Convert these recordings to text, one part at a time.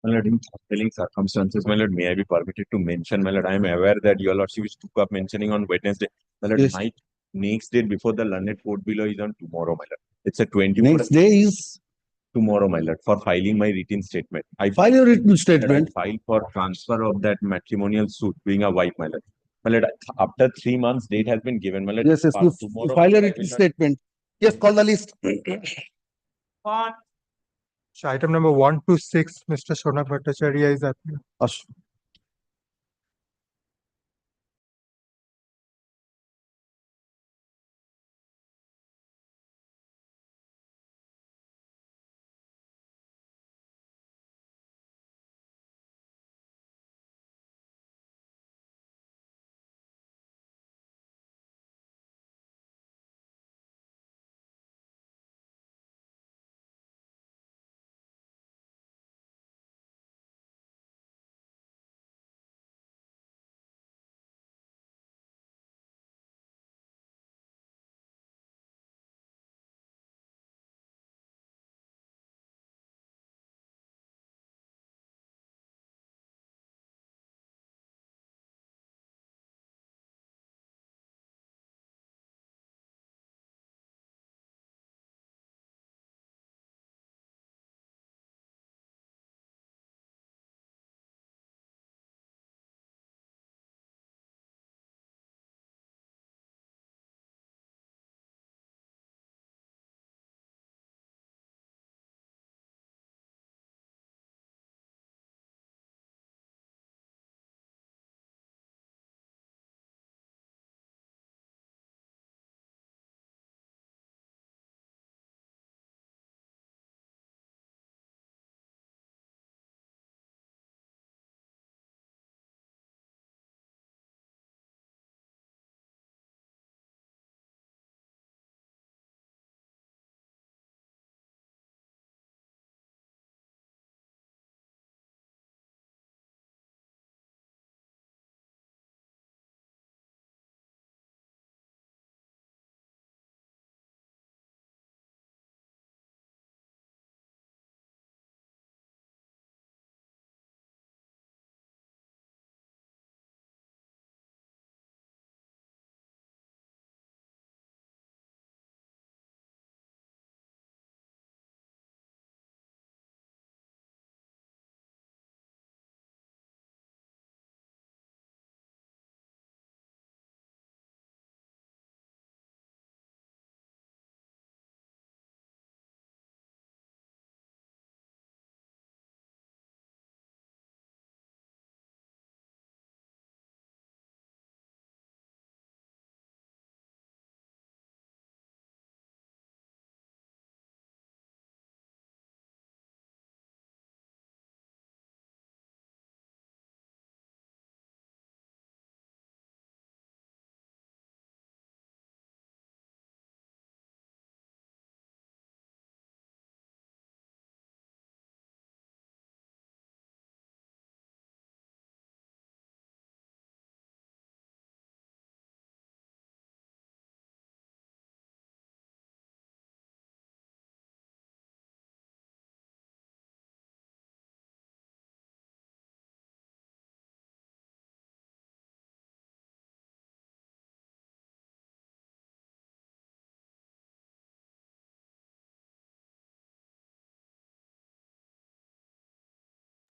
My lord, in telling circumstances, my lord, may I be permitted to mention, my lord, I am aware that your lordship is took up mentioning on Wednesday. My lord, Yes. my next date before the learned court below is on tomorrow, my lord. It's a 24 Next day is tomorrow, my lord, for filing my written statement. I file your written I statement. filed for transfer of that matrimonial suit, being a wife, my lord. My lord, after 3 months, date has been given, my lord. Yes, yes. You Tomorrow, file your I written will not- statement. Yes, call the list. So item number 126, Mr. Shonak Bhattacharya is appearing.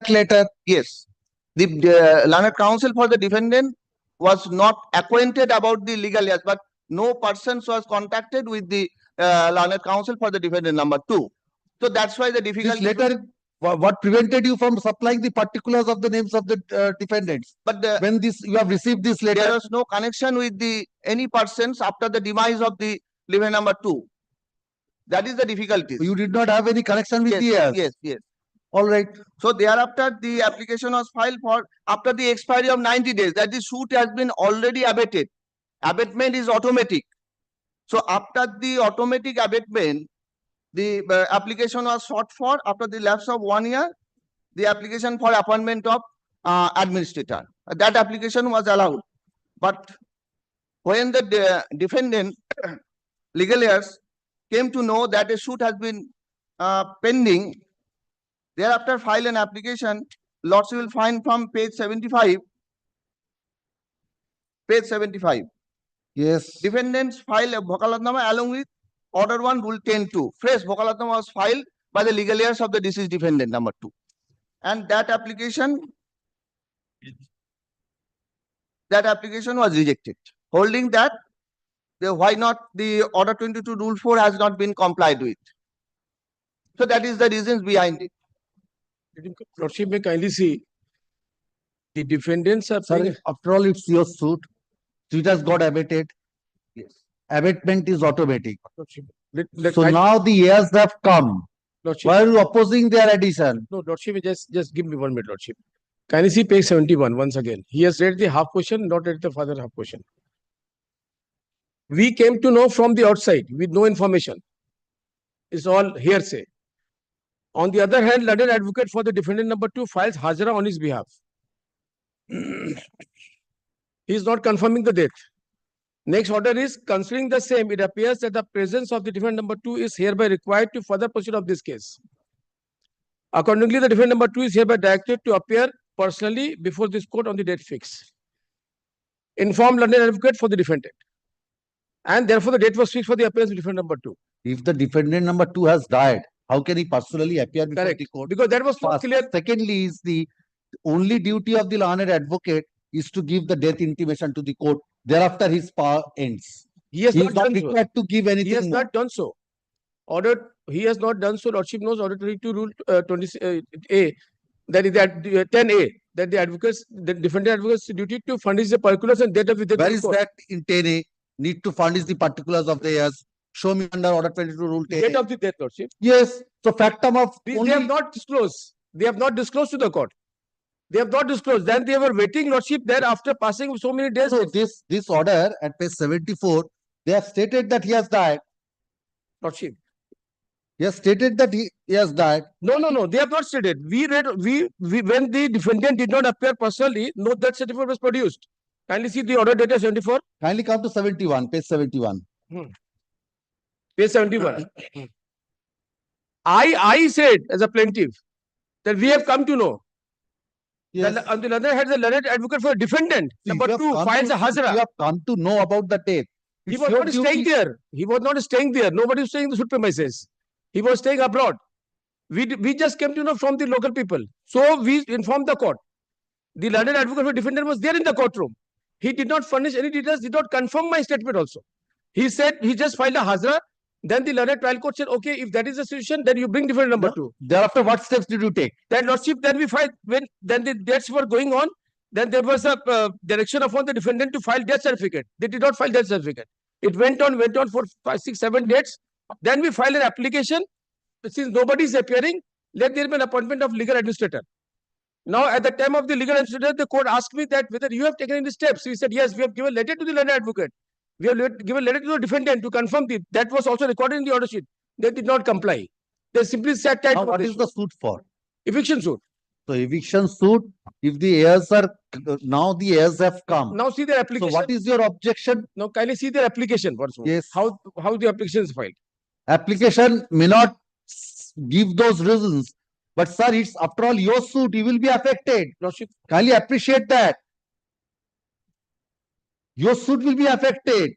Letter, yes. The learned counsel for the defendant was not acquainted about the legal years, but no persons was contacted with the learned counsel for the defendant number 2. So that's why the difficulty. This letter, what prevented you from supplying the particulars of the names of the defendants? But when this you have received this letter, there was no connection with the any persons after the demise of the defendant number 2. That is the difficulty. You did not have any connection with the heirs? Yes, yes. All right. So thereafter, the application was filed for after the expiry of 90 days. That the suit has been already abated. Abatement is automatic. So after the automatic abatement, the application was sought for after the lapse of 1 year. The application for appointment of administrator. That application was allowed. But when the defendant legal heirs came to know that a suit has been pending, Thereafter, file an application. Lordship will find from page 75. Page 75. Yes. Defendants file a Bhokalatnama along with Order 1, Rule 10(2). Fresh Bhokalatnama was filed by the legal heirs of the deceased defendant, number 2. And that application was rejected, holding that why not the Order 22, Rule 4 has not been complied with. So that is the reasons behind it. Lordship may kindly see the defendants are Sorry, paying. after all, it's your suit. So it has got abated. Yes. Abatement is automatic. Lordship, So now the heirs have come. Lordship, Why are you opposing their addition? no, Lordship, just give me 1 minute, Lordship. Kindly see page 71 once again. He has read the half question, not read the further half question. We came to know from the outside with no information. It's all hearsay. On the other hand, London advocate for the defendant number 2 files Hajra on his behalf. He is not confirming the date. Next order is considering the same. It appears that the presence of the defendant number 2 is hereby required to further proceed of this case. Accordingly, the defendant number 2 is hereby directed to appear personally before this court on the date fixed. Inform London advocate for the defendant. And therefore, the date was fixed for the appearance of defendant number 2. If the defendant number 2 has died, how can he personally appear before Correct. the court? Because that was not First. clear. Secondly, is the only duty of the learned advocate is to give the death intimation to the court. Thereafter, his power ends. He has He not is not done so. required to give He anything has more. not done so. He has not done so. Lordship knows Order 22 Rule 20A, that is that 10A, that the defendant advocate's duty to furnish the particulars and date of the death. Where of is court. that in 10A? Need to furnish the particulars of the heirs. Show me under Order 22 Rule 10. Date of the death, Lordship. Yes. So factum of They only have not disclosed. They have not disclosed to the court. They have not disclosed. Then they were waiting, Lordship, there after passing so many days. so this order at page 74, they have stated that he has died. Lordship. He has stated that he has died. No. They have not stated. We when the defendant did not appear personally, no death certificate was produced. Kindly see the order data 74. Kindly come to 71, page 71. Page 71. I said as a plaintiff that we have come to know. Yes. That on the other hand, the learned advocate for defendant See, number you have 2 come files to- a Hazra. You have come to know about the date. He It's was your not staying duty- there. He was not staying there. Nobody was staying in the suit premises. He was staying abroad. We just came to know from the local people. So we informed the court. The learned advocate for defendant was there in the courtroom. He did not furnish any details, did not confirm my statement also. He said he just filed a Hazra. Then the learned trial court said, okay, if that is the situation, then you bring defendant number 2. Thereafter, what steps did you take? That Lordship, then we filed, then the dates were going on, then there was a direction upon the defendant to file death certificate. They did not file death certificate. It went on for 5, 6, 7 dates. Then we filed an application. Since nobody is appearing, let there be an appointment of legal administrator. Now, at the time of the legal administrator, the court asked me that whether you have taken any steps. We said, yes, we have given letter to the learned advocate. We have given letter to the defendant to confirm that was also recorded in the order sheet. They did not comply. They simply sat tight. Now, for what this is the suit for? eviction suit? So eviction suit, if the heirs are, now the heirs have come. Now see their So application. what is your objection? Now kindly see their application once more. Yes. How the application is filed. Application may not give those reasons, but sir, it's after all your suit, you will be affected. Lordship, Kindly appreciate that. Your suit will be affected.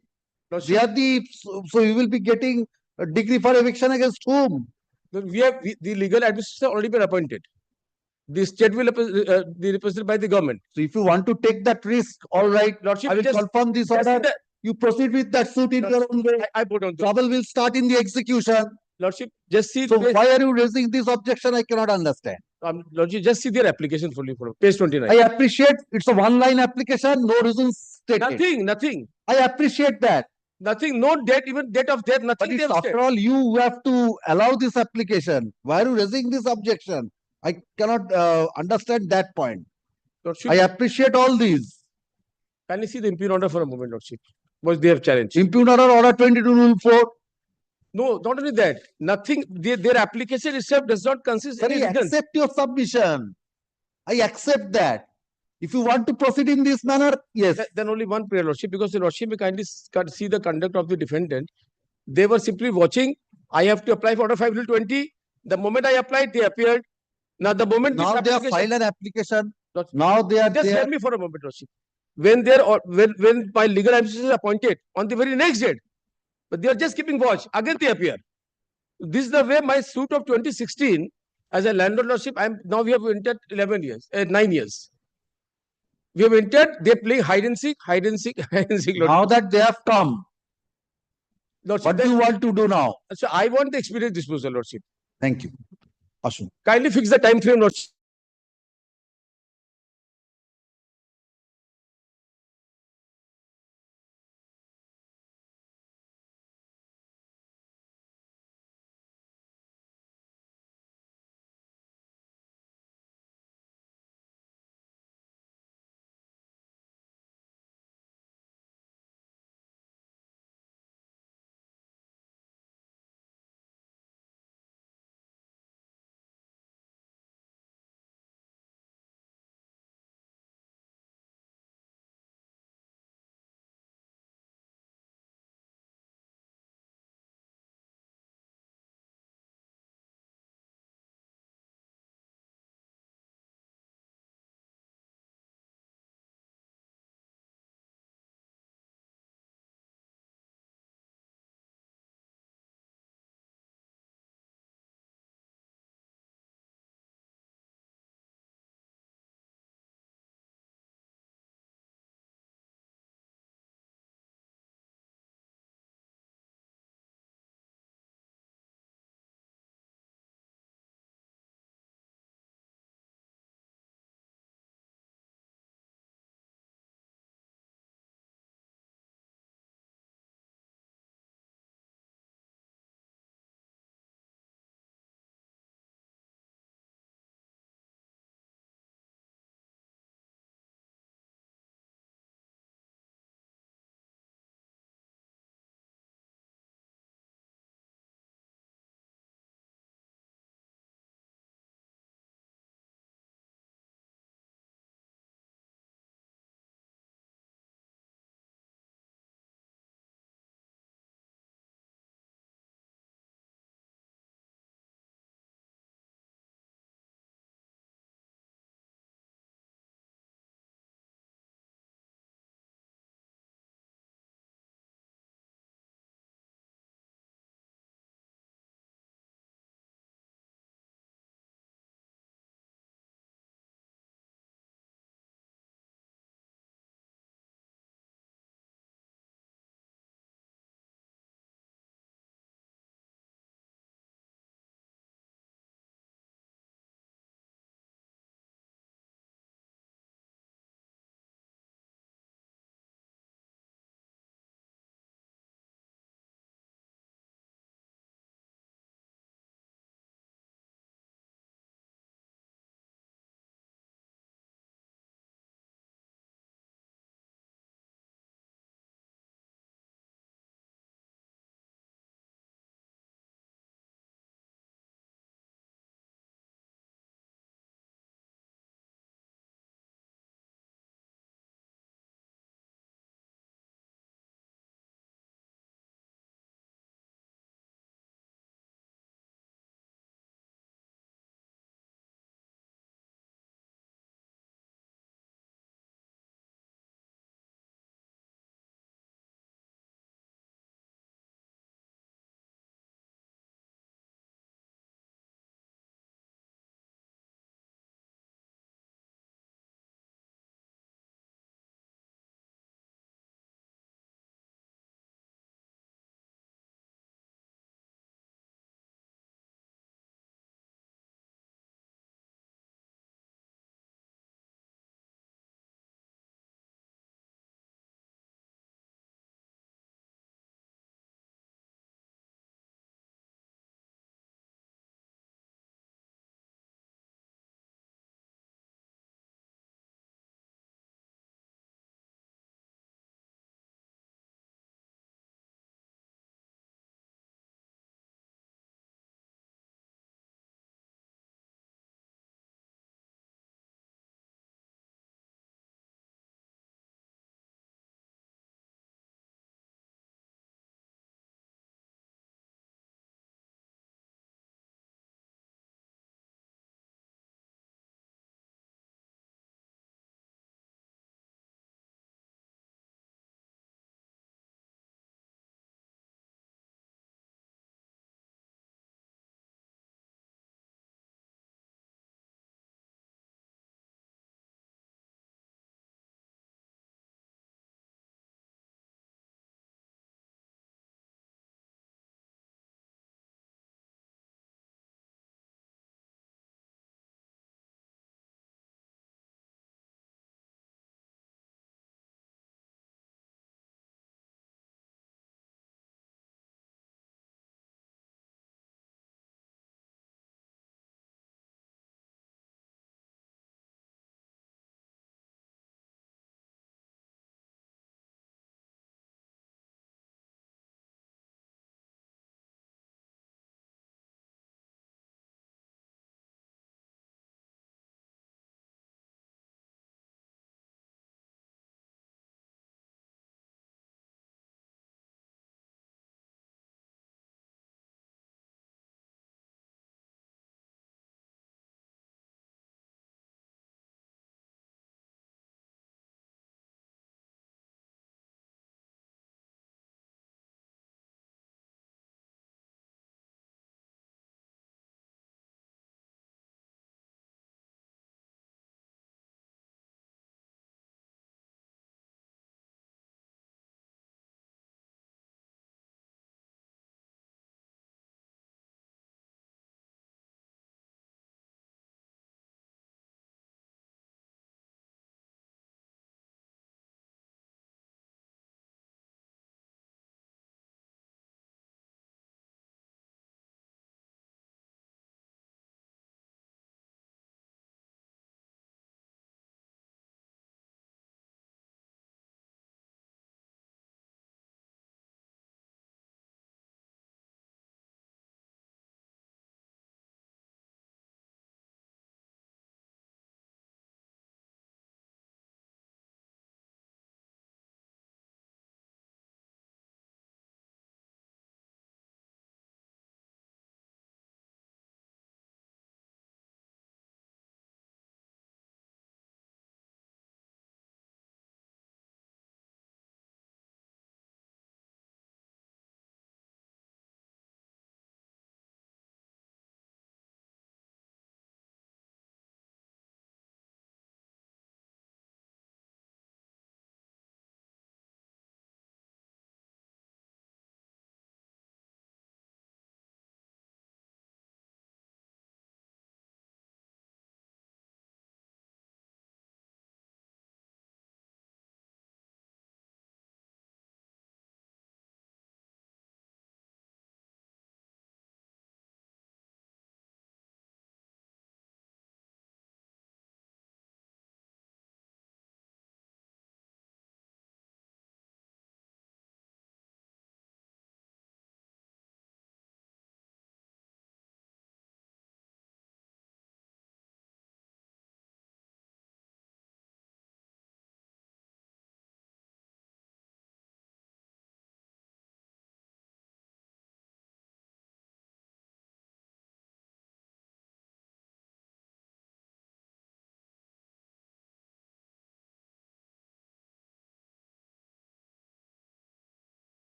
Lordship, They are so you will be getting a degree for eviction against whom? the legal administrator already been appointed. The state will be represented by the government. So if you want to take that risk, all right, Lordship, I will just- confirm this just order. the- You proceed with that suit in your own way. I put on the Trouble will start in the execution. Lordship, just see So page, why are you raising this objection? I cannot understand. Lordship, just see their application fully for page 29. I appreciate it's a one-line application, no reasons stated. Nothing. I appreciate that. Nothing, no date, even date of death, But nothing. it's they have after said. all, you have to allow this application. Why are you raising this objection? I cannot understand that point. Lordship, I appreciate all these. can you see the impugn order for a moment, Lordship? Was they have challenged? Impugn order 22 rule 4. No, not only that. Nothing. Their application itself does not consist Sir, any I reasons. accept your submission. I accept that. If you want to proceed in this manner, yes. Then only one prayer, Lordship, because the Lordship may kindly see the conduct of the defendant. They were simply watching. I have to apply for order 5 rule 20. The moment I applied, they appeared. Now, the moment this Now they have application- filed an application. Lordship, Now they are just there. hear me for a moment, Lordship. When they are, when my legal advisor is appointed on the very next date, but they are just keeping watch, again they appear. This is the way my suit of 2016 as a landlord lordship, now we have entered 11 years, 9 years. We have entered, they play hide and seek, hide and seek, hide and seek. Now that they have come, Lordship, what do you want to do now? so I want the expeditious disposal, Lordship. Thank you. Ashun. Kindly fix the time frame, Lordship.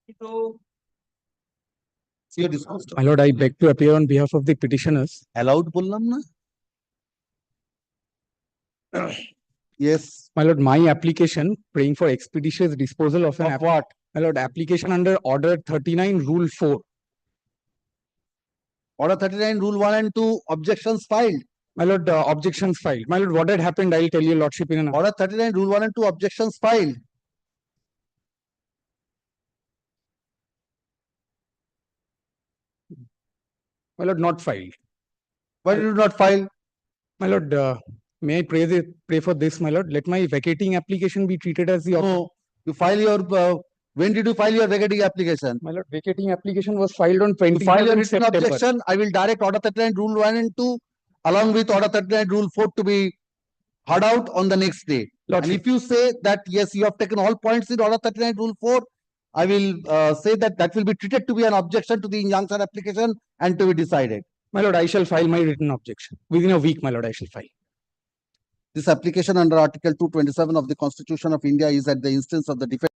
Your disposed. My lord, I beg to appear on behalf of the petitioners. Allowed বললাম না? Yes, My lord, my application praying for expeditious disposal of an of what? my lord, application under order 39 rule 4. Order 39, rule 1 and 2, objections filed. My lord, objections filed. My lord, what had happened, I'll tell your lordship in an Order 39, rule 1 and 2, objections filed. my lord, not filed. Why did you not file? My lord, may I pray for this, my lord? Let my vacating application be treated as the No, you file your, when did you file your vacating application? my lord, vacating application was filed on You 20 file your written September. objection, I will direct order 39, rule 1 and 2, along with order 39, rule 4 to be heard out on the next day. And Lordship, if you say that, yes, you have taken all points in order 39, rule 4, I will say that that will be treated to be an objection to the injunction application and to be decided. my lord, I shall file my written objection. Within a week, my lord, I shall file. This application under Article 227 of the Constitution of India is at the instance of the defendant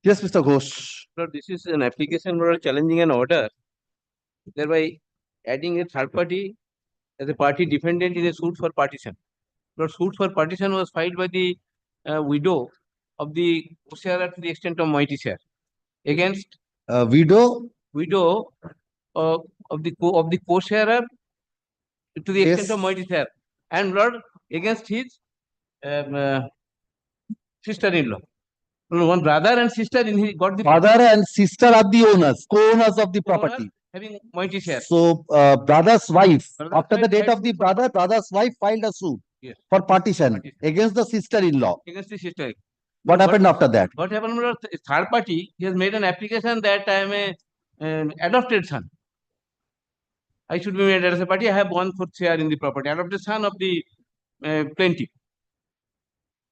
Yes, Mr. Ghosh. Lord, this is an application for challenging an order, thereby adding a third party as a party defendant in a suit for partition. Lord, suit for partition was filed by the widow of the co-sharer to the extent of mighty share against widow of the co-sharer to the extent Yes. of mighty share, and Lord, against his sister-in-law. One brother and sister in he got the Father and sister are the owners, co-owners of the property. having mighty share. So, brother's wife, Brother's after the wife date filed of the suit for brother, brother's wife filed a suit Yes. for partition Partition. against the sister-in-law. Against the sister. What happened after that? What happened? Lord, third party, he has made an application that I am a adopted son. I should be made as a party. I have 1/4 share in the property. Adopted son of the plaintiff.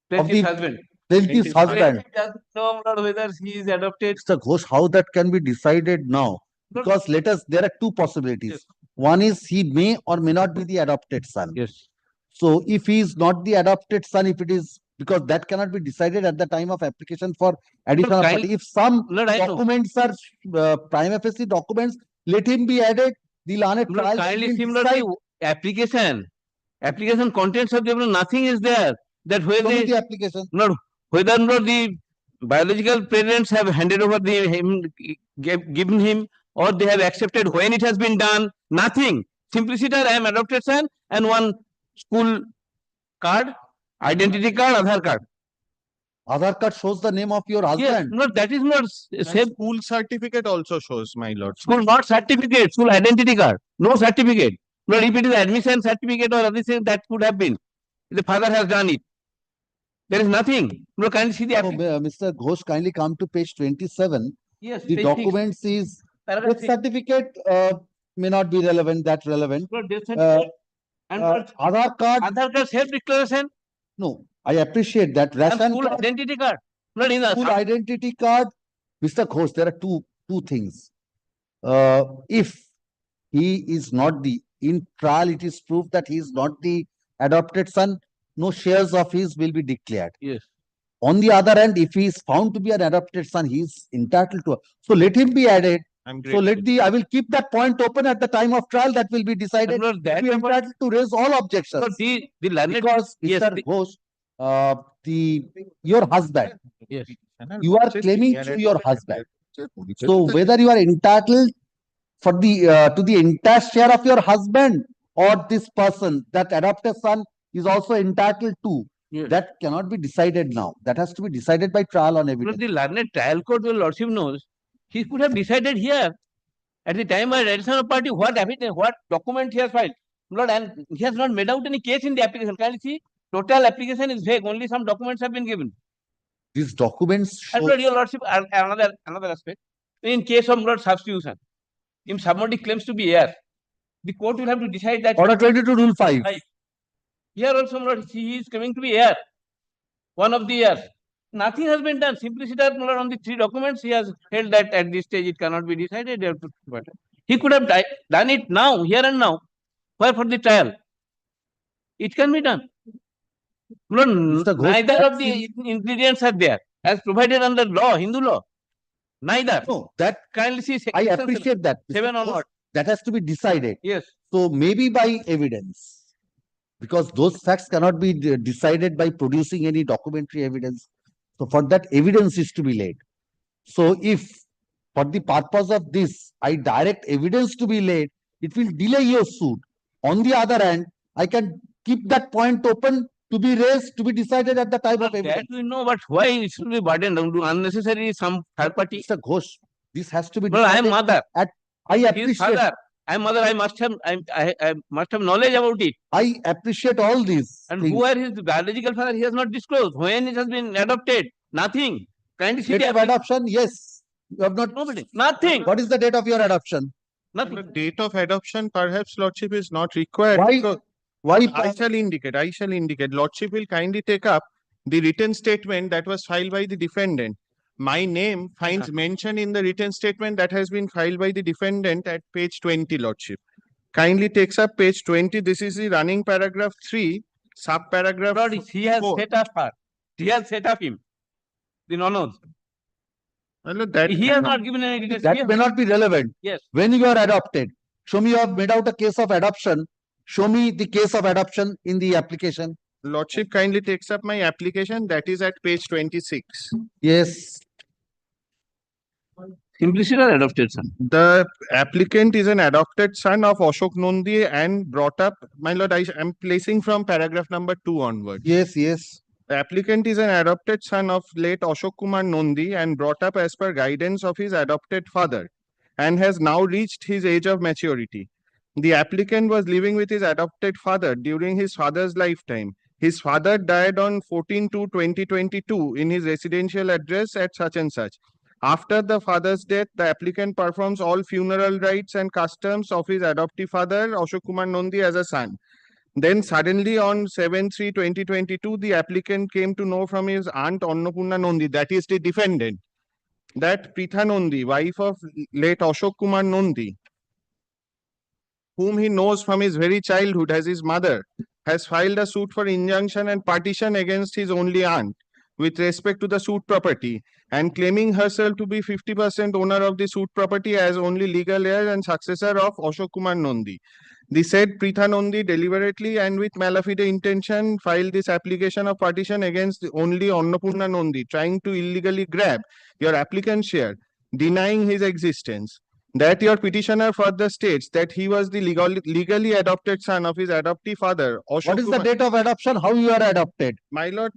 Plaintiff's the- husband. Plaintiff's husband. Plaintiff doesn't know, Lord, whether he is adopted. Mr. Ghosh, how that can be decided now? Lord, Because there are two possibilities. Yes. One is he may or may not be the adopted son. Yes. So if he is not the adopted son, if it is, because that cannot be decided at the time of application for addition of kind- party. If some Lord, I know. documents are prima facie documents, let him be added. The learned Lord, trial kindly will see, Lord, decide. the application contents of the nothing is there. That where Show me the the application. Lord, whether or not the biological parents have handed over given him, or they have accepted when it has been done, nothing. Simply sit there, I am adopted son, and one school card, identity card, Aadhaar card. Aadhaar card shows the name of your Yes, husband. no, that is not same School certificate also shows, my lord. school, not certificate, school identity card, no certificate. Lord, if it is admission certificate or other thing, that could have been. The father has done it. There is nothing. No, can you see the So, application? Mr. Ghosh, kindly come to page 27. Yes, The page six, documents is, paragraph death six. certificate may not be relevant, that relevant. Lord, death Uh, certificate and Aadhaar card, Aadhaar card self-declaration no, I appreciate that. and Ration school card, identity card. Lord, in the school identity card. Mr. Ghosh, there are two things. If he is not in trial, it is proved that he is not the adopted son, no shares of his will be declared. Yes. On the other hand, if he is found to be an adopted son, he is entitled to. So let him be added. I'm So I will keep that point open at the time of trial. That will be decided. Lord, that We are about- entitled to raise all objections. Lord, the learned Because yes, Mr. Ghosh, your husband, yes. you are claiming to your husband. So whether you are entitled for to the entire share of your husband, or this person, that adopted son, is also entitled to, Yes. that cannot be decided now. That has to be decided by trial on Lord, evidence. the learned trial court, your lordship knows, he could have decided here at the time of addition of party what document he has filed. Lord, and he has not made out any case in the application. Can you see? Total application is vague. Only some documents have been given. These documents And show. Lord, your lordship, another aspect. In case of Lord substitution, if somebody claims to be heir, the court will have to decide that. Order 22 Rule 5. Here also, Lord, he is coming to be heir. One of the heirs. Nothing has been done. Simply sit down, Lord, on the three documents. He has held that at this stage it cannot be decided. He could have done it now, here and now. Why for the trial? It can be done. Lord, Mr. Ghosh, neither that of the ingredients are there as provided under law, Hindu law. Neither. No, that Kindly see I section appreciate that. Mr. 7 Ghosh, onward. that has to be decided. Yes. So maybe by evidence, because those facts cannot be decided by producing any documentary evidence. So for that, evidence is to be laid. So if for the purpose of this, I direct evidence to be laid, it will delay your suit. On the other hand, I can keep that point open to be raised, to be decided at the time of That evidence. we know, but why it should be burdened on to unnecessary some third party? Mr. Ghosh, this has to be Well, I am decided. mother. I He is appreciate, father. I am mother. I must have knowledge about it. I appreciate all these And things. who are his biological father? He has not disclosed. When it has been adopted? Nothing. Kindly see Date the of adoption, yes. You have not. nobody. Nothing. What is the date of your adoption? The Nothing. date of adoption, perhaps lordship is not required. Why? because Why? I shall indicate. Lordship will kindly take up the written statement that was filed by the defendant. My name finds mention in the written statement that has been filed by the defendant at page 20, lordship. Kindly takes up page 20. This is the running paragraph 3, subparagraph Lord, he has 4. set up her. He has set up him. The nonod. My lord, that He has not given any details. That may not be relevant. Yes. When you are adopted, show me you have made out a case of adoption. Show me the case of adoption in the application. Lordship kindly takes up my application. That is at page 26. Yes. Implicit or adopted son? The applicant is an adopted son of Ashok Nondi and brought up, my lord, I am placing from paragraph number 2 onwards. Yes, yes. The applicant is an adopted son of late Ashok Kumar Nondi and brought up as per guidance of his adopted father and has now reached his age of maturity. The applicant was living with his adopted father during his father's lifetime. His father died on 14/2/2022 in his residential address at such and such. After the father's death, the applicant performs all funeral rites and customs of his adoptive father, Ashok Kumar Nondi, as a son. Then suddenly on 7/3/2022, the applicant came to know from his aunt Annapurna Nondi, that is the defendant, that Pritha Nondi, wife of late Ashok Kumar Nondi, whom he knows from his very childhood as his mother, has filed a suit for injunction and partition against his only aunt with respect to the suit property and claiming herself to be 50% owner of the suit property as only legal heir and successor of Ashok Kumar Nondi. The said Pritha Nondi deliberately and with malafide intention filed this application of partition against only Annapurna Nondi, trying to illegally grab your applicant's share, denying his existence. That your petitioner further states that he was the legally adopted son of his adoptive father, Ashok What is the Kumar. date of adoption? How you are adopted? My lord,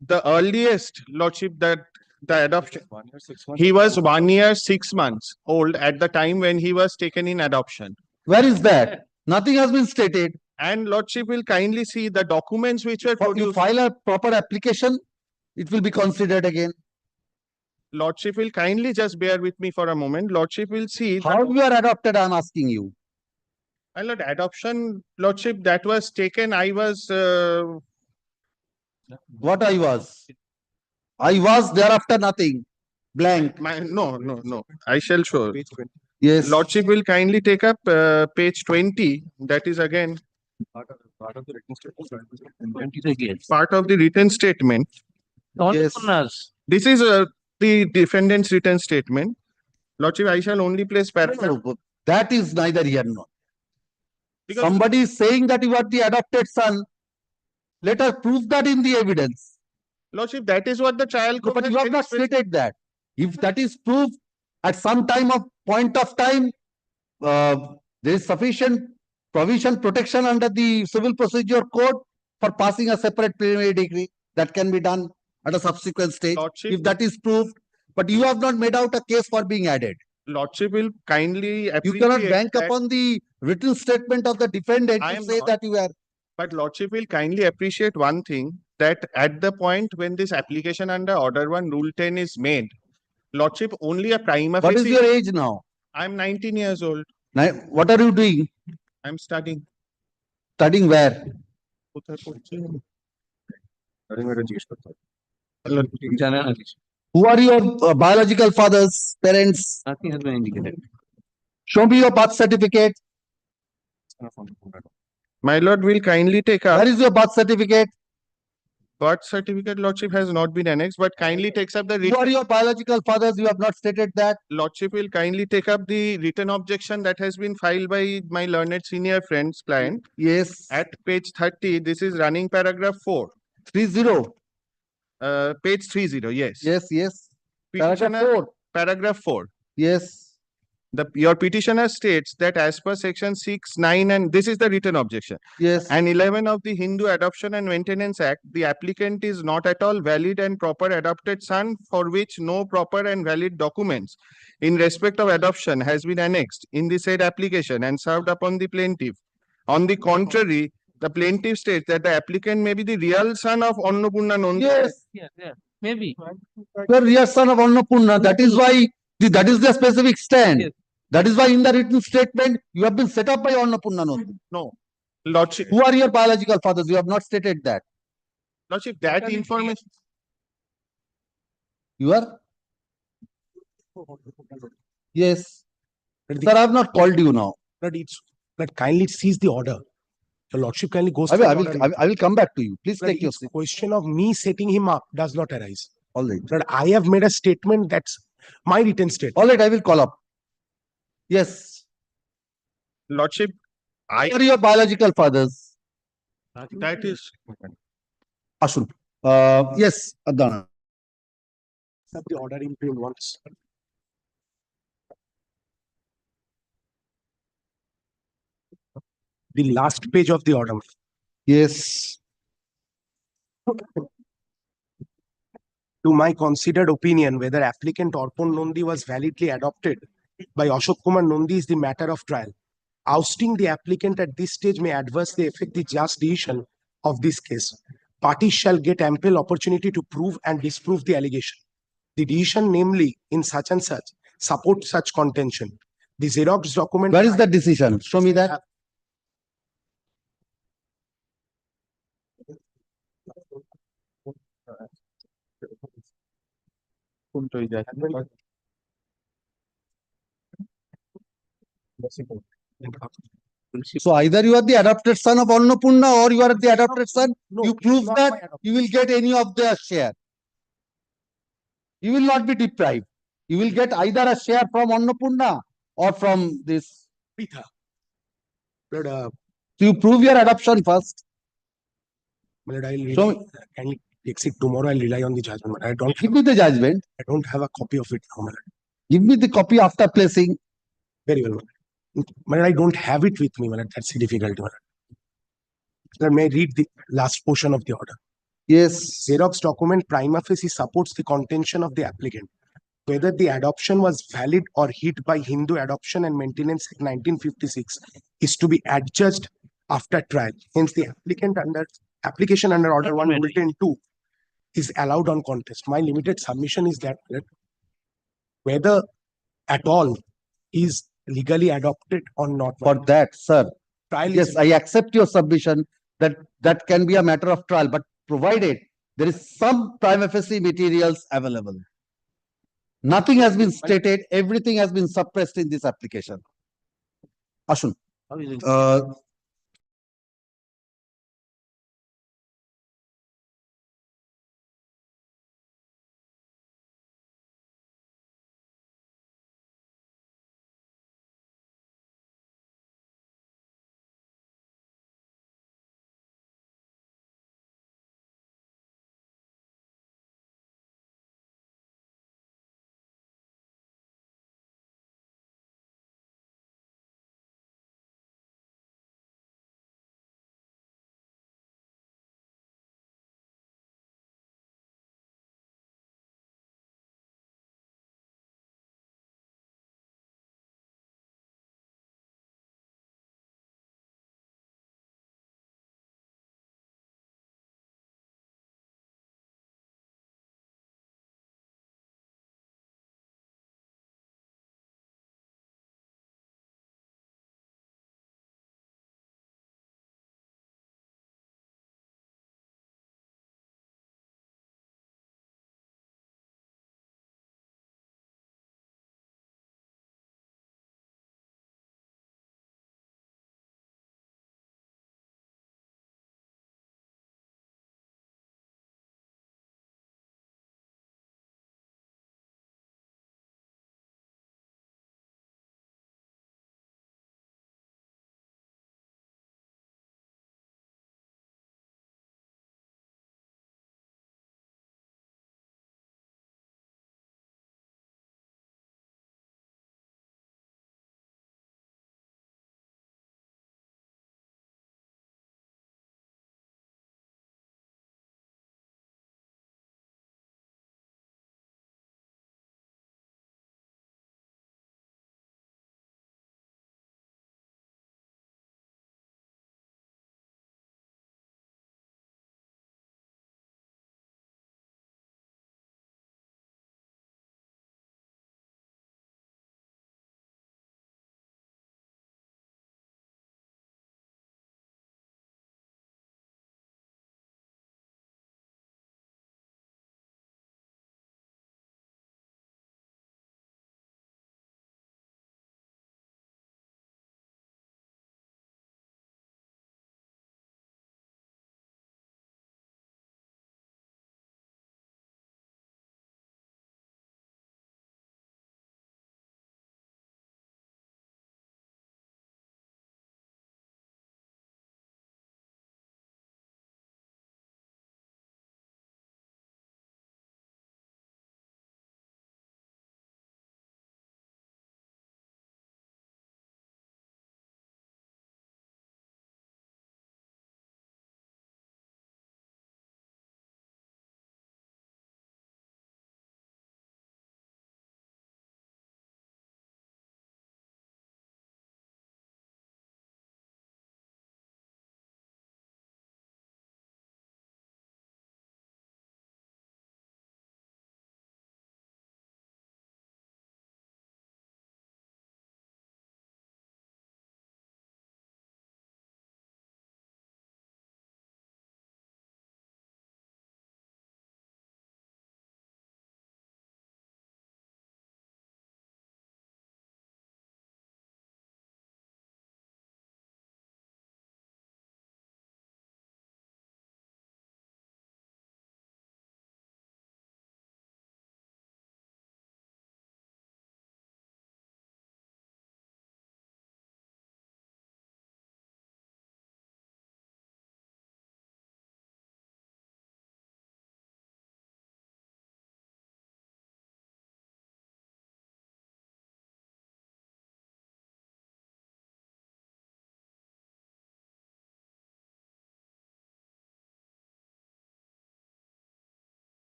the earliest lordship that the adoption, he was 1 year 6 months old at the time when he was taken in adoption. Where is that? Nothing has been stated. And lordship will kindly see the documents which were You produced. file a proper application, it will be considered again. Lordship will kindly just bear with me for a moment. Lordship will see. How you are adopted, I am asking you. My lord, adoption, lordship, that was taken. I was. What I was? I was thereafter nothing. Blank. No. I shall show. Yes. Lordship will kindly take up page 20. That is again part of the written statement. Yes. This is the defendant's written statement. Lordship, I shall only place paragraph. No, that is neither here nor. Because- Somebody is saying that you are the adopted son. Let us prove that in the evidence. Lordship, that is what the trial No, court but has you have very not stated that. If that is proved at some point of time, there is sufficient provision protection under the Civil Procedure Code for passing a separate preliminary decree that can be done at a subsequent stage. Lordship- If that is proved, but you have not made out a case for being added. Lordship will kindly You appreciate cannot bank that, upon the written statement of the defendant I to am say not. that you are. but Lordship will kindly appreciate one thing, that at the point when this application under Order 1 Rule 10 is made, Lordship, only a prima What is facie. your age now? I am 19 years old. Now, what are you doing? I am studying. Studying where? Who are your biological fathers, parents? Nothing has been indicated. Show me your birth certificate. My lord will kindly take up. Where is your birth certificate? Birth certificate, Lordship, has not been annexed, but kindly takes up the Who are written. your biological fathers? You have not stated that. Lordship will kindly take up the written objection that has been filed by my learned senior friend's client. Yes. At page 30, this is running paragraph 4. 30. Page 30, yes. Yes. Paragraph Petitioner, 4. paragraph 4. Yes. Your petitioner states that as per section 6, 9, and this is the written objection, Yes. and 11 of the Hindu Adoption and Maintenance Act, the applicant is not at all valid and proper adopted son for which no proper and valid documents in respect of adoption has been annexed in the said application and served upon the plaintiff. On the contrary, the plaintiff states that the applicant may be the real son of Annapurna Nondi. Yes. Yeah, maybe. You are real son of Annapurna. That is why that is the specific stand. Yes. That is why in the written statement you have been set up by Annapurna Nondi. No, Lordship, Who are your biological fathers? You have not stated that. Lordship, that information. You are? Yes. But Sir, I have not called you now. But kindly seize the order. Your lordship kindly goes. I through the will, order. I will come back to you. Please But take your it's seat. question of me setting him up does not arise. All right. But I have made a statement that's My written statement. All right, I will call up. Yes, Lordship, who are your biological fathers? that is, Ashun. Yes, Adnan. Have the order in print once. The last page of the order. Yes. To my considered opinion, whether applicant Orpon Nondi was validly adopted by Ashok Kumar Nondi is the matter of trial. Ousting the applicant at this stage may adversely affect the just decision of this case. Parties shall get ample opportunity to prove and disprove the allegation. The decision, namely in such and such, supports such contention. The Xerox document. Where is the decision? Show me that. So either you are the adopted son of Annapurna or you are the adopted son. No, You it's prove not that my adopted you will get any of their share. You will not be deprived. You will get either a share from Annapurna or from this. Pritha. But, So you prove your adoption first. I'll Show rely, me. can you fix it tomorrow? I'll rely on the judgment. Give me the judgment. I don't have a copy of it now, my lord. Give me the copy after placing. Very well, my lord. My lord, I don't have it with me, my lord. That's the difficulty, my lord. Sir, may I read the last portion of the order? Yes. Xerox document prima facie supports the contention of the applicant. Whether the adoption was valid or hid by Hindu Adoption and Maintenance Act 1956 is to be adjudged after trial. Hence, the application under Order 1 Bulletin 2 is allowed on contest. My limited submission is that whether at all is legally adopted or not. For that, sir. Trial Yes, is I accept your submission that that can be a matter of trial, but provided there is some prima facie materials available. Nothing has been stated, everything has been suppressed in this application. Ashun.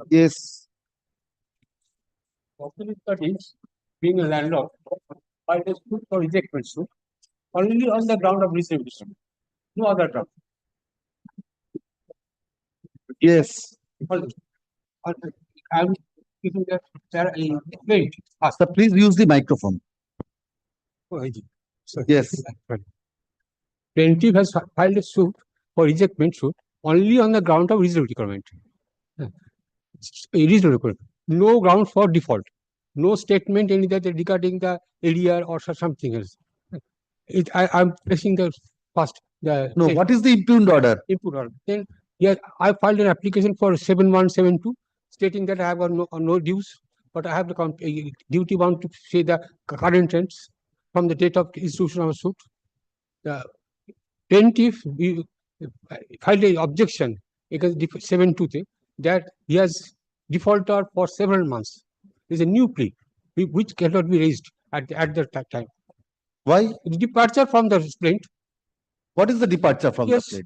Yes. Possibility is being a landlord, filed a suit for ejectment suit only on the ground of distribution, no other ground. Yes. I'm keeping that, sir, explain. Sir, please use the microphone. Yes. Plaintiff has filed a suit for ejectment suit only on the ground of reasonable requirement. Reasonable requirement. No ground for default. No statement any that regarding the area or something else. I'm pressing the first. No, what is the impugned order? Input order. Then yes, I filed an application for 7172 stating that I have got no dues, but I have the duty bound to say the current rents from the date of institution of a suit. The plaintiff filed an objection against 72 that he has defaulted for several months. There's a new plea which cannot be raised at that time. Why? Departure from the plaint. What is the departure from Yes. the plate?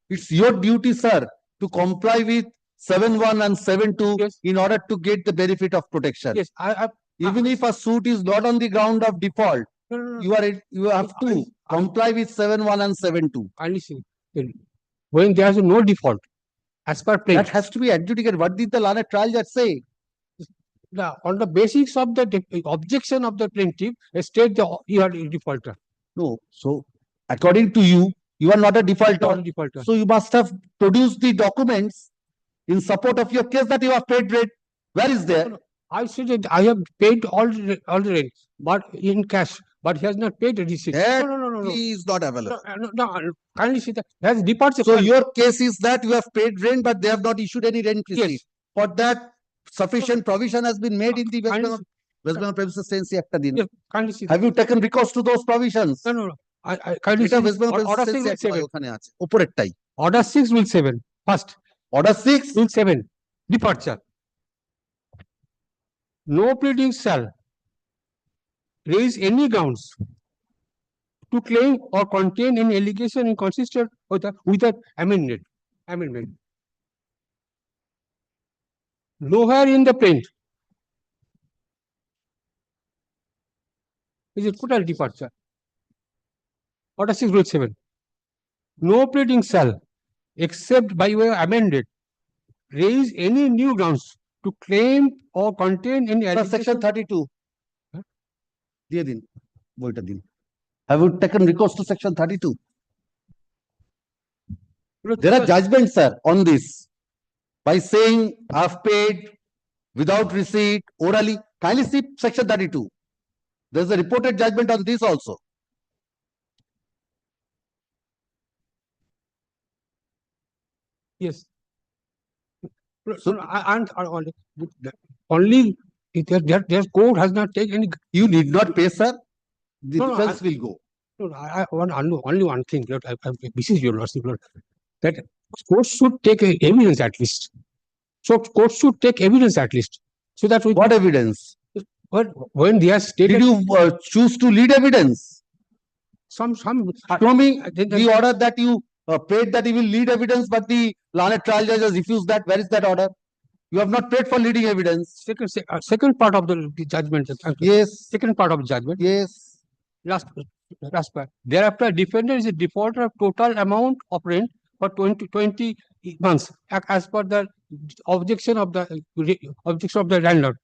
It's your duty, sir, to comply with 7.1 and 7.2 Yes. in order to get the benefit of protection. Yes, Even if a suit is not on the ground of default, no. you have to comply with 7.1 and 7.2. I listen. When there is no default, as per plaint, That has to be adjudicated. What did the learned trial judge say? on the basis of the objection of the plaintiff, state you are a defaulter. No. So, according to you, you are not a Not defaulter. a defaulter. So, you must have produced the documents in support of your case that you have paid rent. Where is there? I said that I have paid all the rent, but in cash, but he has not paid the receipt. That No. He is not available. No, kindly see that. Has departure. So your case is that you have paid rent, but they have not issued any rent receipt. Yes. For that, sufficient provision has been made in the West Kindly Bengal Premises Tenancy Act. yes, kindly see Have you taken recourse to those provisions? No. I kindly এটা see West Bengal order Premises 6 Tenancy rule Act 7. ওখানে আছে, উপরেরটাই। Order 6 rule 7. First, Order 6, rule 7. Departure. No pleading shall raise any grounds to claim or contain any allegation inconsistent with the amendment. Nowhere in the plaint is a total departure. Order 6 rule 7. No pleading shall, except by way of amended, raise any new grounds to claim or contain any Sir, section allegation. 32 Huh? দিয়ে দিন, বইটা দিন। Have you taken recourse to section 32? There are judgments, sir, on this. By saying I have paid without receipt, orally. Kindly see section 32. There is a reported judgment on this also. Yes. So- Only their court has not taken any. You need not pay, sir. The No, defense will go. No, I want only one thing. Lord, this is your lordship, Lord, that court should take evidence at least. So court should take evidence at least, so that we. What evidence? When they are stated Did you choose to lead evidence? some. Show me the order that you paid that you will lead evidence, but the learned trial judge has refused that. Where is that order? You have not paid for leading evidence. Second part of the judgment. Yes. Second part of the judgment. Yes. Last part. Thereafter, defendant is a defaulter of total amount of rent for 20 months as per the objection of the landlord.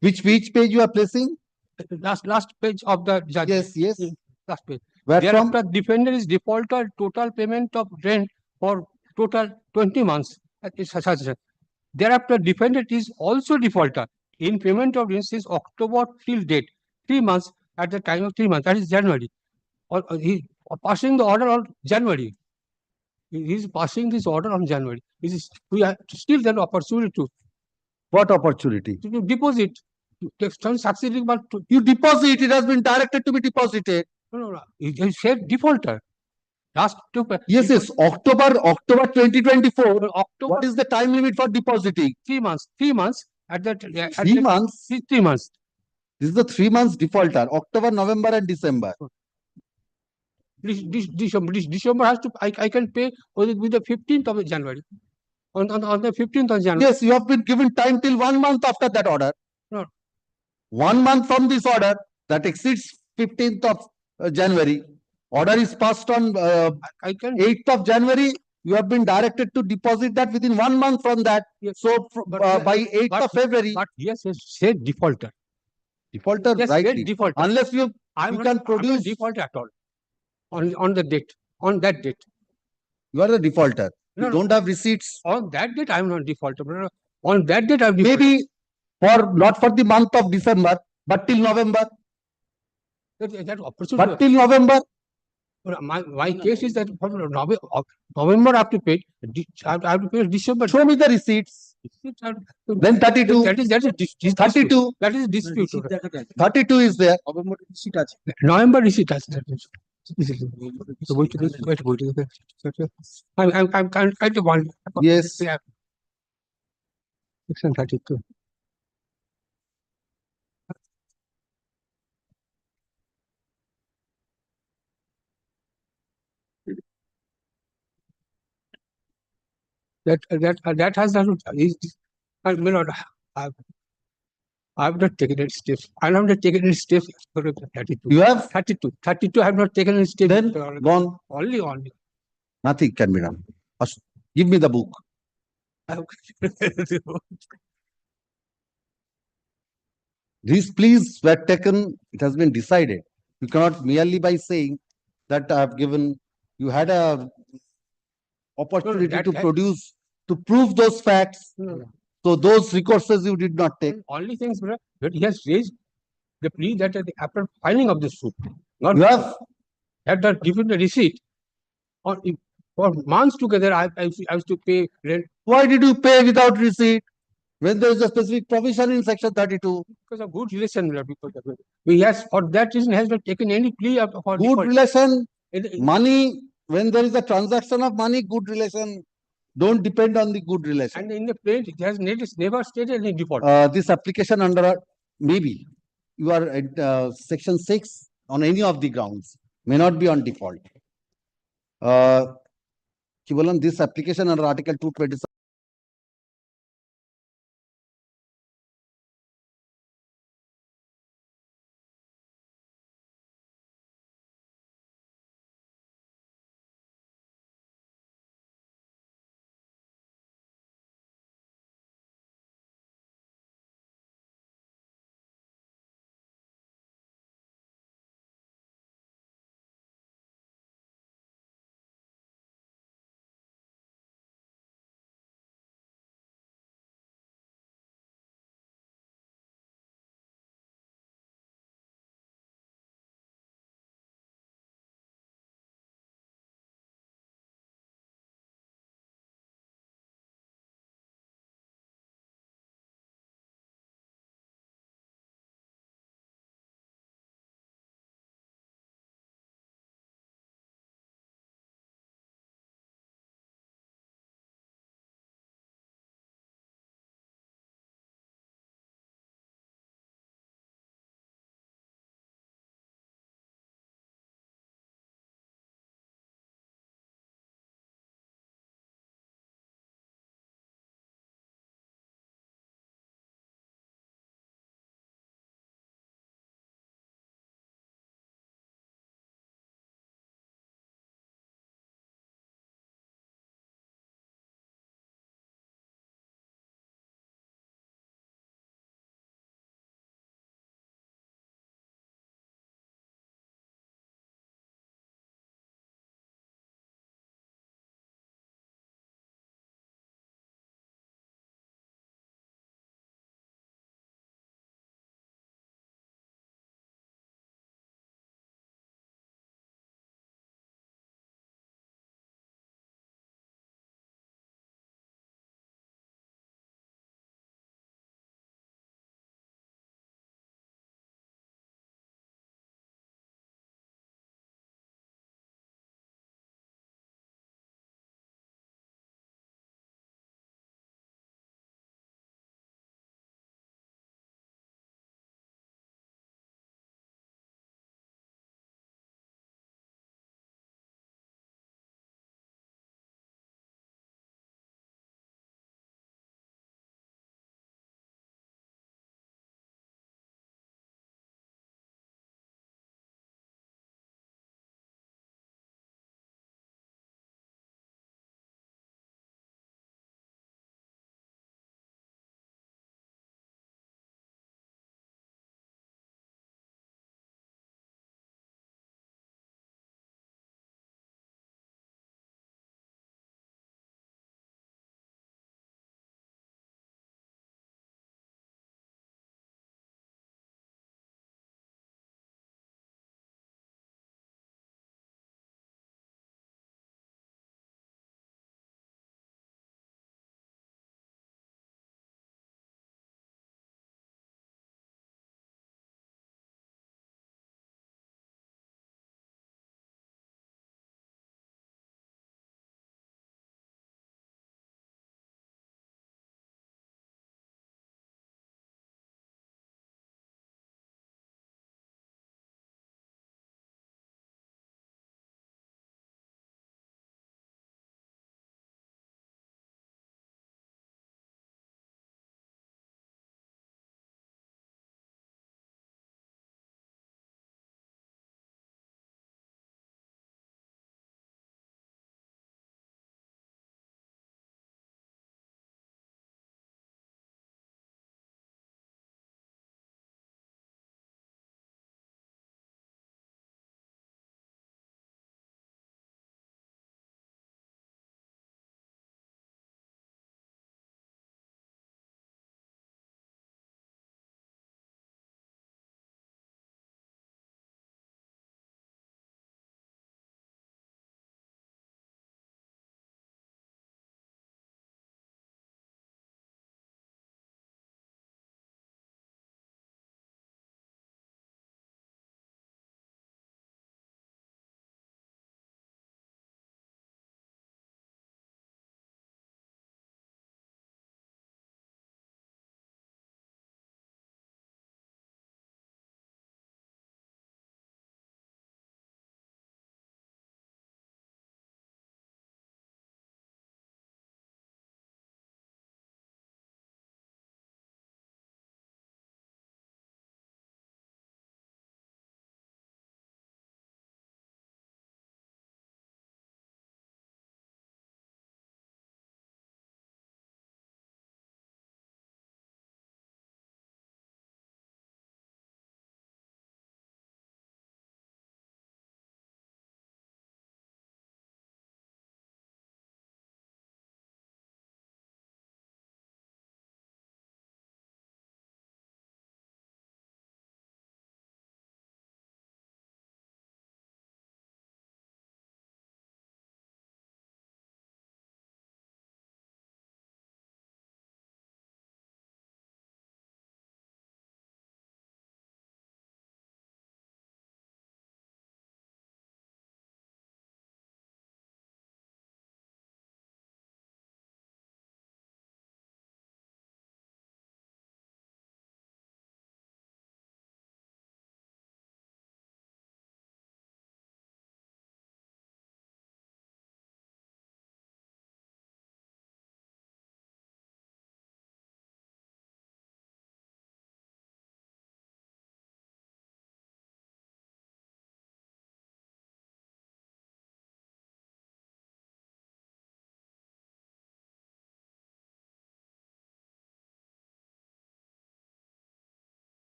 Which page you are placing? Last page of the judgment. Yes. Last page. Where from? Thereafter, defendant is defaulter total payment of rent for total 20 months. Thereafter, defendant is also defaulter in payment of rent since October till date, 3 months at the time of 3 months, that is January. Or he passing the order on January. He is passing this order on January. We have still the opportunity to What opportunity? deposit. Succeeding, but You deposit. It has been directed to be deposited. no. He said defaulter. Last two. Yes. October 2024. October. What is the time limit for depositing? 3 months. 3 months at that. 3 months. 3 months. This is the 3 months defaulter. October, November, and December. December has to. I can pay with the 15th of January. on the 15th of January. Yes, you have been given time till 1 month after that order. No. 1 month from this order that exceeds 15th of January. Order is passed on I can. 8th of January. You have been directed to deposit that within 1 month from that. Yes. So But by 8th but- of February, But yes, yes, said defaulter. defaulter, Yes, rightly. said defaulter. Unless you I'm you not, can I'm not produce, defaulter at all. On the date, on that date. you are the defaulter. No, You no. don't have receipts. On that date, I'm not defaulter. But on that date, I'm defaulter. Maybe not for the month of December, but till November. That opportunity. But till November, My case is that from November I have to pay. I have to pay December. show me the receipts. Then 32. That is 32. That is dispute. 32 is there. November receipt আছে. I'm kind of one. Yes. Yeah. Section 32. That has not. I may not. I've not taken any steps. I have not taken any steps. For 32. You have 32. 32. I have not taken any steps. then gone. Only. Nothing can be done. Give me the book. These pleas were taken, it has been decided. You cannot merely by saying that I have given, you had a opportunity that- to that- produce, to prove those facts. No. So those recourses you did not take. Only things that he has raised the plea that after filing of the suit, not You have, had not given the receipt. Or for months together, I used to pay rent why did you pay without receipt? When there is a specific provision in section 32. because of good relation. Because of it. We has for that reason has not taken any plea for Good default. relation, In- money, when there is a transaction of money, good relation, don't depend on the good relation. And in the plea, it has never stated any default. This application under, maybe you are at section 6 on any of the grounds, may not be on default. কি বললাম, this application under article 227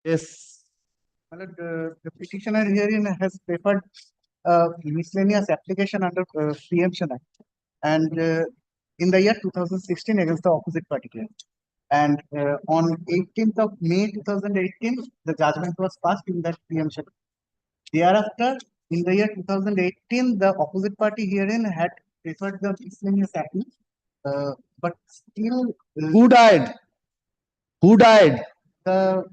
Yes. My lord, the petitioner herein has preferred miscellaneous application under Preemption Act and in the year 2016 against the opposite party. And on 18th of May 2018, the judgment was passed in that preemption. Thereafter, in the year 2018, the opposite party herein had preferred the miscellaneous appeal, but still Who died? Who died? the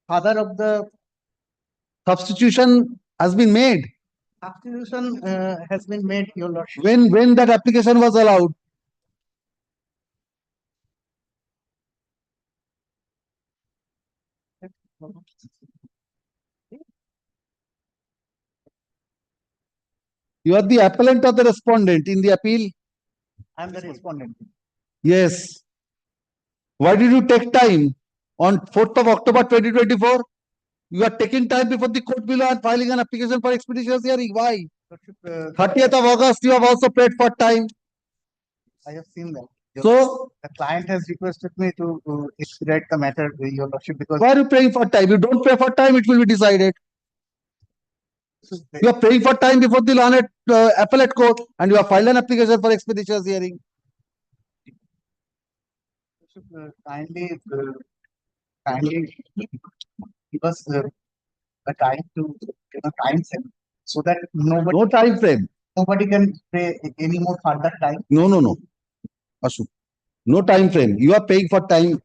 father of the Substitution has been made. substitution has been made, Your Lordship. When that application was allowed? You are the appellant or the respondent in the appeal? I am the respondent. Yes. Why did you take time? On 4th of October 2024, you are taking time before the court below and filing an application for expeditious hearing. Why? Lordship, 30th of August, you have also paid for time. I have seen that. So, The client has requested me to expedite the matter, Your Lordship, because why are you paying for time? You don't pay for time, it will be decided. You are paying for time before the learned appellate court and you have filed an application for expeditious hearing. kindly give us a time to time frame so that No time frame. nobody can pay any more further time. No. Ashok. No time frame. You are paying for time.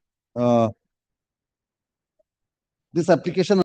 This application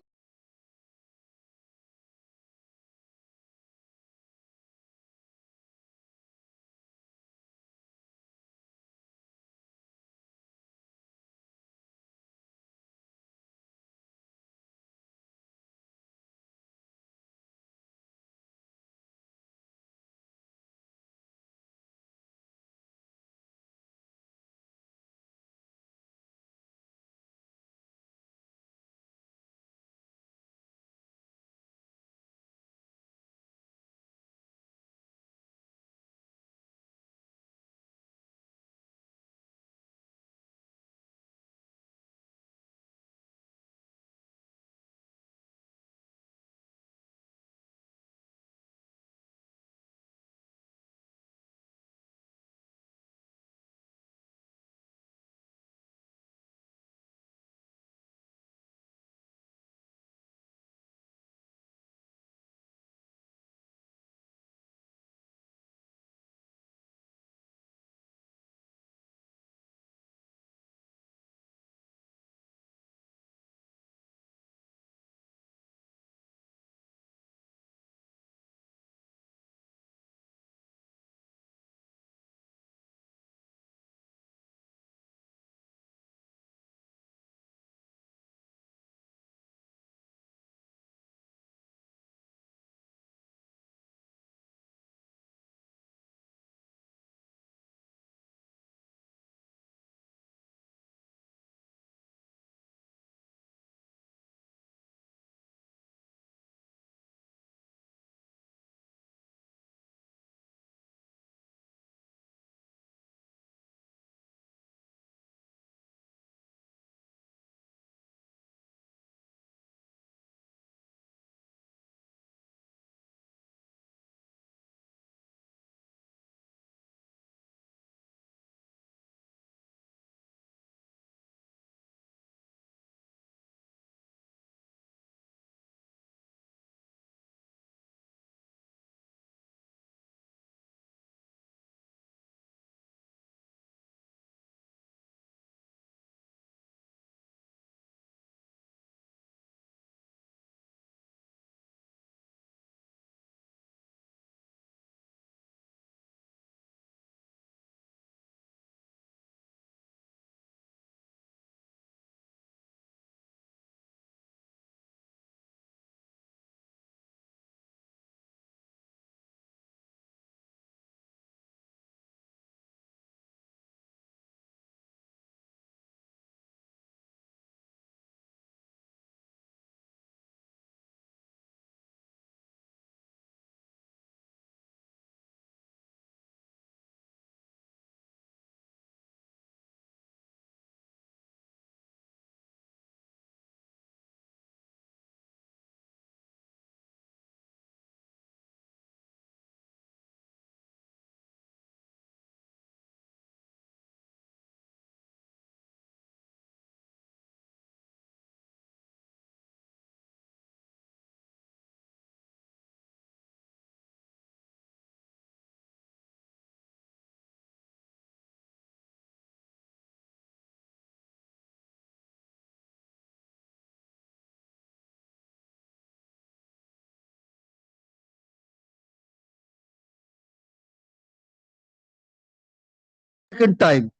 second time.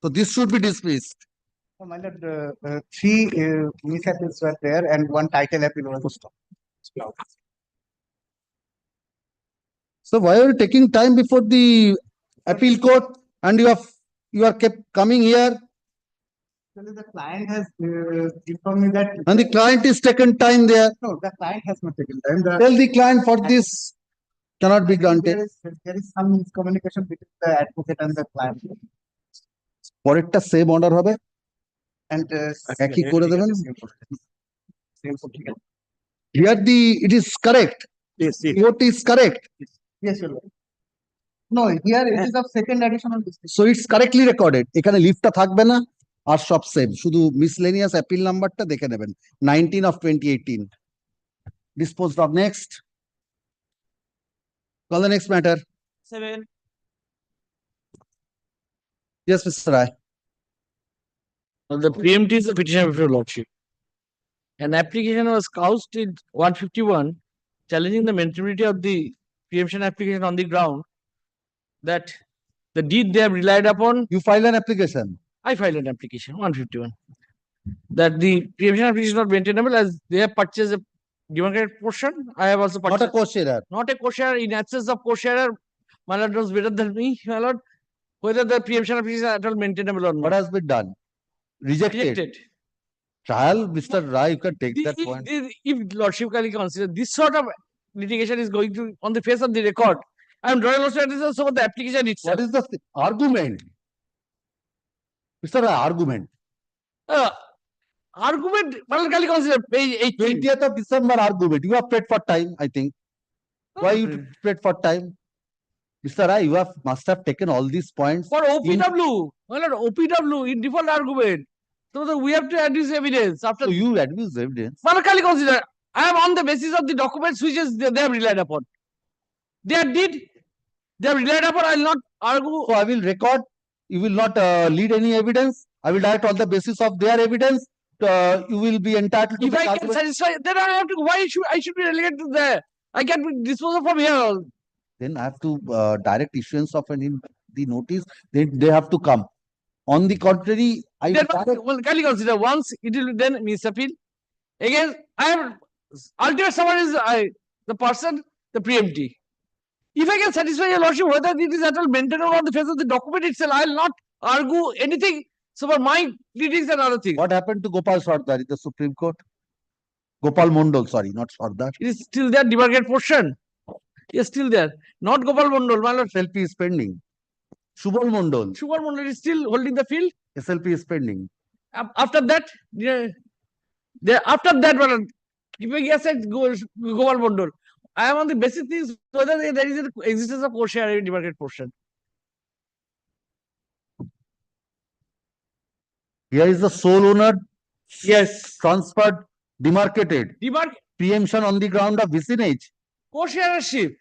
So this should be dismissed. Oh, my lord, three mis-appeals were there and one title appeal was stopped. So why are you taking time before the appeal court and you are kept coming here Actually, the client has informed me that. and the client is taken time there. No, the client has not taken time. The Tell the client for this cannot be granted. there is some miscommunication between the advocate and the client. পরেরটা same order হবে And একই করে দেবেন same for ticket. here the it is correct. Yes, yes. What is correct? Yes, your lord. No, here it is of second additional distinction. So it's correctly recorded. এখানে লিফটটা থাকবে না আর সব same শুধু miscellaneous appeal নাম্বারটা দেখে নেবেন 19 of 2018 disposed of. Next, call the next matter. 7. Yes, Mr. Rai. The preemptive is the petition of your lordship. An application was couched in 151 challenging the maintainability of the preemption application on the ground that the deed they have relied upon. You file an application. I filed an application 151 that the preemption application is not maintainable as they have purchased a demarcated portion. I have also Not a purchased co-sharer. not a co-sharer. In absence of co-sharer, my lord knows better than me, my lord, whether the preemption application is at all maintainable or What not. has been done? Rejected. Rejected. Trial, Mr. Rai, you can take that If- point. if lordship can consider this sort of litigation is going to on the face of the record, I am drawing also attention to the application itself. What is the argument? Mr. Rai, argument. Argument, well, can you consider page 18. 20th of December argument. You have paid for time, I think. Why you paid for time? Mr. Rai, you must have taken all these points. For OPW, well, not OPW in default argument. So we have to adduce evidence after. So you adduce evidence. Well, can you consider? I am on the basis of the documents which is they have relied upon. They did. They have relied upon. I will not argue. So I will record. You will not lead any evidence. I will direct on the basis of their evidence. You will be entitled to If make I can argument. satisfy, then I have to. Why should I should be relegated to there? I can dispose of from here. Then I have to direct issuance of the notice. They have to come. On the contrary, I Then, direct. well, can you consider once it will then misappeal? Again, I have ultimate summary is the person, the preemptee. If I can satisfy your lordship whether it is at all maintainable on the face of the document itself, I will not argue anything. So for my pleadings and other things. What happened to Gopal Sardar in the Supreme Court? Gopal Mondal, sorry, not Sardar. It is still there, demarcated portion. Yes, still there. Not Gopal Mondal, my lord. SLP is pending. Shubal Mondal, Sugar Mondal is still holding the field. SLP is pending. After that, after that, my lord, keeping aside Gopal Mondal, I am on the basis things whether there is an existence of co-share in demarcated portion. Here is the sole owner. Yes. Transferred, demarcated. Preemption on the ground of vicinage. Co-sharership.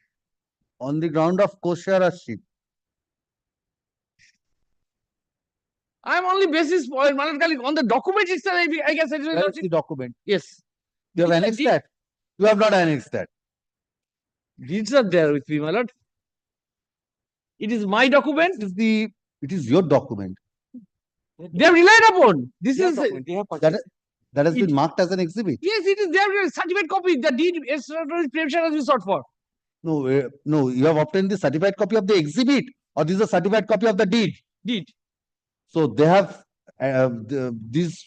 On the ground of co-sharership. I am only basis point, my lord, on the document itself, I can satisfy Where is the document? Yes. You have annexed that? You have not annexed that. Deeds are there with me, my lord. It is my document. It is your document. They have relied upon. This is That has been marked as an exhibit. yes, it is there. Certified copy. The deed preemption has been sought for. No, no, you have obtained the certified copy of the exhibit, or this is a certified copy of the deed. Deed. So they have this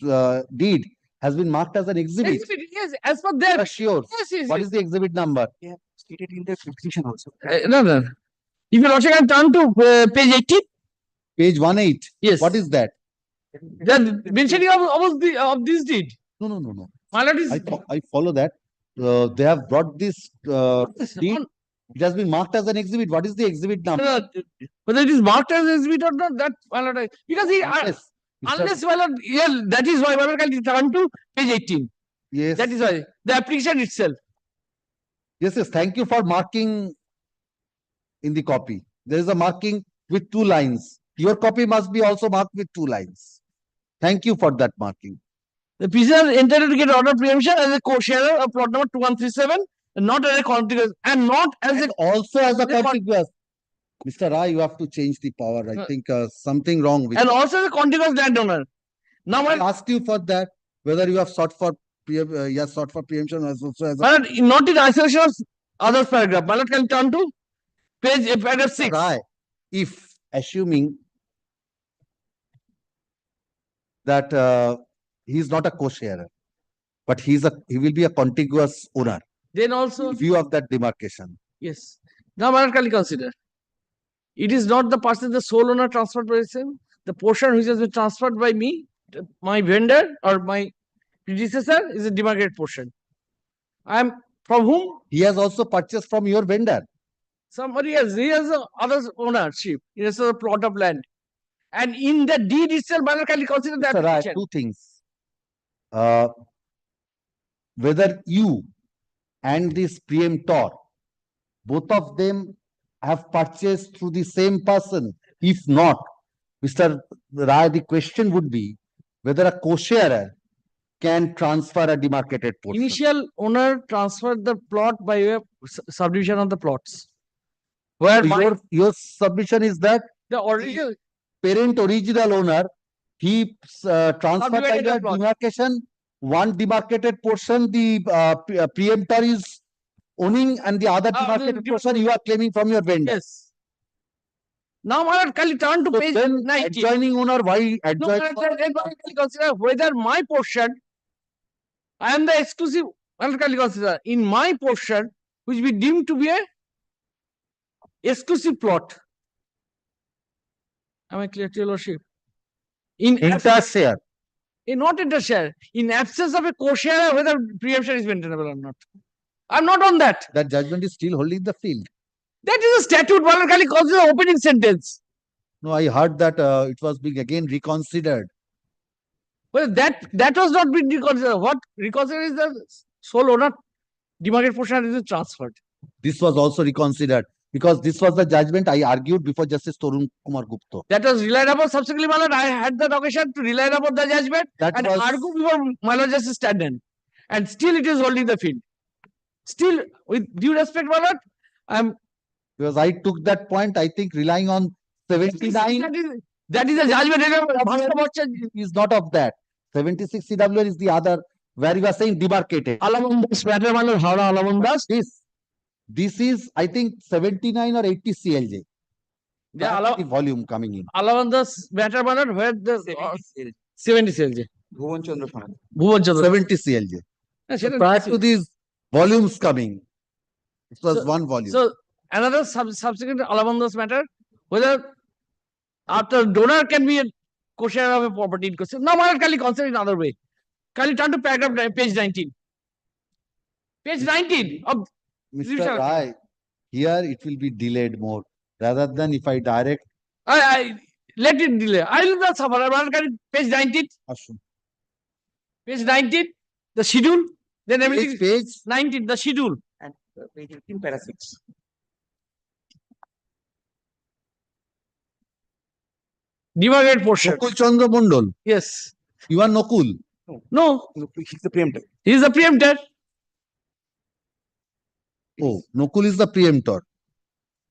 deed has been marked as an exhibit. Exhibit, yes, as per their. Sure. Yes, yes. What is the exhibit number? Yeah, stated in the petition also. No, no. If you also can turn to page 18. Page 18. Yes. What is that? The mentioning of this deed. No. My lord is. I follow that. They have brought this deed. It has been marked as an exhibit. What is the exhibit number? Whether it is marked as exhibit or not, that my lord, because he Yes. unless my lord, yeah, that is why my lord can turn to page 18. Yes. That is why the application itself. Yes. Thank you for marking in the copy. There is a marking with 2 lines. Your copy must be also marked with 2 lines. Thank you for that marking. The prisoner entitled to get order of preemption as a co-sharer of plot number 2137, and not as a contiguous, and not as a Also as a the con- contiguous. Mr. Rai, you have to change the power. I think something wrong with And it. also the contiguous landowner. Now, I my asked you for that, whether you have sought for sought for preemption as also as a my lord, not in isolation of others paragraph. My lord, can you turn to page paragraph 6. Rai, if assuming that he is not a co-sharer, but he will be a contiguous owner Then also, in view of that demarcation. yes. Now, my lord, can you consider? It is not the person, the sole owner transferred by him. The portion which has been transferred by me, my vendor or my predecessor is a demarcated portion. I am from whom? He has also purchased from your vendor. Somebody else. He has a other ownership. He has a plot of land. And in the deed itself, my lord, can you consider that? Sir, I have two things. Whether you and this preemptor, both of them have purchased through the same person. If not, Mr. Rai, the question would be whether a co-sharer can transfer a demarcated portion. Initial owner transferred the plot by way of subdivision of the plots. Where Your submission is that the original parent original owner, he transferred by Subdivided way the of plot. demarcation, one demarcated portion the preemptor is owning and the other demarcated portion you are claiming from your vendor. Yes. Now, my lord, can you turn to So page then 19? adjoining owner, why No, my adjoining? lord, then can you consider whether my portion, I am the exclusive, my lord, can you consider in my portion, which we deemed to be a exclusive plot. Am I clear to your lordship? Inter-share. Not inter-share. In absence of a co-share, whether preemption is maintainable or not. I'm not on that. That judgment is still holding the field. That is a statute. My lord, can you consider the opening sentence? No, I heard that it was being again reconsidered. Well, that was not being reconsidered. What reconsidered is the sole owner demarcated portion is transferred. This was also reconsidered because this was the judgment I argued before Justice Torun Kumar Gupta. That was relied upon subsequently, my lord. I had the occasion to rely upon the judgment That and was- argue before my lord Justice Tandon. And still it is holding the field. Still, with due respect, my lord, I'm Because I took that point, I think relying on 79 that is a judgment. is not of that. 76 CWR is the other, where you are saying demarcated. Alamandas matter, my lord. Howrah Alamandas. This is, I think, 79 or 80 CLJ. Yeah, That's the volume coming in. Alamandas matter, my lord, where the 70 CLJ. Bhuvan Chandra Phan. Bhuvan Chandra. 70 CLJ. So prior to these volumes coming, it was one volume. So another subsequent Alamandas matter, whether after donor can be a co-share of a property in question. Now, my lord, can you consider it another way? Can you turn to paragraph page 19? Page 19 of Mr. Rai, here it will be delayed more rather than if I direct. I let it delay. I will not suffer. My lord, can you page 19? Ashwin. Page 19, the schedule. Then everything. Page 19, the schedule. And page 18, para 6. Demarcated portion. Nokul Chandra Mondol. Yes. You are Nokul. No. He's the preemptor. He is the preemptor. Oh, Nokul is the preemptor.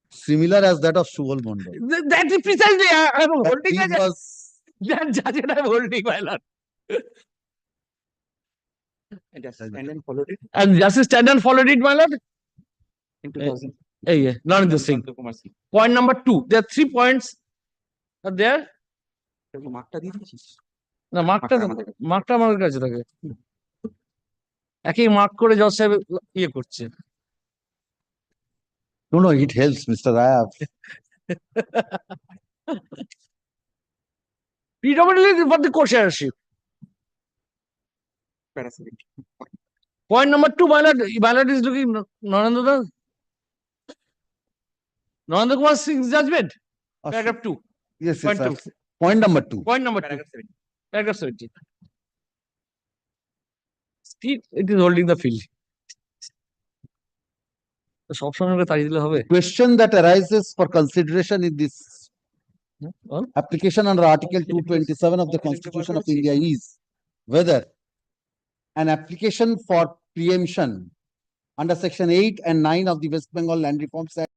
Similar as that of Subal Mondol. That is precisely I am holding He that. was That judgment I am holding, my lord. And Justice Tandon followed it And Justice Tandon followed it, my lord. in 2000. Yeah, not in this thing. Point number 2. There are 3 points. Are there? মার্কটা দিয়ে দিয়েছিস না মার্কটা আমার কাছে থাকে একই mark করে জজ সাহেব ইয়ে করছে no, it helps, Mr. Rai. predominantly for the co-shareship. para 7. Point number 2, my lord is looking Narendra Kumar Singh's judgment. Paragraph 2. Yes, Point yes, 2. Point number 2. Point number 2. Paragraph 7. Paragraph 17. Still, it is holding the field. সব সময় তাড়িয়ে দিলে হবে Question that arises for consideration in this application under Article 227 of the Constitution of India is whether an application for preemption under Section 8 and 9 of the West Bengal Land Reforms Act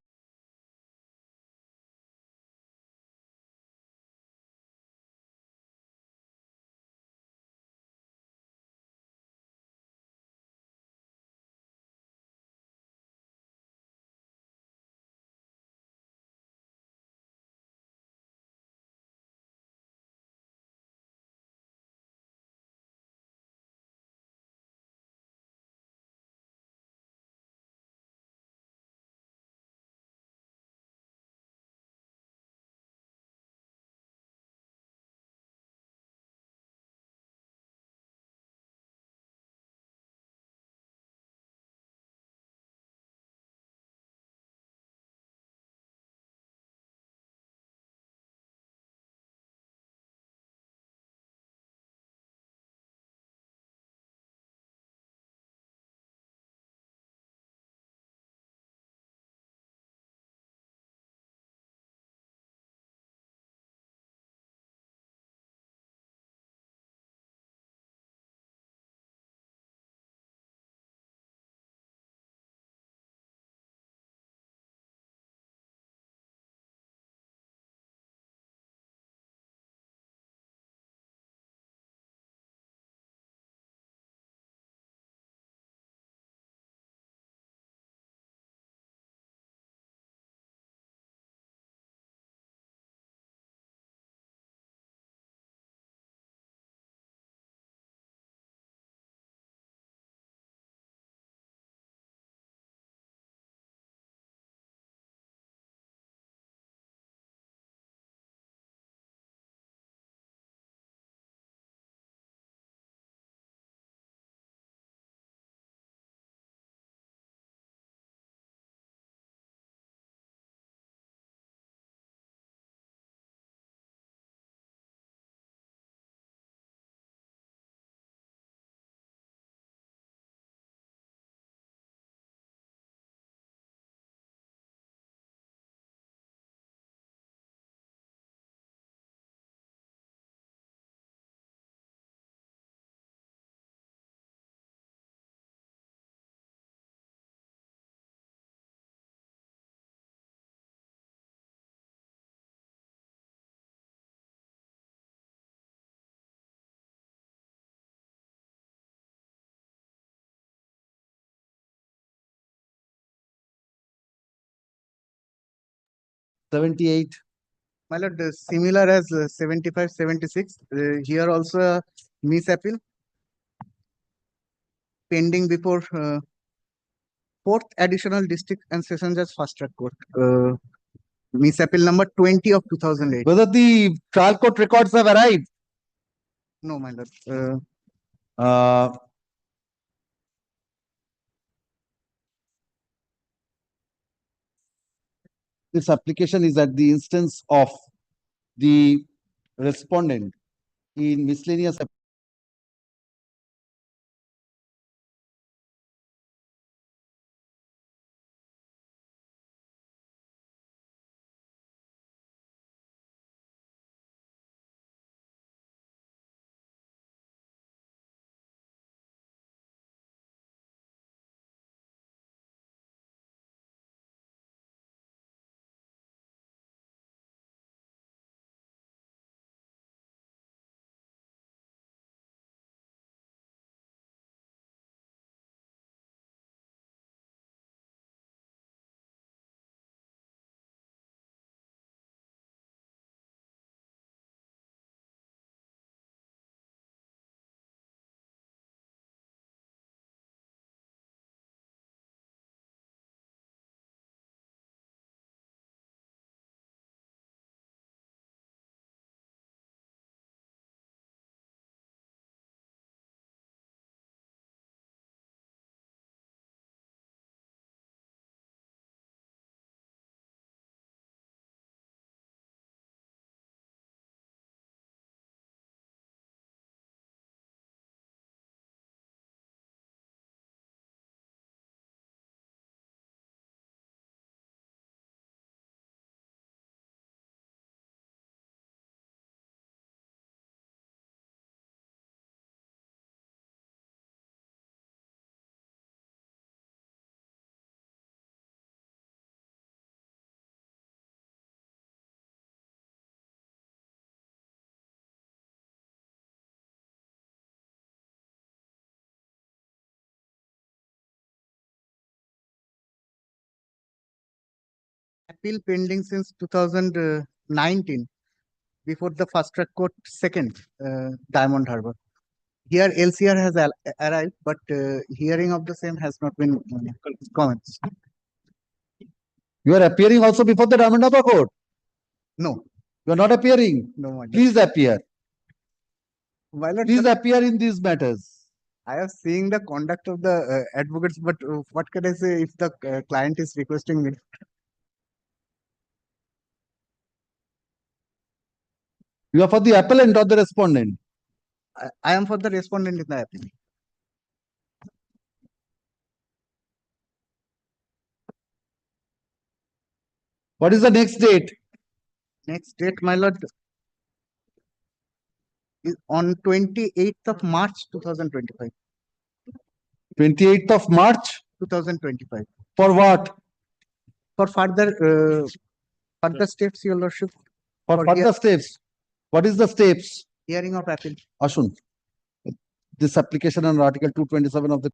78. My lord, similar as 75, 76, here also a misappeal pending before fourth additional district and session judge fast track court. Misappeal number 20 of 2008. Whether the trial court records have arrived. No, my lord. This application is at the instance of the respondent in miscellaneous. Appeal pending since 2019 before the fast track court second, Diamond Harbour. Here LCR has arrived, but hearing of the same has not been commenced. You are appearing also before the Diamond Harbour Court. No, You are not appearing. no, my lord. Please appear. My lord, Please appear in these matters. I have seen the conduct of the advocates, but what can I say if the client is requesting me? You are for the appellant or the respondent. I am for the respondent in the appeal. What is the next date? Next date, my lord, is on 28th of March 2025. 28th of March. 2025. For what? For further steps, your lordship. For For further steps. What is the steps? Hearing of appeal. Ashun. This application under Article 227 of the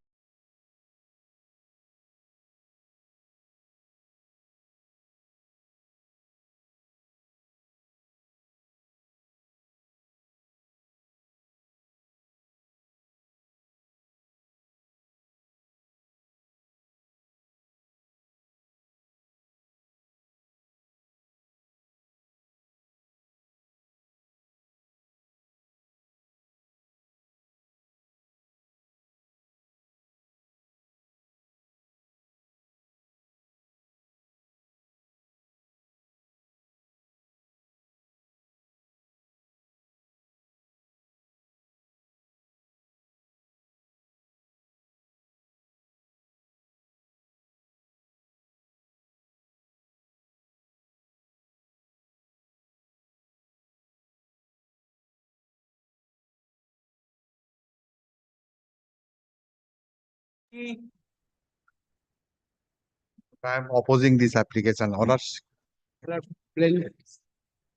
I am opposing this application. Honors.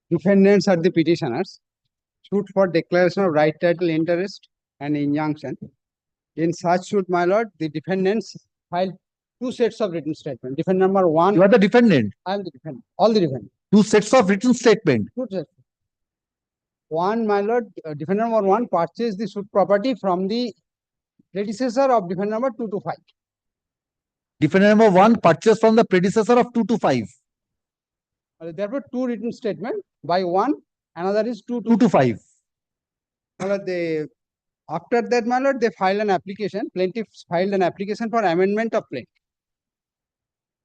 Defendants are the petitioners. Suit for declaration of right title, interest, and injunction. In such suit, my lord, the defendants filed two sets of written statement. Defendant number one. You are the defendant. I am the defendant. All the defendants. Two sets of written statement. Two sets. One, my lord, defendant number one purchased the suit property from the predecessor of defendant number 2 to 5. Defendant number one purchased from the predecessor of 2 to 5. Therefore, two written statement by one, another is 2 2 to 5. My lord, after that, my lord, they filed an application. Plaintiffs filed an application for amendment of plaint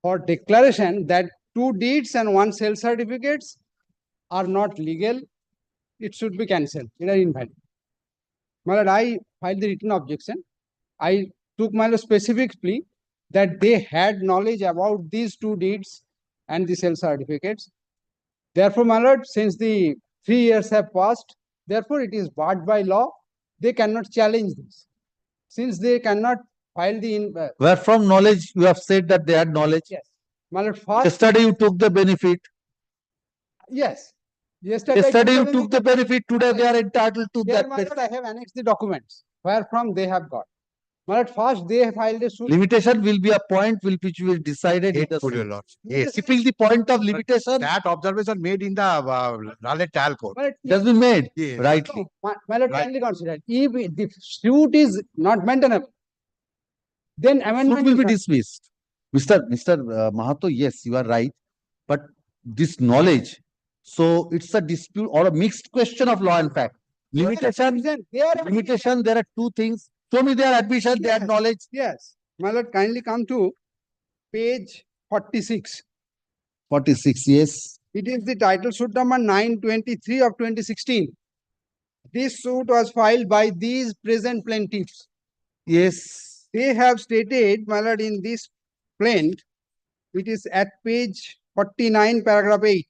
for declaration that two deeds and one sale certificates are not legal. It should be cancelled. It are invalid. My lord, I filed the written objection. I took my lord specific plea that they had knowledge about these two deeds and the sale certificates. Therefore, my lord, since the 3 years have passed, therefore it is barred by law. They cannot challenge this. Since they cannot file the Where from knowledge you have said that they had knowledge. yes, my lord, first Yesterday you took the benefit. yes. Yesterday, Yesterday you took the benefit. Today they are entitled to Here, that. my lord, I have annexed the documents where from they have got. My lord, first they have filed a suit. Limitation will be a point which will be decided in the Hateful, your suit. lordship. Yes. Keeping the point of limitation, That observation made in the Raleigh trial court. My lord, it has been made Yes. rightly. my lord, Right. kindly consider if the suit is not maintainable, then Suit amendment will be is dismissed. Mr. Mahato, yes, you are right. But this knowledge, so it's a dispute or a mixed question of law and fact. Limitation, limitation, there are two things. Show me their admission, their Yes. knowledge. Yes, my lord, kindly come to page 46. 46, yes. It is the title suit number 923 of 2016. This suit was filed by these present plaintiffs. Yes. They have stated, my lord, in this plaint, it is at page 49, paragraph 8.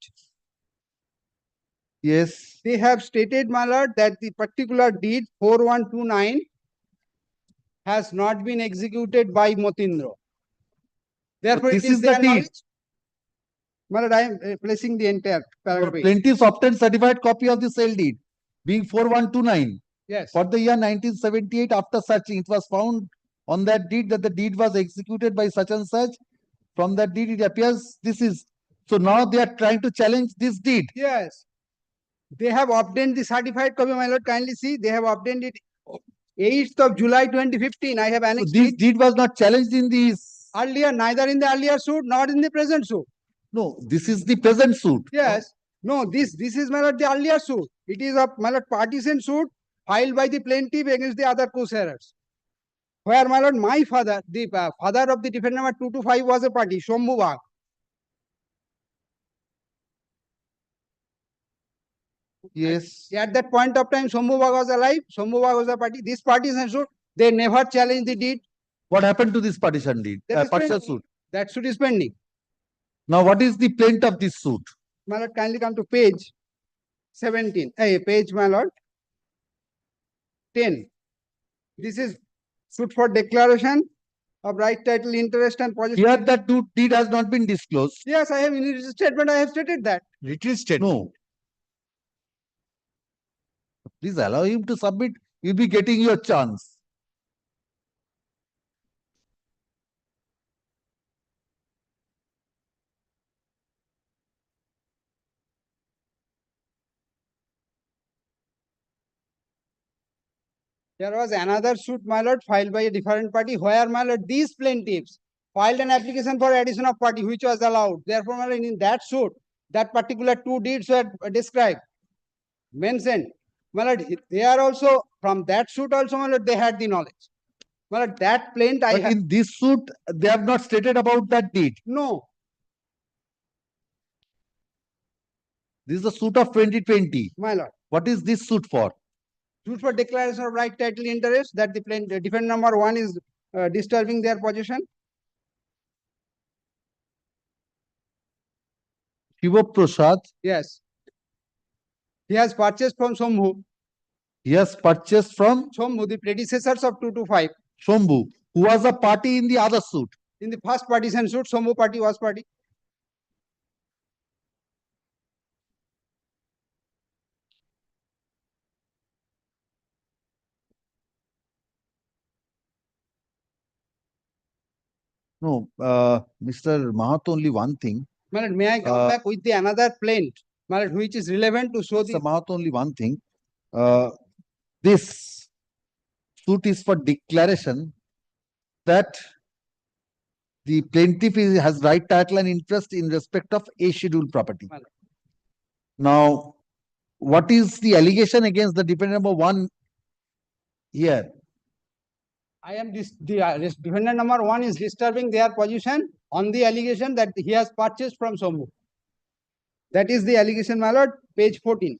Yes. They have stated, my lord, that the particular deed 4129 has not been executed by Motindro. Therefore, this it is is the their deed. knowledge. My lord, I am placing the entire paragraph 8. Plaintiffs obtained certified copy of the sale deed, being 4129. Yes. For the year 1978, after searching, it was found on that deed that the deed was executed by such and such. From that deed, it appears this is. So now they are trying to challenge this deed. Yes. They have obtained the certified copy, my lord. Kindly see, they have obtained it 8th of July 2015. I have So annexed this it deed was not challenged in this. earlier, neither in the earlier suit nor in the present suit. No, this is the present suit. Yes. No, this is, my lord, the earlier suit. It is a, my lord, partition suit filed by the plaintiff against the other co-sharers. Where, my lord, my father, the father of the defendant number 2 to 5 was a party, Shambhu Bagh. Yes. At that point of time, Shambhu Bagh was alive. Shambhu Bagh was a party. This partition suit, they never challenged the deed. What happened to this partition deed? That is Partition pending. suit. That suit is pending. Now, what is the plaint of this suit? My lord, kindly come to page 17. Page, my lord, 10. This is suit for declaration of right, title, interest, and possession. Here, that deed has not been disclosed. Yes, I have in the statement, I have stated that. Written statement. No. Please allow him to submit. You'll be getting your chance. There was another suit, my lord, filed by a different party, where, my lord, these plaintiffs filed an application for addition of party, which was allowed. Therefore, my lord, in that suit, that particular two deeds were described, mentioned. My lord, they are also, from that suit also, my lord, they had the knowledge. My lord, that plaint I But have. in this suit, they have not stated about that deed. No. This is the suit of 2020. My lord. What is this suit for? Suit for declaration of right, title, interest, that the defendant number 1 is disturbing their possession. Shiva Prasad, Yes. He has purchased from Shambhu. he has purchased from Shambhu, the predecessors of 2 to 5. Shambhu, who was a party in the other suit. In the first partition suit, Shambhu party was party. No, Mr. Mahato, only one thing. My lord, may I come Uh, back with the another plaint, my lord, which is relevant to show Mr. the, Mahato, only one thing. This suit is for declaration that the plaintiff has right, title and interest in respect of a scheduled property. My lord. Now, what is the allegation against the defendant number one here? I am defendant number one is disturbing their position on the allegation that he has purchased from Sombu. That is the allegation, my lord, page 14.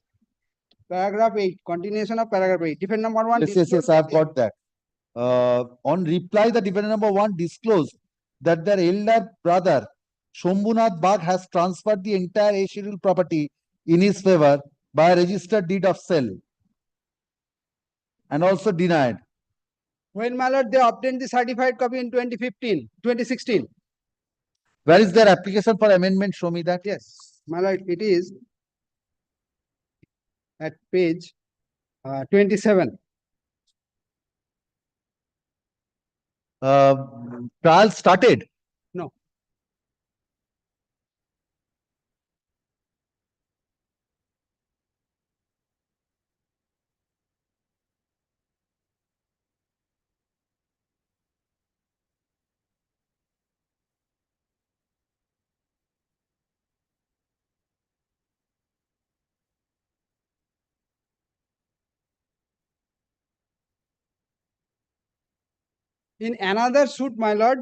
Paragraph 8, continuation of paragraph 8. Defendant number one. Yes, I have got that. On reply, the defendant number one disclosed that their elder brother, Shambhunath Bagh, has transferred the entire A schedule property in his favor by a registered deed of sale and also denied. When, my lord, they obtained the certified copy in 2016. Where is their application for amendment? Show me that. Yes, my lord, it is at page 27. Trial started. No. In another suit, my lord,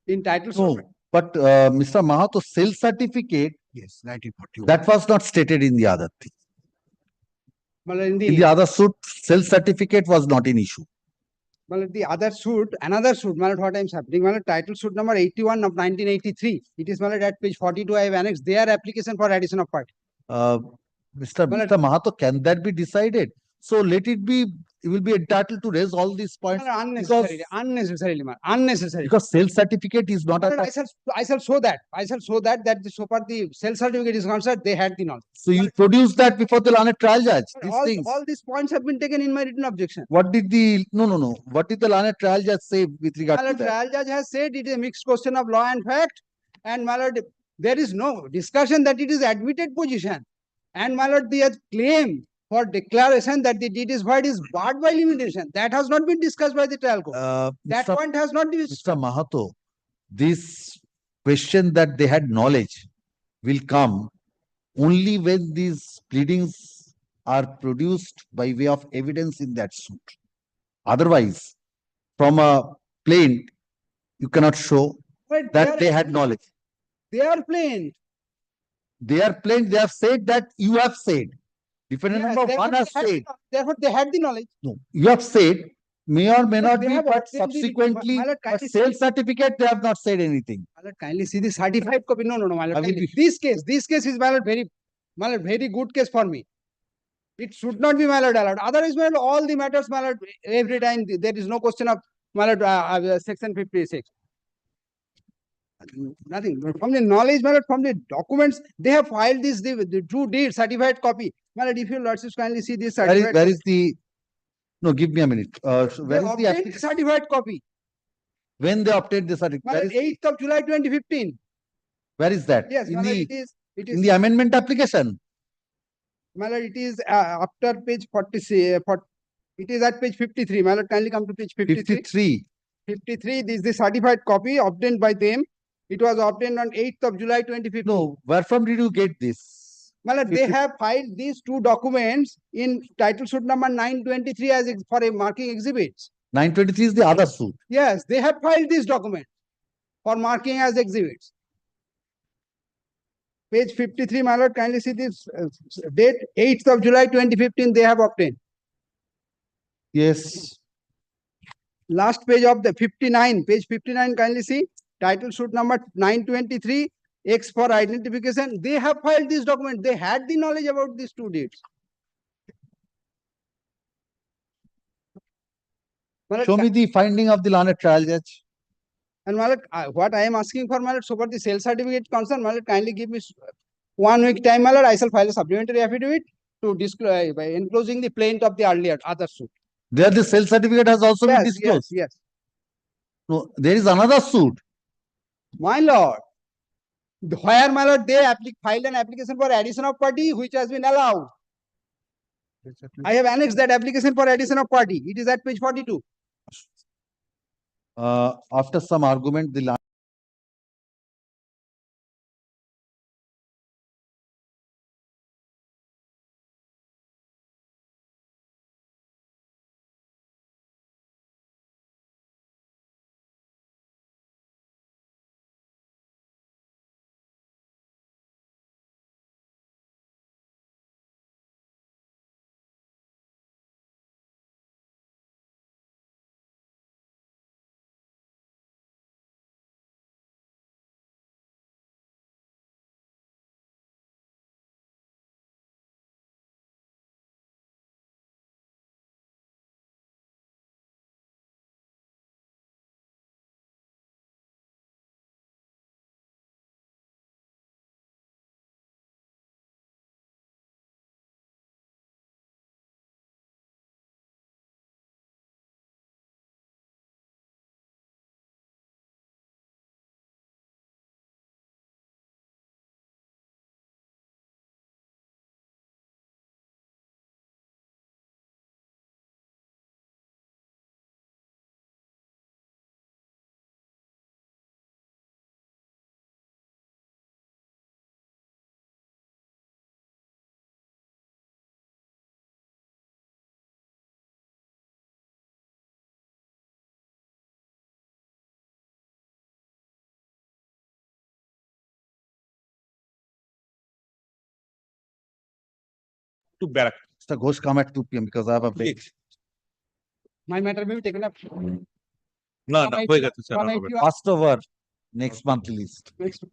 in title No, suit. but Mr. Mahato, sale certificate, Yes, 1941. that was not stated in the other thing. My lord, in In the other suit, sale certificate was not an issue. my lord, the other suit, another suit, my lord, what I am happening, my lord, title suit number 81 of 1983. It is, my lord, at page 42, I have annexed their application for addition of party. Mr. Well, Mahato, can that be decided? So let it be, you will be entitled to raise all these My points lord, unnecessarily, unnecessarily, my lord, unnecessarily. because sale certificate is not My lord, attached. I shall show that. I shall show that so far the sale certificate is concerned, they had the knowledge. So you produce that before the learned trial judge, these All, things. all these points have been taken in my written objection. What did the, no. What did the learned trial judge say with regard My to lord, that? trial judge has said it is a mixed question of law and fact. And my lord, there is no discussion that it is admitted position. And my lord, the claim for declaration that the deed is void is barred by limitation. That has not been discussed by the trial court. That Mr. point has not been discussed. Mr. Mahato, this question that they had knowledge will come only when these pleadings are produced by way of evidence in that suit. Otherwise, from a plaint, you cannot show But that they had knowledge. They are plain. They are plain, they have said that you have said. Defendant Yes, number one has said. Therefore, they had the knowledge. No, you have said, may or may But not they be, have but obtained the- subsequently, my lord, but kindly sale see- certificate, they have not said anything. My lord, kindly see the certified copy. No, my lord. I will kindly. be- This case is my lord, very good case for me. It should not be my lord allowed. Otherwise, my lord, all the matters, my lord, every time there is no question of my lord, section 56. Nothing. From the knowledge, my lord, from the documents, they have filed this, the true deed, certified copy. My lord, if you lordships kindly see this certified Where is the, no, give me a minute. They Where is the obtained application? certified copy. When they obtained the certificate? My Where lord, is, 8th of July 2015. where is that? Yes, In my lord, the, it is. in the amendment application? My lord, it is after page 40, it is at page 53. My lord, kindly come to page 53. 53. 53, this is the certified copy obtained by them. It was obtained on 8th of July 2015. No, where from did you get this? My lord, they have filed these two documents in title suit number 923 as for a marking exhibits. 923 is the other suit. Yes, they have filed these documents for marking as exhibits. Page 53, my lord, kindly see this date, 8th of July 2015, they have obtained. Yes. Last page of the 59, page 59, kindly see, title suit number 923, X for identification. They have filed this document. They had the knowledge about these two deeds. Show me the finding of the learned trial judge. And my lord, what I am asking for, my lord, so for the sale certificate concern, my lord, kindly give me 1 week time, my lord. I shall file a supplementary affidavit to disclose by enclosing the plaint of the earlier other suit. There the sale certificate has also been disclosed. Yes. No, there is another suit. My lord, Where, my lord, they filed an application for addition of party, which has been allowed. I have annexed that application for addition of party. It is at page 42. After some argument, the To Barak. Mr. Ghosh come at 2 p.m. because I have a break. My matter may be taken up. No, no, होएगा तो sir, If you Passed over next monthly list. next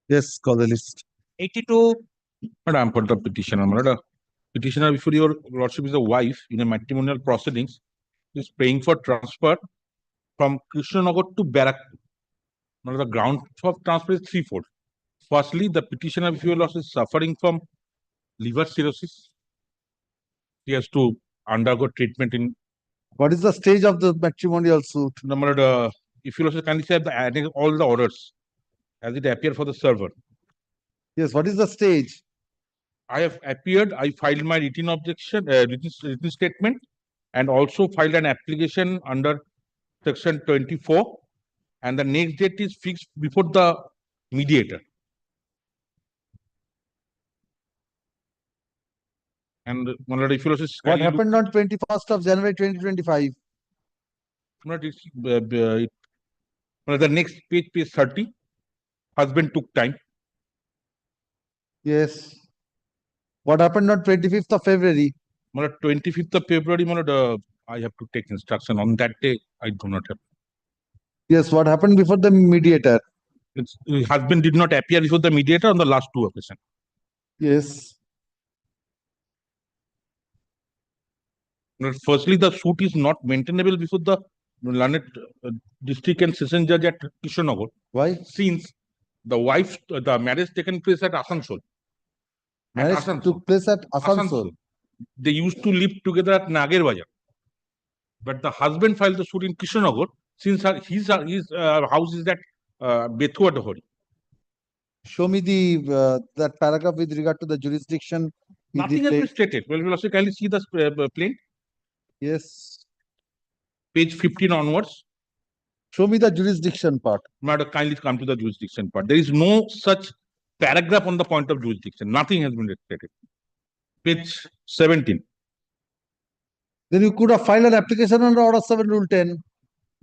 Yes, call the list. 82. Madam, for the petitioner, madam. Petitioner, before your lordship is a wife in a matrimonial proceedings, is paying for transfer from Krishnanagar to Barakpur. Now, the ground for transfer is threefold. Firstly, the petitioner, before your lordship, is suffering from liver cirrhosis. He has to undergo treatment in. What is the stage of the matrimonial suit? Number, if you also kindly say adding all the orders as it appear for the server. Yes, what is the stage? I have appeared, I filed my written objection, written statement, and also filed an application under section 24. And the next date is fixed before the mediator. And if you also What happened on 21st of January 2025? The next page, page 30. Husband took time. Yes. What happened on 25th of February? 25th of February, I have to take instruction. On that day, I do not have. Yes, what happened before the mediator? Husband did not appear before the mediator on the last two occasions. Yes. Firstly, the suit is not maintainable before the learned district and session judge at Krishnanagar. Why? Since the marriage taken place at Asansol. Marriage took place at Asansol. They used to live together at Nagerbajar. But the husband filed the suit in Krishnanagar since his house is at Bethua Dohori. Show me that paragraph with regard to the jurisdiction. Nothing has been stated. Well, we'll also kindly see the plaint. Yes. Page 15 onwards. Show me the jurisdiction part. Madam, kindly come to the jurisdiction part. There is no such paragraph on the point of jurisdiction. Nothing has been stated. Page 17. Then you could have filed an application under Order 7 Rule 10.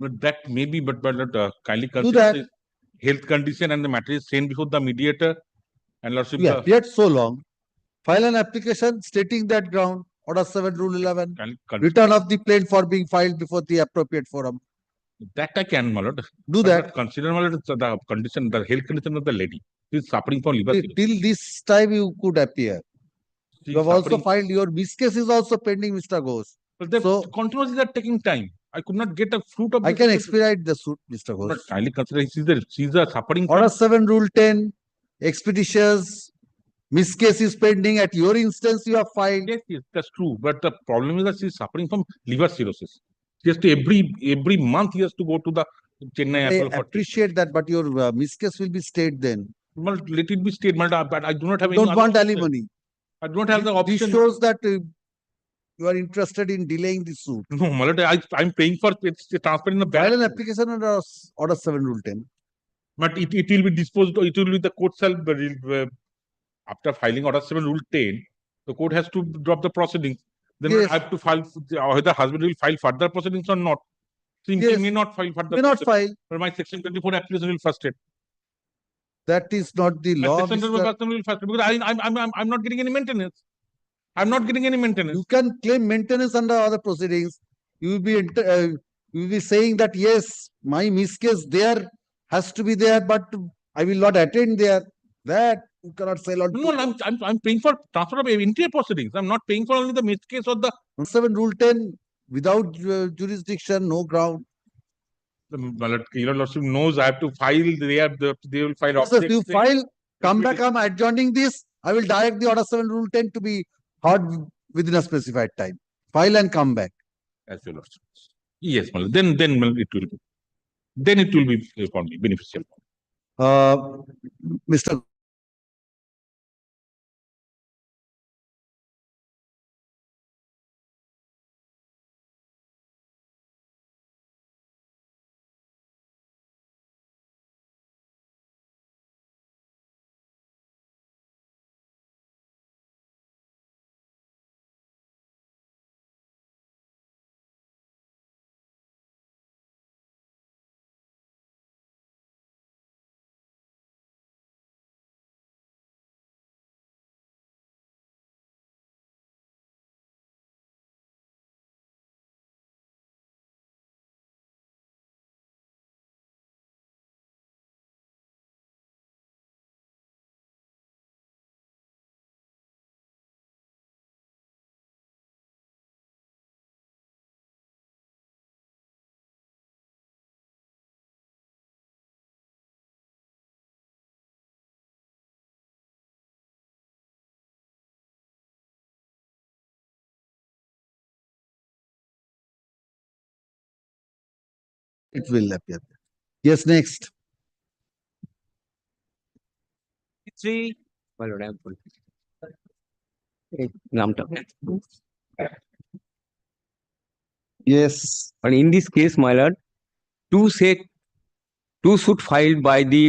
But that may be, but kindly Do consider that. the health condition and the matter is sent before the mediator and lordship. You appeared so long. File an application stating that ground. Order 7 Rule 11. Return of the plaint for being filed before the appropriate forum. That I can, my lord. Do that. Consider, my lord, the condition, the health condition of the lady. She is suffering from liver. Till this time you could appear. She You is have also suffering. filed your miss case is also pending, Mr. Ghosh. But the So continuously are taking time. I could not get a fruit of. I this can case. expedite the suit, Mr. But Ghosh. kindly consider she's suffering from. Order 7 Rule 10. Expeditious. Miss case is pending. At your instance, you have filed. Yes, that's true. But the problem is that she's suffering from liver cirrhosis. She has to every month he has to go to the Chennai I Apollo. appreciate that, but your miss case will be stayed then. Well, let it be stayed, but I do not have any. Don't other want option. alimony. I do not have the option. This shows that you are interested in delaying the suit. No, my lord, I'm paying for transfer in the File bank. an application under Order 7 Rule 10. But it will be disposed. It will be the court shall after filing Order 7 Rule 10, the court has to drop the proceedings. Then Yes. I have to file. Whether husband will file further proceedings or not. Simply Yes. may not file further. May not proceedings. file. But my section 24 application will frustrate. That is not the My law. section 24 application will frustrate because I'm not getting any maintenance. I'm not getting any maintenance. You can claim maintenance under other proceedings. You will be saying that yes, my miss case there has to be there, but I will not attend there. That you cannot say. No, I'm paying for transfer of entire proceedings. I'm not paying for only the missed case or the 7 Rule 10 without jurisdiction, no ground. Your lordship knows I have to file. They will file Yes, objects. you file, come back, I'm adjourning this. I will direct the Order 7 Rule 10 to be heard within a specified time. File and come back. As your lordship. Yes, my lord. Then it will be. Then it will be for me beneficial. Mr. It will appear. Yes, next. Three, my lord, I am full. নামটা Yes. But in this case, my lord, two suit filed by the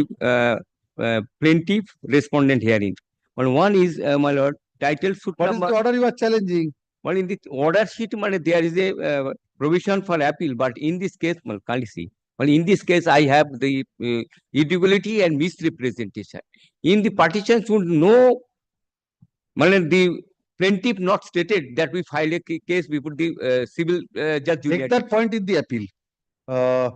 plaintiff respondent herein. But one is, my lord, title suit What is number. the order you are challenging? Well, in the order sheet, there is a provision for appeal, but in this case, can't see. Well, in this case, I have the irregularity and misrepresentation. In the partition, should no, the plaintiff not stated that we filed a case before the civil judge. Take that point in the appeal. Uh,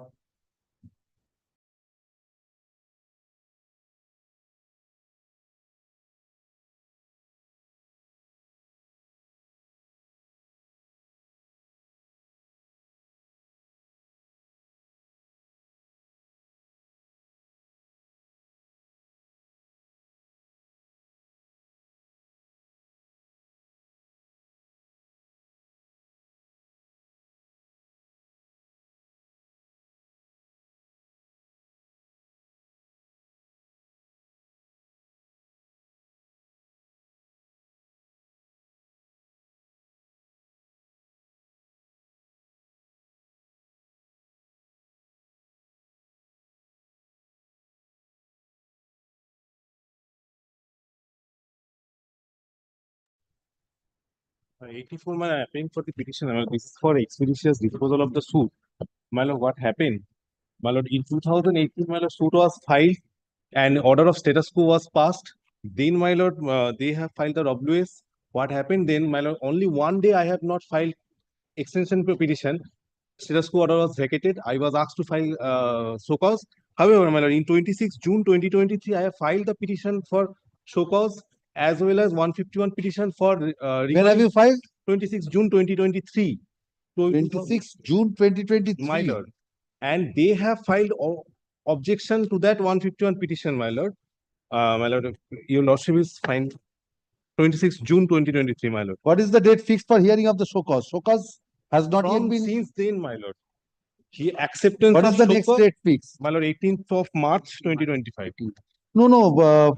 84, my applying for the petition. This is for expeditious disposal of the suit. My lord, what happened? My lord, in 2018, my lord, suit was filed and order of status quo was passed. Then, my lord, they have filed the WS. What happened then, my lord? Only one day I have not filed extension petition. Status quo order was vacated. I was asked to file show cause. However, my lord, in 26 June 2023, I have filed the petition for show cause as well as 151 petition for When have you filed? 26 June 2023. 26 June 2023. My lord. And they have filed objection to that 151 petition, my lord. My lord, your lordship is fine. 26 June 2023, my lord. What is the date fixed for hearing of the show cause? Show cause has not yet From been. since then, my lord. He acceptance What of is the show next cause, date fixed? my lord, 18th of March 2025. No.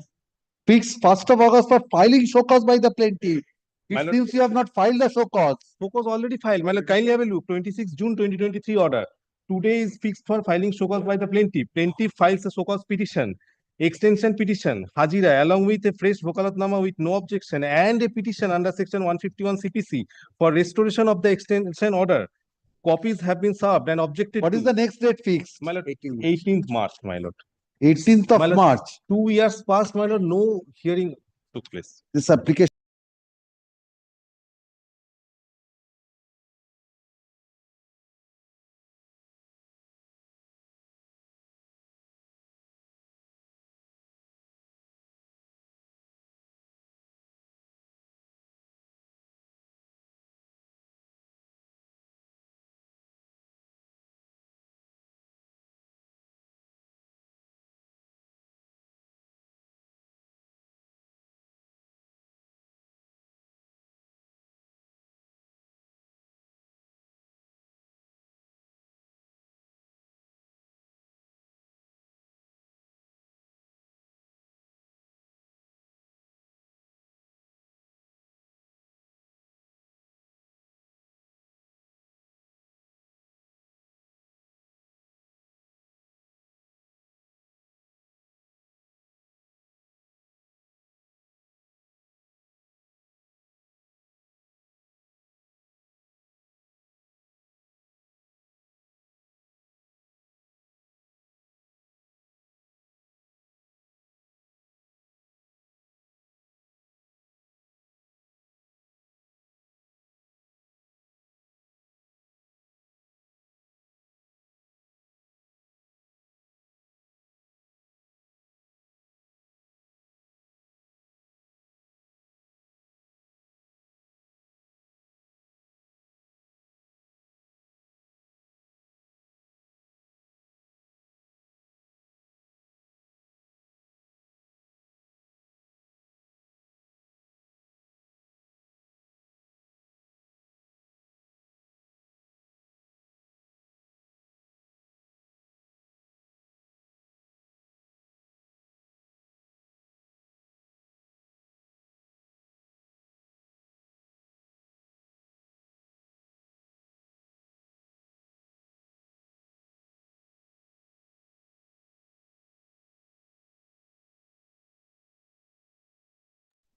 Fixed 1st of August for filing show cause by the plaintiff. My It lord- seems you have not filed the show cause. Show cause already filed. My lord, kindly have a look. 26 June 2023 order. Today is fixed for filing show cause by the plaintiff. Plaintiff files a show cause petition, extension petition, Hajira, along with a fresh Vokalatnama with no objection and a petition under section 151 CPC for restoration of the extension order. Copies have been served and objected What to. is the next date fixed? My lord, 18th March, my lord. 18th of My lord, March. 2 years passed, my lord, no hearing took place. This application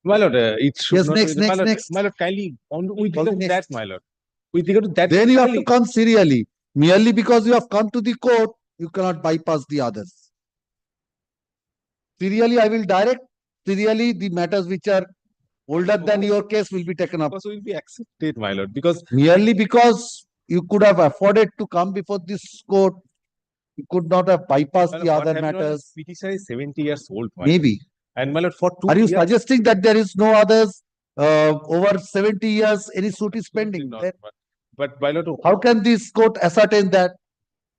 My lord, it should Yes, not next, be, my next, lord, next. my lord, kindly, with Call the regard to that, next. my lord. With regard to that. Then you have to kindly- come serially. Merely because you have come to the court, you cannot bypass the others. Serially, I will direct. Serially, the matters which are older than your case will be taken up. Because will be accepted, my lord, because Merely because you could have afforded to come before this court, you could not have bypassed my the lord, what other happened was matters. Petitioner is 70 years old, my lord. Maybe. And my lord, for 2 Are you years. suggesting that there is no others over 70 years, any suit is Absolutely pending? not, Then but my lord, how can this court ascertain that?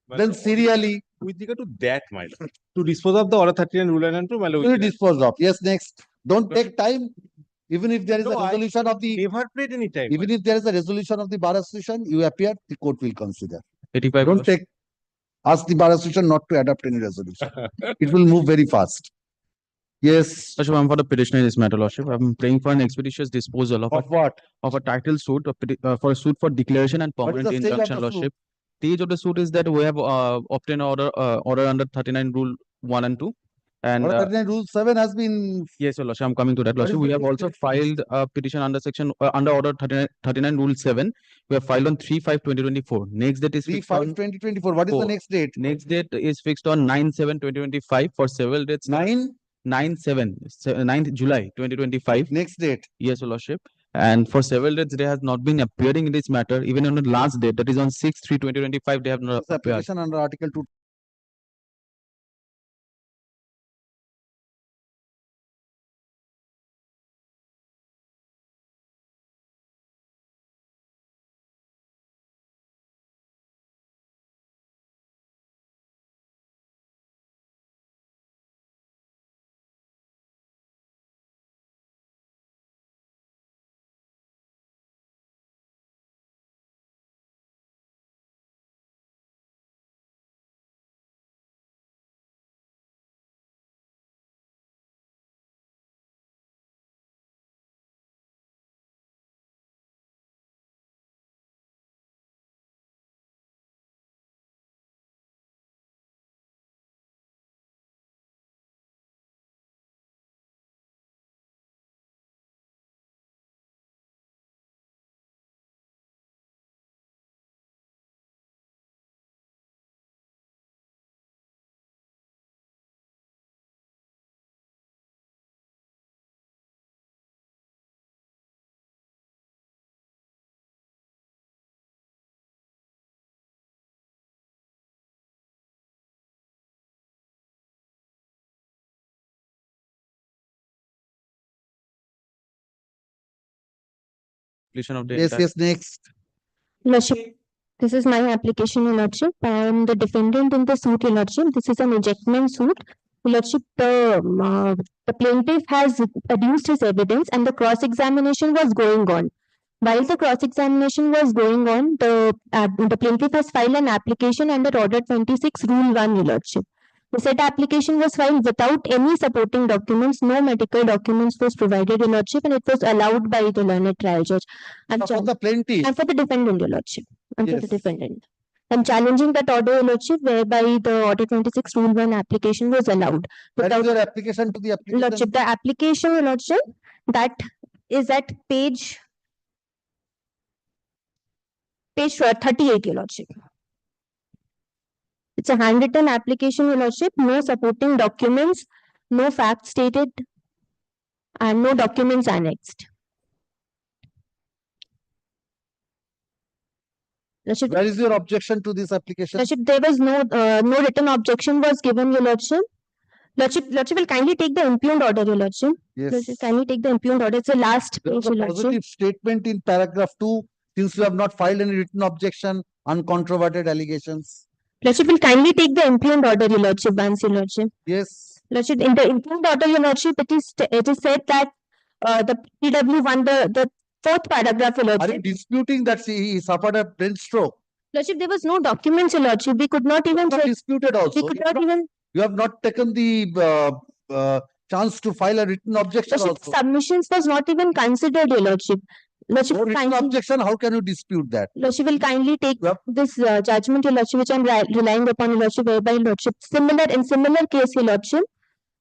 my Then lord, serially, with regard to that, my lord, to dispose of the order 39 rule and my lord. will dispose of. Yes, next. Don't take time. Even if there is a No, I resolution of the, never played any time. even if there is a resolution of the bar association, you appear, the court will consider. 85. Don't take, ask the bar association not to adopt any resolution. It will move very fast. Yes, Lordship, I'm for the petitioner in this matter, Lordship. I'm praying for an expeditious disposal of of what? a title suit, for a suit for declaration and What is permanent the stage of injunction, the suit? Lordship. Stage of the suit is that we have obtained order under 39 rule 1 and 2. And Order 39 Rule 7 has been, yes, Your Lordship, I'm coming to that, What is Lordship. the We have date? also filed a petition under section under order 39 rule 7. We have filed on 3/5/2024. Next date is 3 fixed 5 on 2024. What is the 4. next date? Next date is fixed on 9/7/2025 for several dates. 9/9 July 2025. Next date. Yes, Your Lordship. And for several dates, they have not been appearing in this matter. Even on the last date, that is on 6/3/2025, they have not This appeared. application under Article 2. Completion of the Yes, entire. yes, next. Lordship, this is my application, Your Lordship. I am the defendant in the suit, Your Lordship. This is an ejectment suit. Your Lordship, the plaintiff has adduced his evidence and the cross-examination was going on. While the cross-examination was going on, the plaintiff has filed an application under Order 26, Rule 1, Your Lordship. The said application was filed without any supporting documents. No medical documents was provided, Your Lordship, and it was allowed by the learned trial judge. I'm For the plaintiff. for the defendant, Your Lordship. I'm for the Yes. defendant. I'm challenging that order, Your Lordship, whereby the Order 26 Rule 1 application was allowed. That is Without, your application to the application. Lordship, the application, Your Lordship, that is at page 38, Your Lordship. It's a handwritten application, Your Lordship, no supporting documents, no facts stated, and no documents annexed. Lordship, Where is your objection to this application? Lordship, there was no written objection was given, Your Lordship. Lordship will kindly take the impugned order, Your Lordship. Yes. Lordship, kindly take the impugned order. It's the last There page, was a Your Lordship. positive statement in paragraph 2, since you have not filed any written objection, uncontroverted allegations. Lordship will kindly take the impugned order, Your Lordship, once, Your Lordship. Yes. Lordship, in the impugned order, Your Lordship, it is said that the PW1, the fourth paragraph, Your Are you Lordship. disputing that he suffered a brain stroke? Lordship, there was no documents, Your Lordship. We could not even Not check. disputed We also. could not even. You have not taken the chance to file a written objection Lordship, also. submissions was not even considered, Your Lordship. Lordship, No written kindly. objection, how can you dispute that? Lordship will kindly take Yep. this judgment, Your Lordship, which I'm relying upon, Your Lordship, whereby Lordship, similar case, Your Lordship.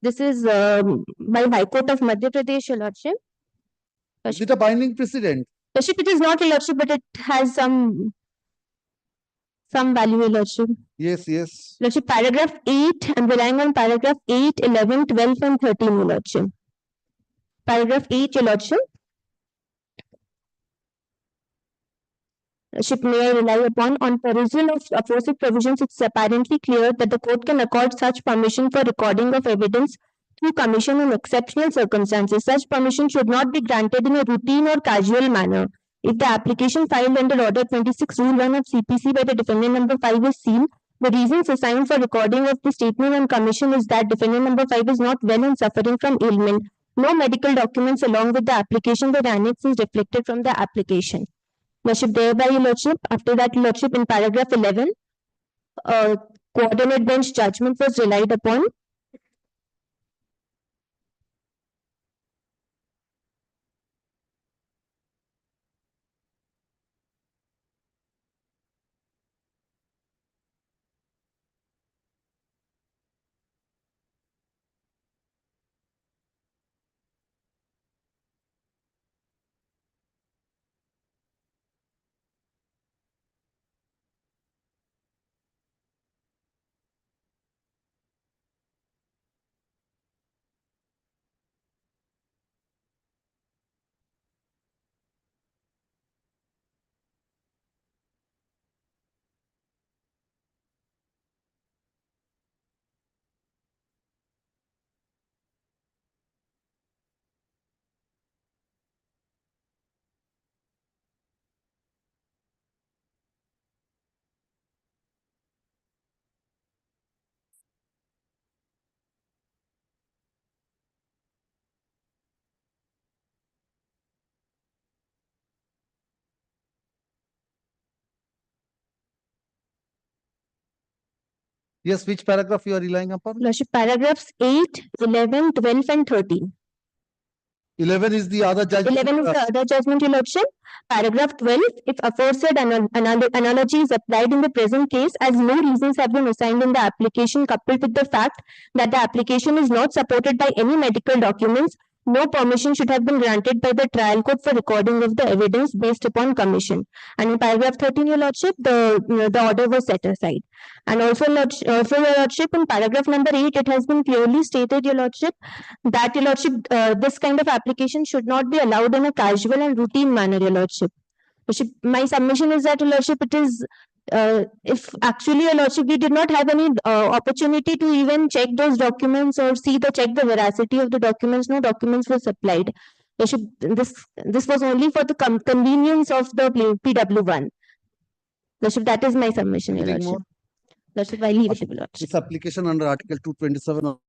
This is by High Court of Madhya Pradesh, Your Lordship. Is it a binding precedent? Lordship, it is not, Your Lordship, but it has some value, Your Lordship. Yes, yes. Lordship, paragraph 8, I'm relying on paragraph 8, 11, 12, and 13, Your Lordship. Paragraph 8, Your Lordship. Lordship, may I rely upon, on perusal of aforesaid provisions, it's apparently clear that the court can accord such permission for recording of evidence through commission in exceptional circumstances. Such permission should not be granted in a routine or casual manner. If the application filed under Order 26, Rule 1 of CPC by the defendant number 5 is seen, the reasons assigned for recording of the statement on commission is that defendant number 5 is not well and suffering from ailment. No medical documents along with the application were annexed is reflected from the application. Lordship, thereby, Your Lordship, after that, Your Lordship, in paragraph 11, coordinate bench judgment was relied upon. Yes, which paragraph you are relying upon? Lordship, paragraphs 8, 11, 12, and 13. 11 is the other judgment. 11 is the other judgment, Your Lordship. Paragraph 12, if aforesaid analogy is applied in the present case, as no reasons have been assigned in the application, coupled with the fact that the application is not supported by any medical documents, no permission should have been granted by the trial court for recording of the evidence based upon commission. And in paragraph 13, Your Lordship, the order was set aside. And also, Your Lordship, in paragraph number 8, it has been clearly stated, Your Lordship, that, Your Lordship, this kind of application should not be allowed in a casual and routine manner, Your Lordship. My submission is that, Your Lordship, it is, if actually, Your Lordship, we did not have any opportunity to even check those documents or check the veracity of the documents, no documents were supplied. Lordship, this was only for the convenience of the PW1. Lordship, that is my submission, Your Anything Lordship. more? Lordship, I leave it to Your Lordship. This application under Article 227 of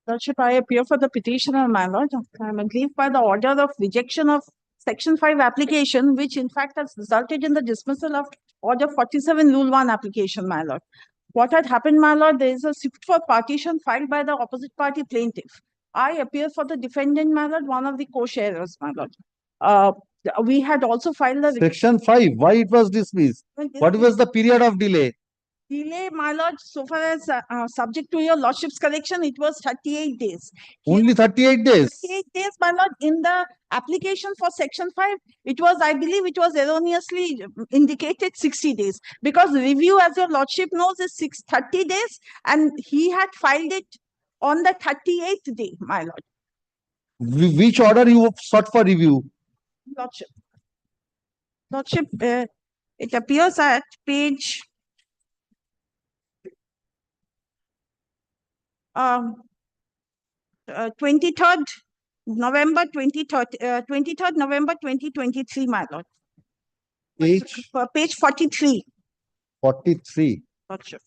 Lordship, I appear for the petitioner, my lord. I am aggrieved by the order of rejection of Section 5 application, which in fact has resulted in the dismissal of Order 47 Rule 1 application, my lord. What had happened, my lord, there is a suit for partition filed by the opposite party plaintiff. I appear for the defendant, my lord, one of the co-sharers, my lord. We had also filed a Section 5, why it was dismissed? What was the period of delay? delay, my lord, so far as subject to your lordship's correction, it was 38 days. Only 38 days. 38 days, my lord, in the application for Section 5, it was, I believe, it was erroneously indicated 60 days. Because review, as your lordship knows, is 30 days, and he had filed it on the 38th day, my lord. Which order you sought for review? Lordship. Lordship, it appears at page 23rd November 2023, my lord. Page? Page 43. 43. Lordship.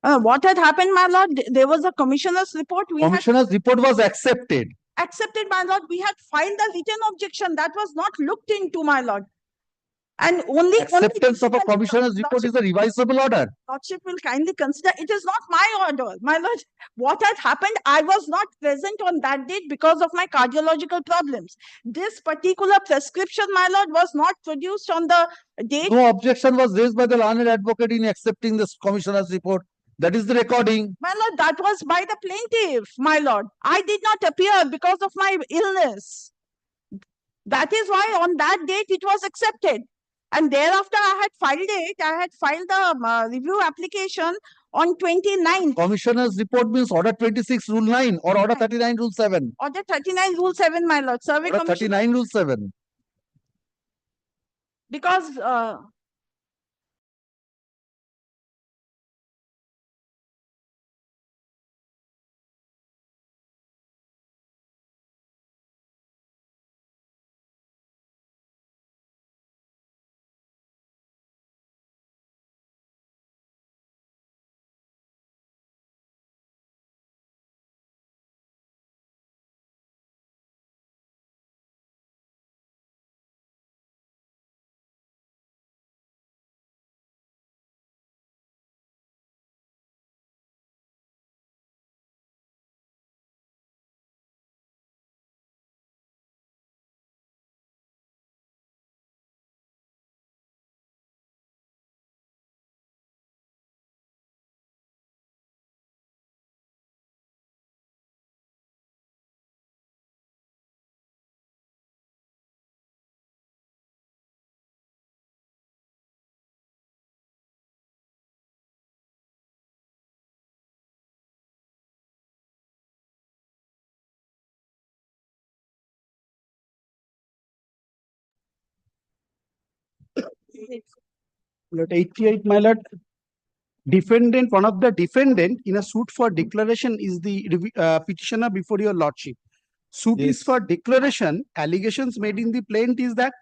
What had happened, my lord? There was a commissioner's report. Commissioner's report was accepted. Accepted, my lord. We had filed a written objection that was not looked into, my lord. And only Acceptance of a commissioner's report is a revisable order. Lordship will kindly consider, it is not my order, my lord. What had happened, I was not present on that date because of my cardiological problems. This particular prescription, my lord, was not produced on the date. No objection was raised by the learned advocate in accepting this commissioner's report. That is the recording. My lord, that was by the plaintiff, my lord. I did not appear because of my illness. That is why on that date it was accepted. And thereafter, I had filed the review application on 29th. Commissioner's report means Order 26 Rule 9 or Order 39 Rule 7. Order 39 Rule 7, my lord. Survey Order Commission. 39 Rule 7. Because Lord 88, my lord. Defendant, one of the defendant in a suit for declaration is the petitioner before your lordship. Suit is for declaration. Allegations made in the plaintiff is that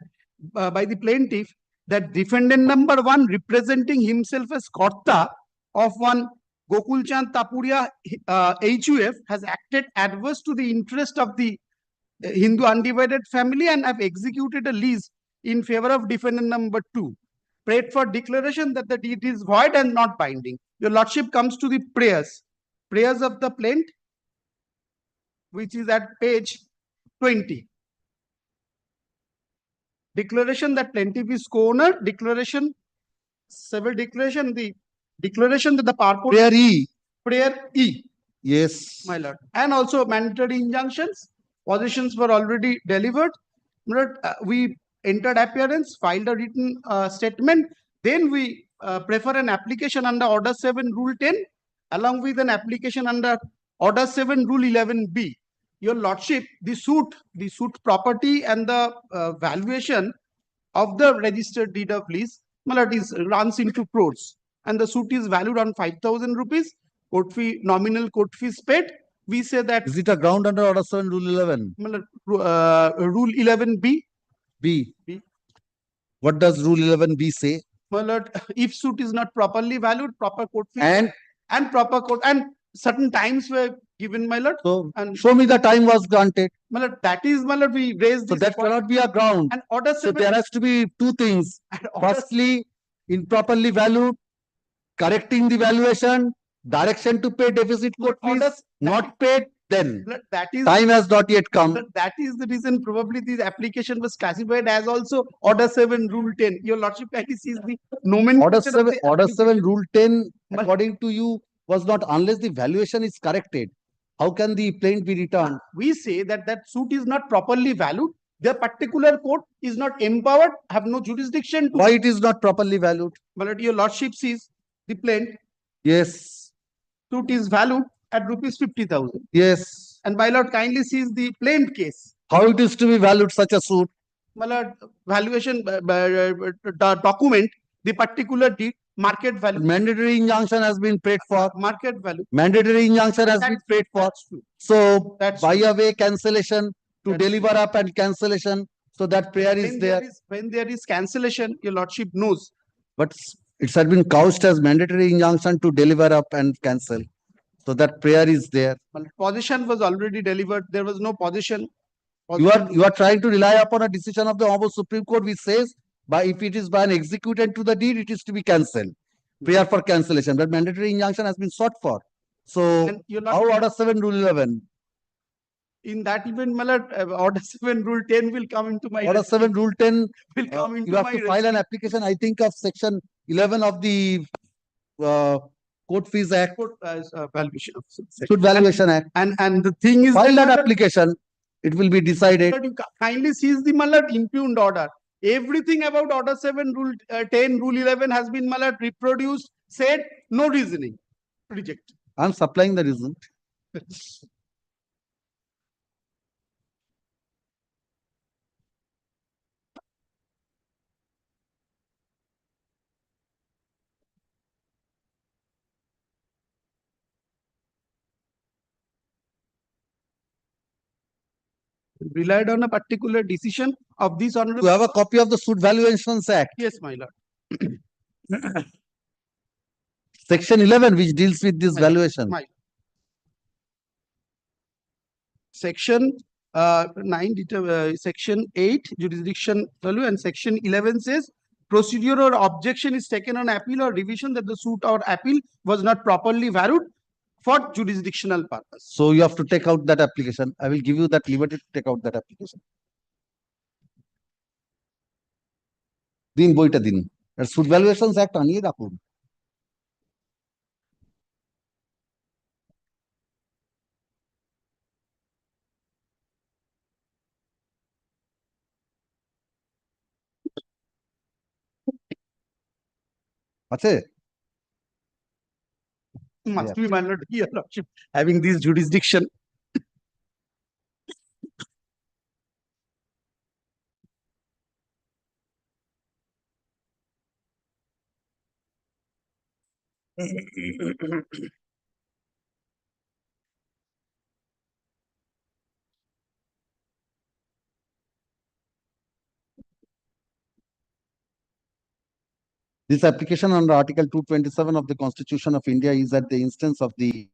by the plaintiff that defendant number 1 representing himself as Karta of one Gokul Chand Tapuria HUF has acted adverse to the interest of the Hindu undivided family and have executed a lease in favor of defendant number 2. Prayed for declaration that the deed is void and not binding. Your lordship comes to the prayers of the plaint, which is at page 20. Declaration that plaintiff is co-owner, declaration, several declaration, the declaration that the purport. Prayer E. Prayer E. Yes. My lord. And also mandatory injunctions. Positions were already delivered. We entered appearance, filed a written statement. Then we prefer an application under Order 7 Rule 10 along with an application under Order 7 Rule 11B. Your lordship, the suit property and the valuation of the registered deed of lease, my lord, runs into crores. And the suit is valued on 5,000 rupees. Court fee, nominal court fees paid. We say that. Is it a ground under Order 7 Rule 11? Rule 11B. B. B. What does Rule 11B say? My lord, if suit is not properly valued, proper court fees And proper court and certain times were given, my lord. so And show me the time was granted. my lord, that is, my lord, we raised So this. that cannot be a ground. And order So 7. there has to be two things. and order Firstly, improperly valued, correcting the valuation, direction to pay deficit court fees, orders not paid, then Lord, that is time has not yet come. Lord, that is the reason probably this application was classified as also order 7 rule 10. Your lordship kindly sees the nomenclature of the Order 7, application. Rule 10, But- according to you, was not unless the valuation is corrected. How can the plaint be returned? We say that that suit is not properly valued. The particular court is not empowered, have no jurisdiction to. Why it is not properly valued? My lord, your lordship sees the plaint Yes, suit is valued at rupees 50,000. yes. And my lord kindly sees the plaint case. How it is to be valued such a suit? My lord, valuation document, the particular deed, market value. Mandatory injunction has been paid for. Market value. Mandatory injunction has been paid for. That's true. So That's by a way cancellation to That's deliver up and cancellation, so that prayer is there. When there is cancellation, your lordship knows. But it has been couched as mandatory injunction to deliver up and cancel. So that prayer is there. Well, position was already delivered. There was no position. You are trying to rely upon a decision of the Honorable Supreme Court which says, by if it is by an executant to the deed, it is to be cancelled. Prayer for cancellation, but mandatory injunction has been sought for. So And you're how not, Order 7 Rule 11? in that event, my lord, order 7 rule 10 will come into my Order 7 Rule 10, will come into you have my to file an application, I think of section 11 of the Court Fees Act, valuation of Suit Valuation Act. and the thing is, File that my lord, application, it will be decided. But you kindly sees the my lord impugned order. Everything about order 7 rule 10 rule 11 has been my lord reproduced, said, no reasoning, reject. I am supplying the reason. Relied on a particular decision of this honorable. You have a copy of the Suit Valuations Act, Yes, my lord. section 11, which deals with this valuation. Section 9, section 8, jurisdiction value, and section 11 says procedure or objection is taken on appeal or revision that the suit or appeal was not properly valued for jurisdictional purpose. So you have to take out that application. I will give you that liberty to take out that application. দিন বইটা দিন suit ভ্যালুয়েশনস act আনিয়ে রাখুন আছে Must be my lord, your lordship, having this jurisdiction. This application under Article 227 of the Constitution of India is at the instance of the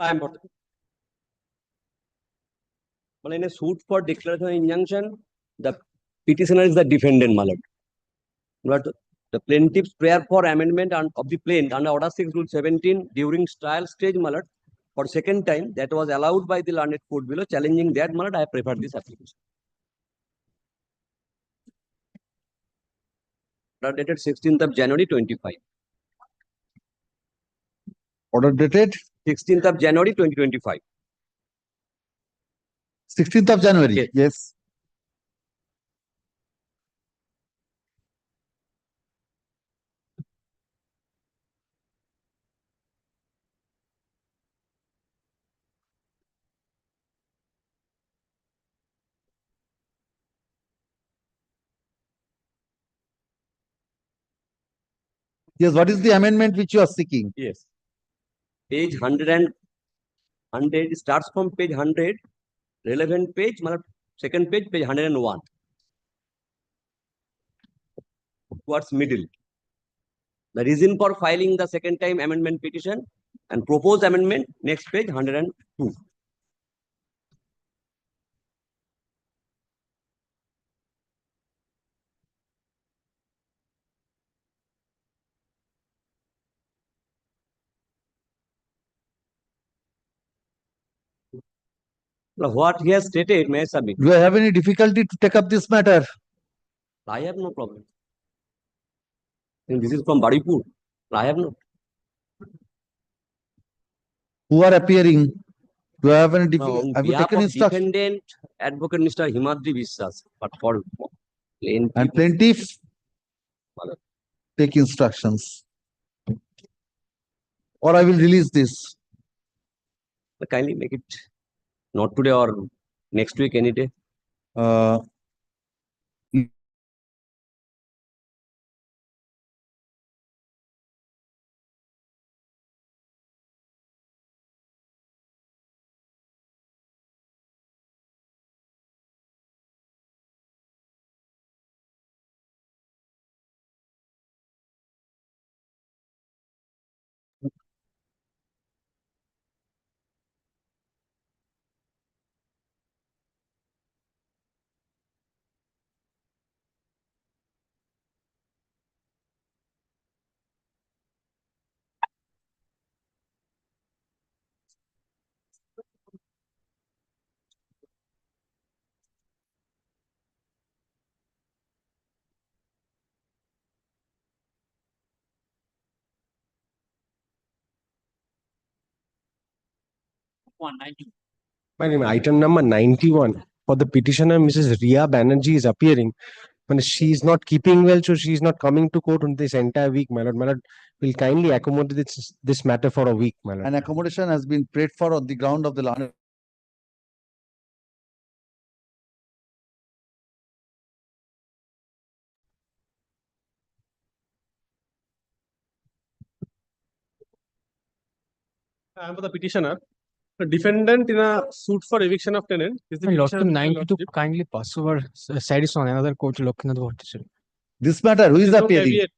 I am in a suit for declaration of injunction, the petitioner is the defendant, my lord. But the plaintiff's prayer for amendment of the plaint under Order 6 Rule 17 during trial stage, my lord, for second time, that was allowed by the learned court below. Challenging that, my lord, I have preferred this application. Order dated 16th of January 25. Order dated 16th of January 2025. 16th of January. Yes. Yes. Yes, what is the amendment which you are seeking? Yes. Page 100 starts from page 100, relevant page, second page, page 101. Towards middle. The reason for filing the second time amendment petition and proposed amendment, next page 102. Now, what he has stated, may I submit? Do I have any difficulty to take up this matter? I have no problem. And this is from Badipur. I have no. Who are appearing? Do I have any Now, difficulty? on Have you behalf taken of instruction? defendant, advocate Mr. Himadri Vishwas, but for plaintiff, And plaintiff take instructions. Or I will release this. kindly make it not today or next week, any day. My name, item number 91 for the petitioner, Mrs. Ria Banerjee is appearing. When she is not keeping well, so she is not coming to court on this entire week, my lord. My lord, will kindly accommodate this matter for a week, my lord. An accommodation has been prayed for on the ground of the learned. I am for the petitioner. The defendant in a suit for eviction of tenant is the petitioner. 92 kindly pass over side is on another court Loknath Bhattacharya. This matter, who is There no appearing? caveat.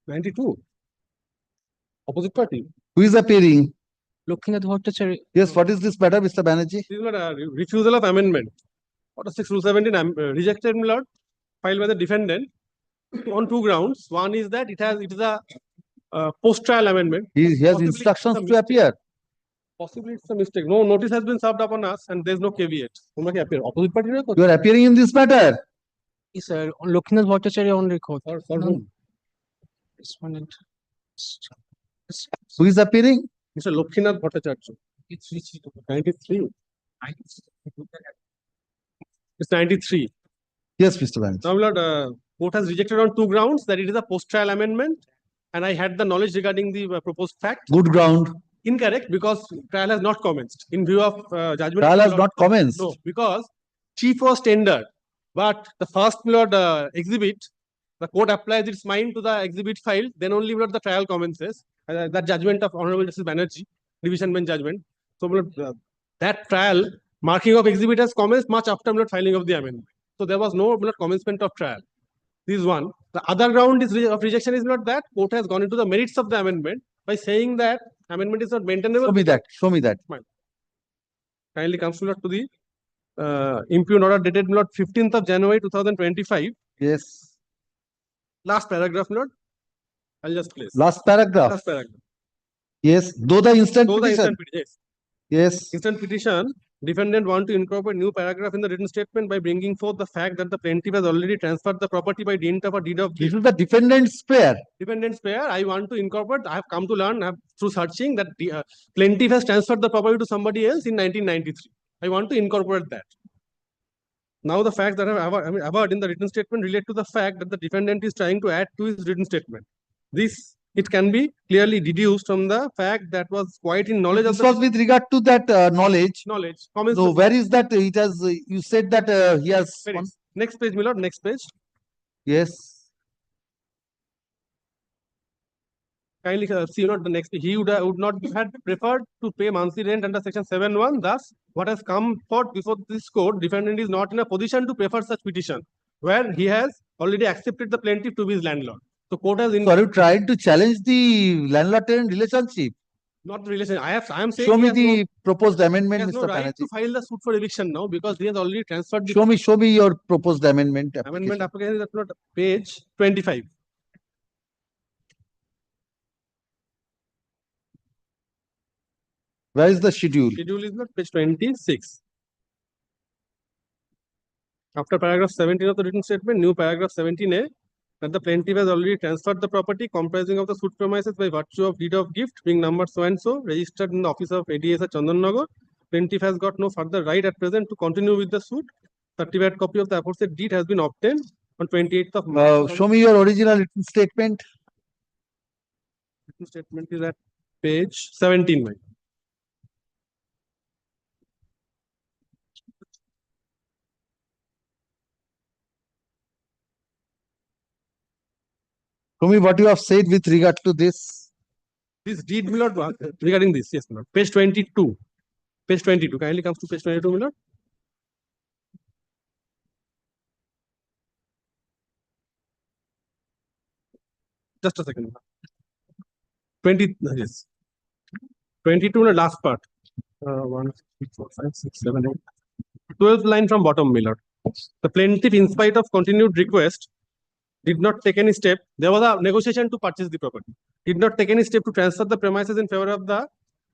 92. Opposite party. Who is appearing? Loknath Bhattacharya. Yes, what is this matter, Mr. Banerjee? This is not a refusal of amendment. Order 6 Rule 17 rejected, my lord, filed by the defendant on two grounds. One is that it is a post-trial amendment. He has Possibly instructions it's a to appear. Possibly it's a mistake. No notice has been served upon us and there is no caveat. Appear. Opposite party. You are appearing in this matter. Yes, sir. Loknath Bhattacharya on record. For whom? Respondent. Who is appearing? Mr. Loknath Bhattacharya. It's 93. It's 93. Yes, Mr. Banerjee. Now, my lord, court has rejected on two grounds, that it is a post-trial amendment and I had the knowledge regarding the proposed fact. Good ground. Incorrect, because trial has not commenced. In view of judgment. Trial has not commenced. No, because chief was tendered, but the first, my lord, exhibit, the court applies its mind to the exhibit filed, then only, my lord, the trial commences. That judgment of Honorable Justice Banerjee, division bench judgment. So, my lord, that trial, marking of exhibit has commenced much after, my lord, filing of the amendment. So there was no, my lord, commencement of trial. This is one. The other ground of rejection is not that court has gone into the merits of the amendment by saying that amendment is not maintainable. Show me that, show me that. Kindly comes to the impugned order dated Lord 15th of January 2025. Yes. Last paragraph, Lord. I'll just place. Last paragraph. Last paragraph. Yes, though the instant So the petition. instant petition. Yes. Instant petition, defendant want to incorporate new paragraph in the written statement by bringing forth the fact that the plaintiff has already transferred the property by dint of a deed of This gift. is the defendant's prayer. Defendant's prayer. I want to incorporate. I have come to learn through searching that the plaintiff has transferred the property to somebody else in 1993. I want to incorporate that. Now the facts that I have averred in the written statement relate to the fact that the defendant is trying to add to his written statement. This, it can be clearly deduced from the fact that was quite in knowledge This of the was with regard to that knowledge. knowledge. So where is that? It has, you said that he has. Next page, my lord, next page. Yes. Kindly see not the next page. He would not have preferred to pay monthly rent under section 7(1). Thus, what has come forth before this court, defendant is not in a position to prefer such petition, where he has already accepted the plaintiff to be his landlord. So court has. So are you trying to challenge the landlord-tenant relationship? Not the relation. I am saying. Show me the proposed amendment, He has Mr. no right Banerjee. to file the suit for eviction now because he has already transferred the Show me your proposed amendment application. amendment application. That's not page 25. Where is the schedule? Schedule is not page 26. After paragraph 17 of the written statement, new paragraph 17A, that the plaintiff has already transferred the property comprising of the suit premises by virtue of deed of gift being number so and so, registered in the office of ADS at Chandannagar. Plaintiff has got no further right at present to continue with the suit. Certified copy of the aforesaid deed has been obtained on 28th of March. Show me your original written statement. Written statement is at page 17. Mike. Show me what you have said with regard to this. This deed, my lord, regarding this, yes, my lord. Page 22. Page 22. Kindly comes to page 22, my lord. Just a second. 20, yes. 22, the last part. 1, 2, 3, 4, 5, 6, 7, 8. 12th line from bottom, my lord. The plaintiff, in spite of continued request, did not take any step. There was a negotiation to purchase the property. Did not take any step to transfer the premises in favor of the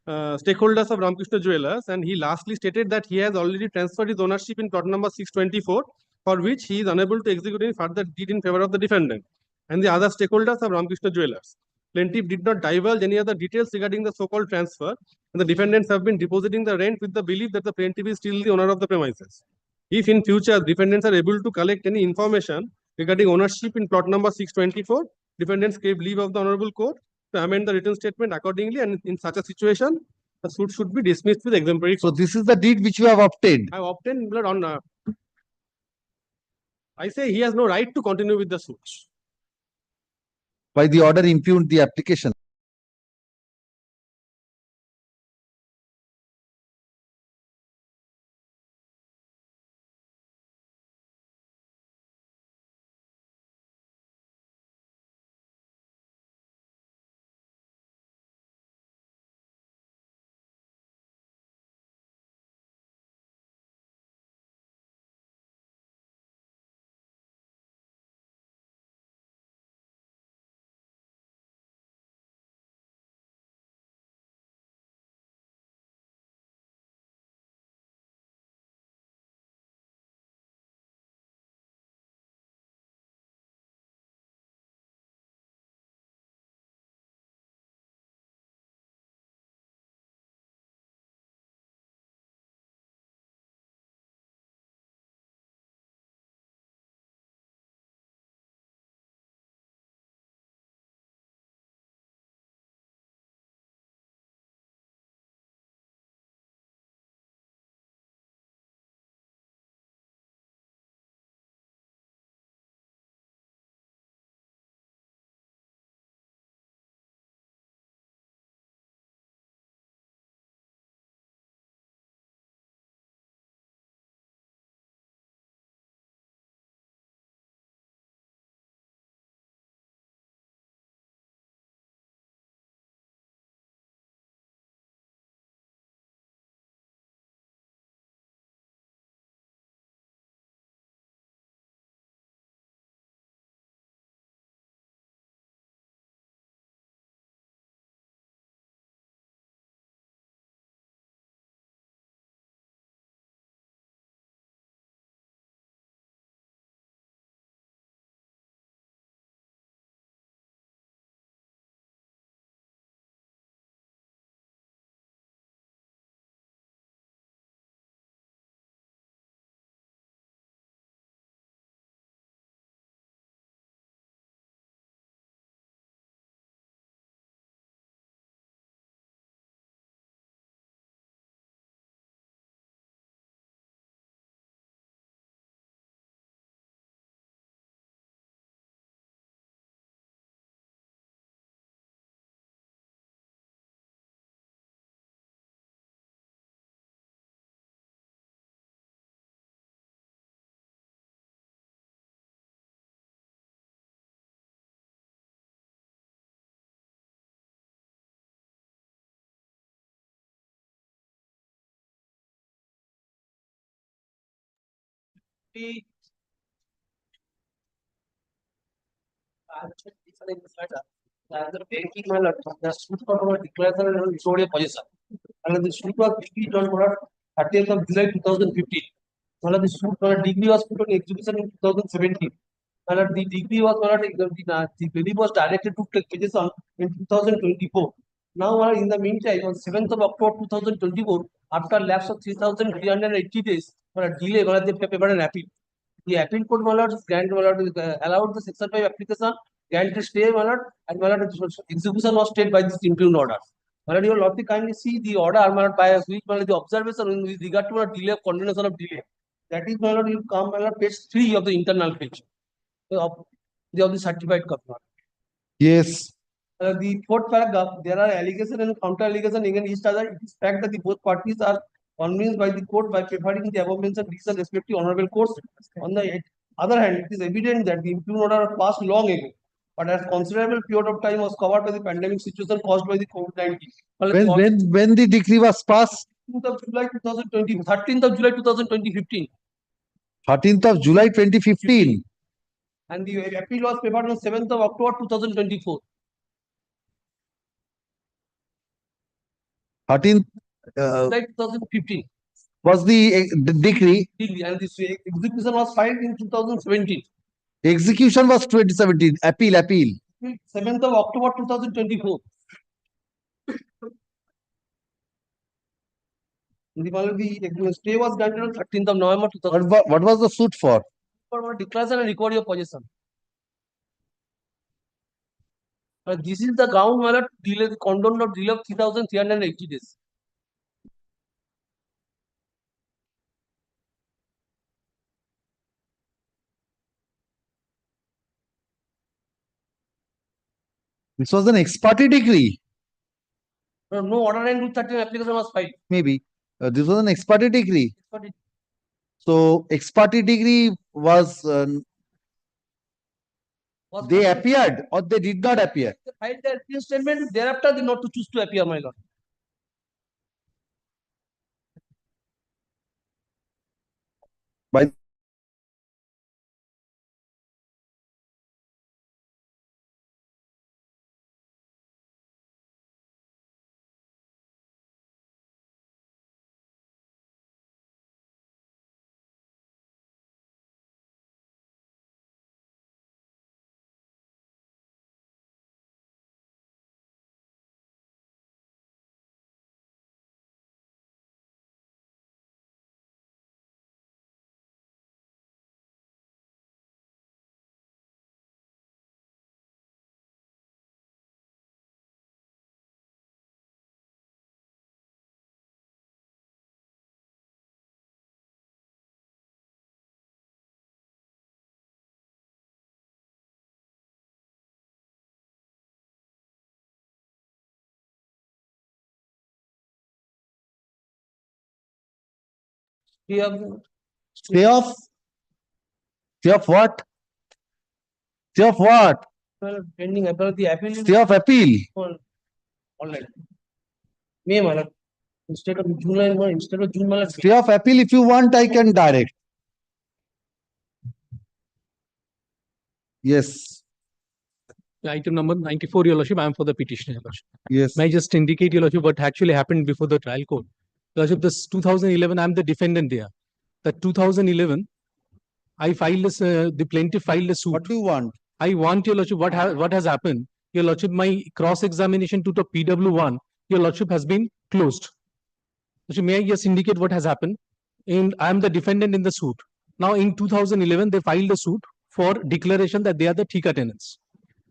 stakeholders of Ramkrishna Jewellers, and he lastly stated that he has already transferred his ownership in plot number 624, for which he is unable to execute any further deed in favor of the defendant and the other stakeholders of Ramkrishna Jewellers. Plaintiff did not divulge any other details regarding the so-called transfer, and the defendants have been depositing the rent with the belief that the plaintiff is still the owner of the premises. If in future defendants are able to collect any information regarding ownership in plot number 624, defendants gave leave of the Honorable Court to amend the written statement accordingly, and in such a situation, the suit should be dismissed with exemplary. So this is the deed which you have obtained. I have obtained blood on. I say he has no right to continue with the suit. By the order impugned the application. The banking mallet, the suit for declaration and showed a position. And the suit was issued on 30th of July 2015. Well, the suit for degree was put on execution in 2017. Well, the degree was the belief was directed to take position in 2024. Now, in the meantime, on 7th of October 2024, after lapse of 3,380 days for a delay, they prepared an appeal. The appeal court allowed the section 5 application, granted stay and execution was stayed by this impugned order. You will not kindly see the order by which the observation with regard to a delay of continuation of delay. That is, you come page 3 of the internal page of the certified copy. Yes. The fourth paragraph, there are allegation and counter allegation against each other. It is fact that the both parties are convinced by the court by preferring the above mentioned decision respective honorable courts. On the other hand, it is evident that the impugned order passed long ago, but as considerable period of time was covered by the pandemic situation caused by the COVID-19. When the decree was passed? 13th of July 2020, 13th of July 2015. 13th of July 2015. And the appeal was prepared on 7th of October 2024. 13th July 2015. was the decree. And this execution was filed in 2017. Execution was 2017. Appeal. 7th of October 2024. The stay was granted on 13th of November 2000. What was the suit for? For declaration and recovery of possession. This is the ground mallet delay, the condoned of delay of 3,380 days. This was an ex parte decree. No order and Rule 13 application was filed. Maybe. This was an ex parte decree. So, ex parte decree was, they appeared or they did not appear? They filed their appeal statement, thereafter they not to choose to appear, my lord. By Stay of what? Stay of what? Pending about the appeal. Stay of appeal. Alright. May, my lord. Instead of June, Stay of appeal, if you want, I can direct. Yes. Item number 94, Your Lordship, I am for the petition, Your Lordship. Yes. May I just indicate, Your Lordship, what actually happened before the trial court? Your Lordship, this 2011, I am the defendant there. That 2011, I filed this, the plaintiff filed a suit. What do you want? I want, Your Lordship, what has happened? Your Lordship, my cross-examination to the PW1, Your Lordship, has been closed. Lordship, may I just indicate what has happened? I am the defendant in the suit. Now, in 2011, they filed a suit for declaration that they are the Thika tenants.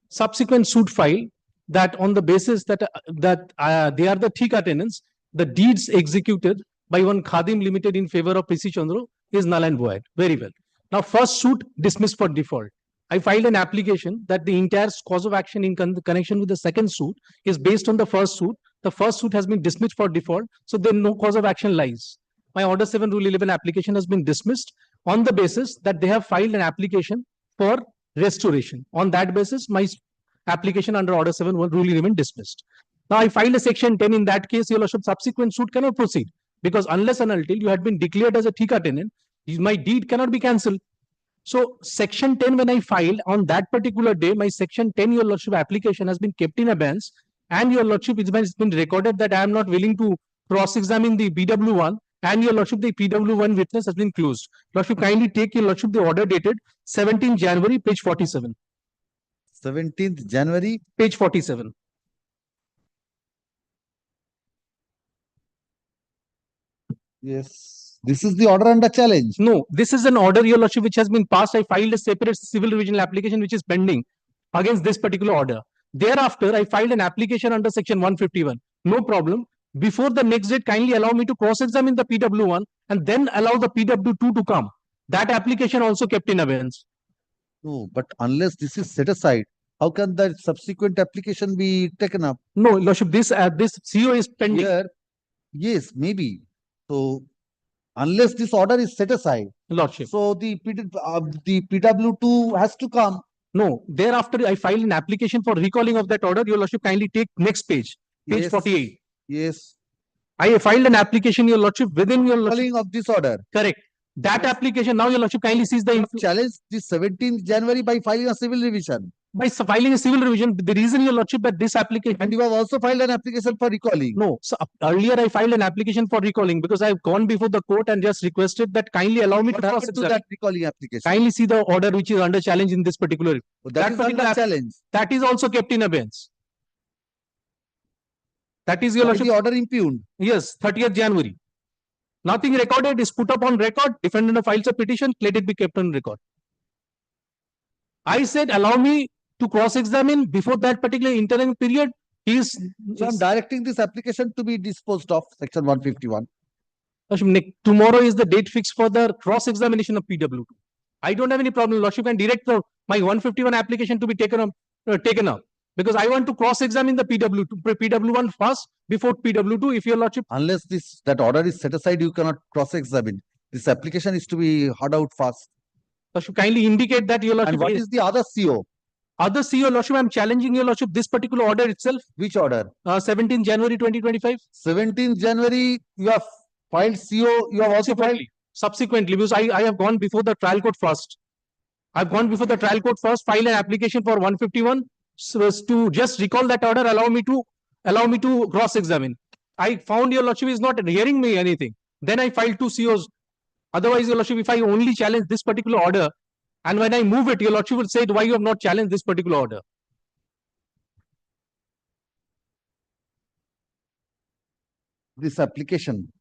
Subsequent suit filed that on the basis that they are the Thika tenants, the deeds executed by one Khadim Limited in favor of P.C. Chandra is null and void. Very well. Now, first suit dismissed for default. I filed an application that the entire cause of action in connection with the second suit is based on the first suit. The first suit has been dismissed for default, so then no cause of action lies. My Order 7 Rule 11 application has been dismissed on the basis that they have filed an application for restoration. On that basis, my application under Order 7 Rule 11 dismissed. Now, I filed a section 10. In that case, Your Lordship, subsequent suit cannot proceed because unless and until you had been declared as a Thika tenant, My deed cannot be cancelled. So section 10, when I filed on that particular day, my section 10, your lordship, application has been kept in abeyance, and your lordship, it's been recorded that I am not willing to cross-examine the PW1, and your lordship, the PW1 witness has been closed. Lordship, kindly take your lordship the order dated 17th January, page 47. 17th January, page 47. Yes, this is the order under challenge. No, this is an order, your lordship, which has been passed. I filed a separate civil revisional application which is pending against this particular order. Thereafter, I filed an application under section 151. No problem. Before the next date, kindly allow me to cross-examine the PW1 and then allow the PW2 to come. That application also kept in abeyance. No, but unless this is set aside, how can the subsequent application be taken up? No, lordship, this CO is pending. Here, yes, maybe. So unless this order is set aside, lordship, so the PW2 has to come. No, thereafter I filed an application for recalling of that order. Your lordship, kindly take next page, page Yes. 48. Yes. I filed an application, your lordship, within your lordship. Recalling of this order. Correct. That application, now your lordship, kindly sees the challenge the 17th January by filing a civil revision. by filing a civil revision. The reason, your lordship, that this application. And you have also filed an application for recalling. No, so earlier I filed an application for recalling because I've gone before the court and just requested that kindly allow me What to happened cross to that recalling application? Kindly see the order which is under challenge in this particular. That is particular under challenge. That is also kept in abeyance. That is, your Why lordship. the order impugned? Yes, 30th January. Nothing recorded is put up on record. Defendant files a petition, let it be kept on record. I said, allow me to cross-examine before that particular interim period. So I'm directing this application to be disposed of, section 151. Tomorrow is the date fixed for the cross-examination of PW2. I don't have any problem. Lordship can direct my 151 application to be taken up because I want to cross-examine the PW1 first before PW2. If your lordship, unless that order is set aside, you cannot cross-examine. This application is to be heard out fast. Lordship, kindly indicate that your lordship. And what is the other CO? Other CO, lordship, I am challenging your lordship this particular order itself. Which order? 17th January 2025. 17th January, you have filed CO. You have also filed. Subsequently, because I have gone before the trial court first. I've gone before the trial court first, filed an application for 151. So as to just recall that order, allow me to cross-examine. I found your lordship is not hearing me anything. Then I filed 2 COs. Otherwise, your lordship, if I only challenge this particular order, and when I move it, your lordship will say, why you have not challenged this particular order? This application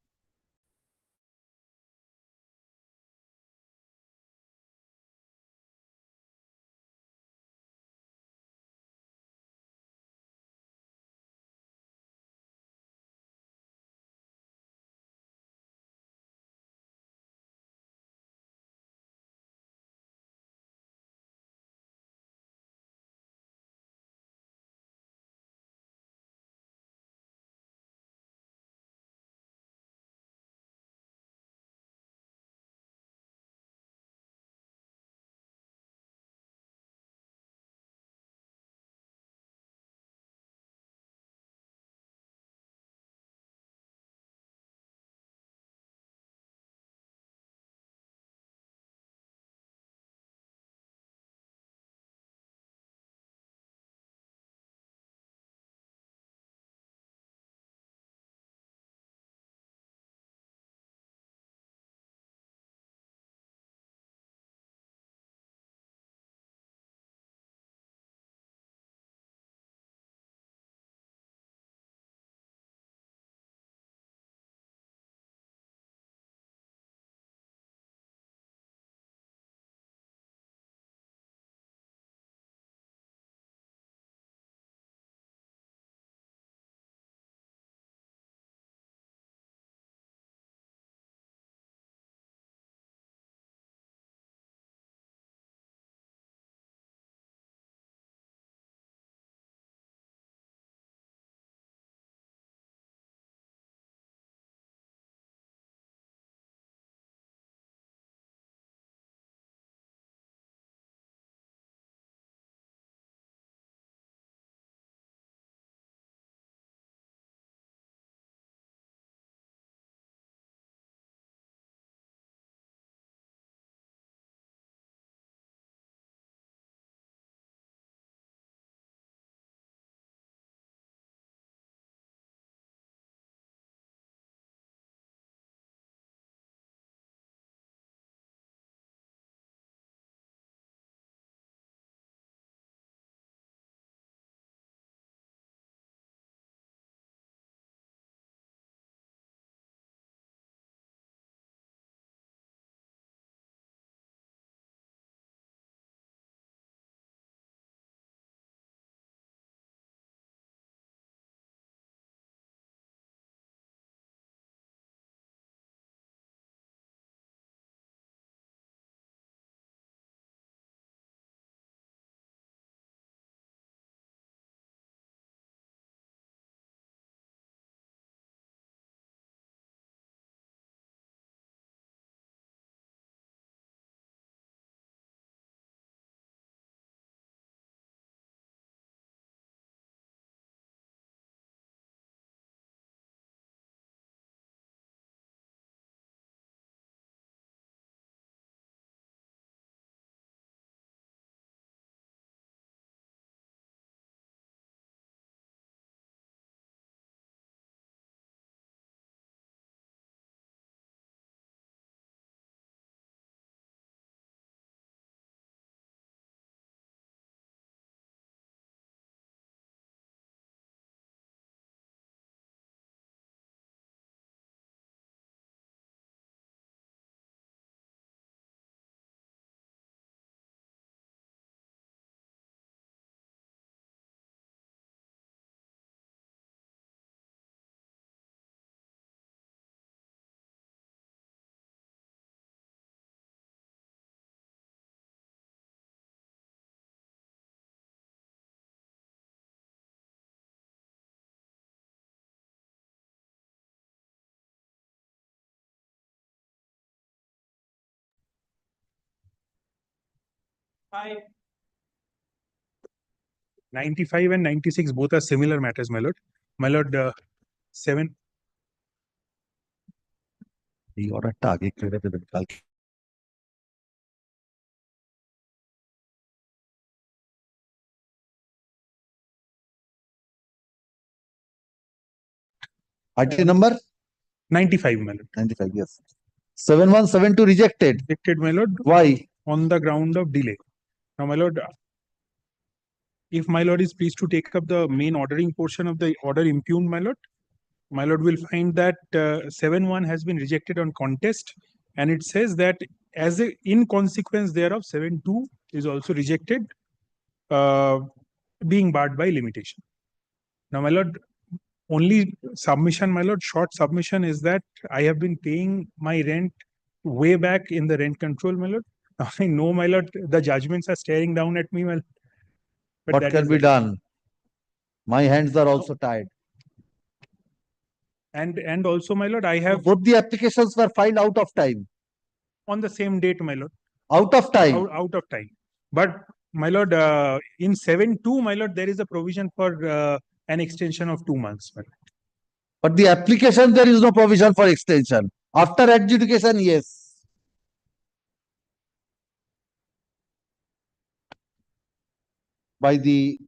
95 and 96 both are similar matters, my lord. My lord, 7. Party number 95, my lord. 95, yes. 7172 rejected. Rejected, my lord. Why? On the ground of delay. Now, my lord, if my lord is pleased to take up the main ordering portion of the order impugned, my lord will find that 7-1 has been rejected on contest, and it says that in consequence thereof 7-2 is also rejected, being barred by limitation. Now, my lord, only submission, my lord, short submission is that I have been paying my rent way back in the rent control, my lord. Now, I know, my lord, the judgments are staring down at me, my lord. But What that can is be the- done? My hands are also tied. And also, my lord, I have Both the applications were filed out of time. on the same date, my lord. Out of time. Out of time. But my lord, in 7-2, my lord, there is a provision for an extension of 2 months. My lord. But the application, there is no provision for extension. After adjudication, yes. By the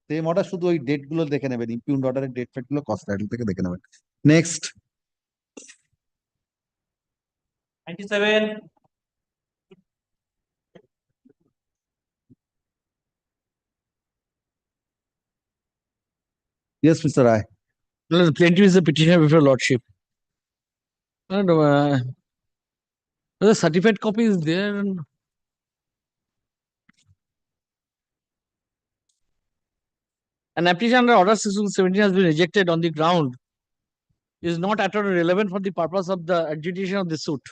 same order, শুধু ওই date গুলো দেখে নেবেন, ইমপিউন্ড অর্ডারের date ফেট গুলো cost title থেকে দেখে নেবেন। Next 97. Yes, Mr. Rai. The plaintiff is the petitioner before lordship. And the certified copy is there. An application under order 617 has been rejected on the ground is not at all relevant for the purpose of the adjudication of the suit.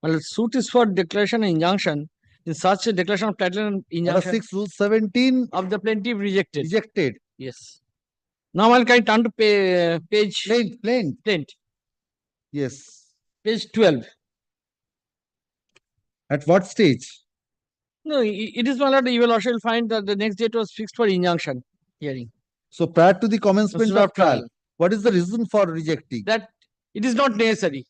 Well, the suit is for declaration and injunction. In such a declaration of title and Order injunction 6 Rule 17 of the plaintiff rejected. rejected. Yes. Now I'll turn to page Plaint. Yes. Page 12. At what stage? No, it is my lord, you will also find that the next date was fixed for injunction hearing. So prior to the commencement Procedural of trial, what is the reason for rejecting? That it is not necessary.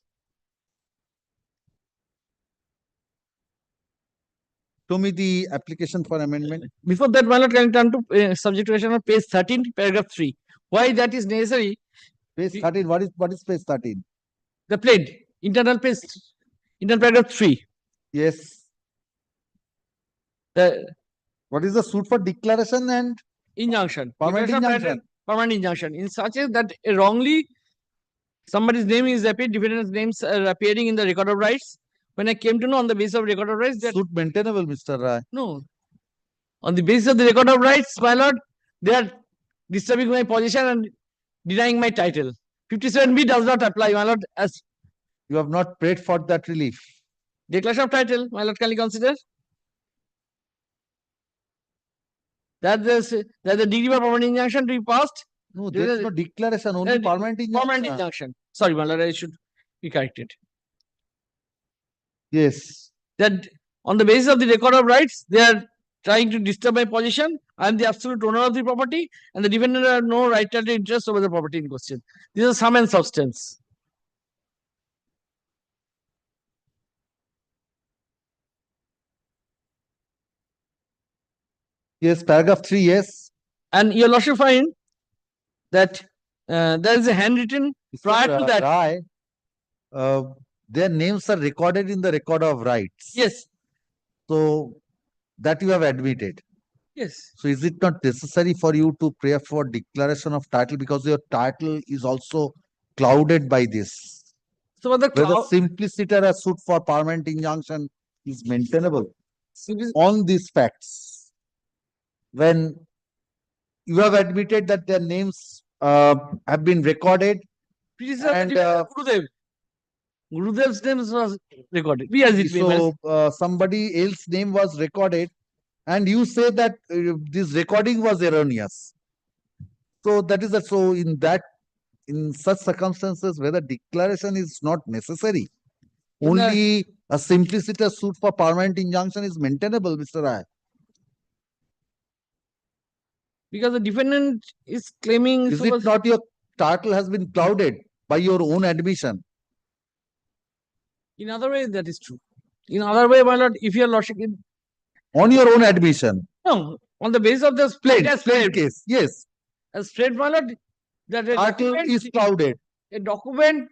Show me the application for amendment. Before that, my lord, can you turn to subject to on page 13, paragraph 3. Why that is necessary? Page 13. What is page 13? The plaint, internal page, internal paragraph 3. Yes. What is the suit for declaration and injunction? Permanent Declaration of injunction. title, permanent injunction. In such a that wrongly somebody's name is appeared, defendant's names are appearing in the record of rights. When I came to know on the basis of record of rights that suit maintainable, Mr. Rai. no, on the basis of the record of rights, my lord, they are disturbing my position and denying my title. 57B does not apply, my lord, as you have not prayed for that relief. Declaration of title, my lord, can you consider? That the degree of permanent injunction to be passed? No, there is no declaration, only permanent injunction. Permanent injunction. Sorry, my lord, I should be corrected. Yes. That on the basis of the record of rights, they are trying to disturb my position. I am the absolute owner of the property, and the defendant has no right to interest over the property in question. This is sum and substance. Yes, paragraph 3, yes. And you'll also find that there is a handwritten prior to that. Rai, their names are recorded in the record of rights. Yes. So that you have admitted. Yes. So is it not necessary for you to pray for declaration of title because your title is also clouded by this? So the whether simpliciter a suit for permanent injunction is maintainable on these facts, when you have admitted that their names have been recorded and Gurudev's name was recorded. Be as it may. So somebody else's name was recorded, and you say that this recording was erroneous. So that is so in such circumstances, whether declaration is not necessary, only a simpliciter suit for permanent injunction is maintainable, Mr. Rai. Because the defendant is claiming. Is it not your title has been clouded by your own admission? In other way, that is true. In other way, my lord, if your lordship on your own admission. No, on the basis of the plain case, yes. As straight, my lord, that a title is clouded. A document.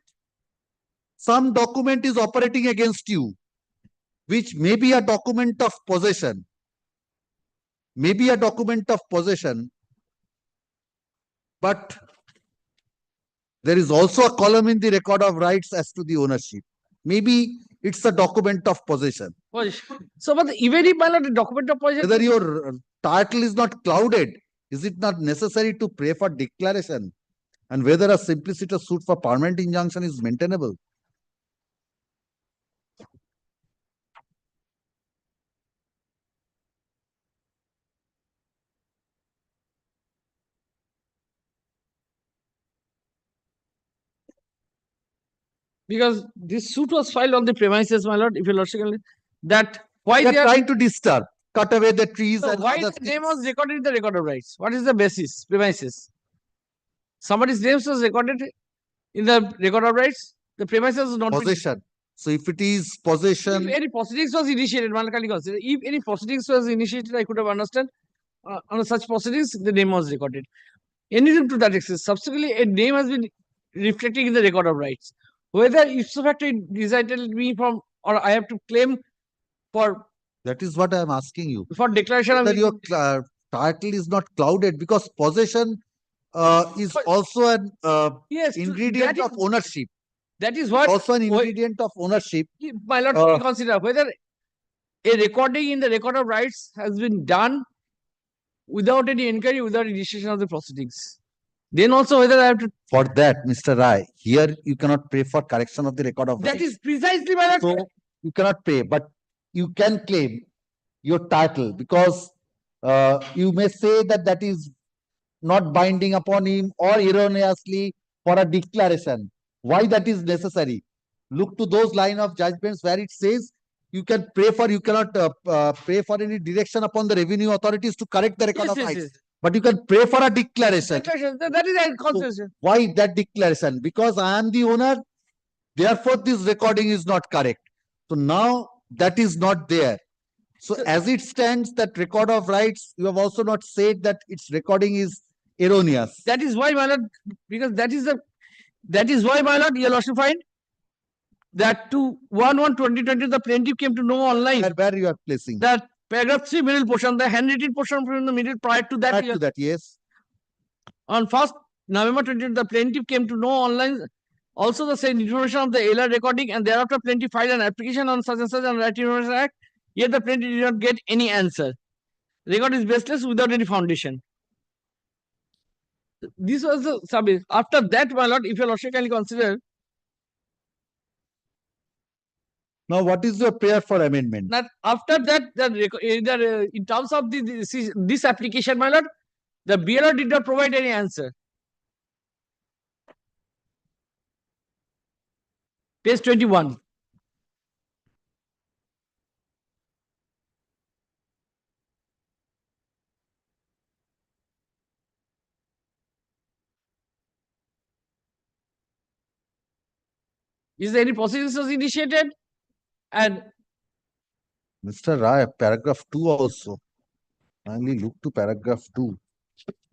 Some document is operating against you, which may be a document of possession. Maybe a document of possession, but there is also a column in the record of rights as to the ownership. Maybe it's a document of possession. So, but even if the document of possession, whether your title is not clouded, is it not necessary to pray for declaration? And whether a simpliciter suit for permanent injunction is maintainable? Because this suit was filed on the premises, my lord, if you lordship, that why they are trying to disturb, cut away the trees. So and why other the name was recorded in the record of rights? What is the basis, premises? Somebody's name was recorded in the record of rights. The premises is not possession. So if it is possession, if any proceedings was initiated, if any proceedings was initiated, I could have understood. on such proceedings, the name was recorded. Anything to that extent. Subsequently, a name has been reflecting in the record of rights. Whether ipso facto it recited me from, or I have to claim for. That is what I am asking you. For declaration That of. your title is not clouded because possession is also an ingredient of ownership. That is what. Also an ingredient of ownership. My lord, consider whether a recording in the record of rights has been done without any inquiry, without initiation of the proceedings. Then also whether I have to. For that, Mr. Rai, here you cannot pray for correction of the record of rights. That is precisely my lord. So you cannot pay, but you can claim your title because you may say that that is not binding upon him or erroneously for a declaration. Why that is necessary? Look to those line of judgments where it says you can pray for, you cannot pray for any direction upon the revenue authorities to correct the record of rights. But you can pray for a declaration. That is a constitution. Why that declaration? Because I am the owner, therefore this recording is not correct. So now that is not there. So as it stands, that record of rights, you have also not said that its recording is erroneous. That is why, my lord, because that is why, my lord, your lordship find that to 1/1/2020 the plaintiff came to know online. Where you are placing? That paragraph 3 middle portion, the handwritten portion from the middle prior to that. Prior to that, yes. On 1st November 2020, the plaintiff came to know online also the same information of the LR recording, and thereafter plaintiff filed an application on such and such and Right to Information Act. Yet the plaintiff did not get any answer. Record is baseless without any foundation. This was the subject. After that, my lord, if your lordship can consider. Now, what is your prayer for amendment? That after that, in terms of this application, my lord, the BLR did not provide any answer. Page 21. Is there any proceedings was initiated? And Mr. Rai, paragraph 2 also. Finally, look to paragraph 2.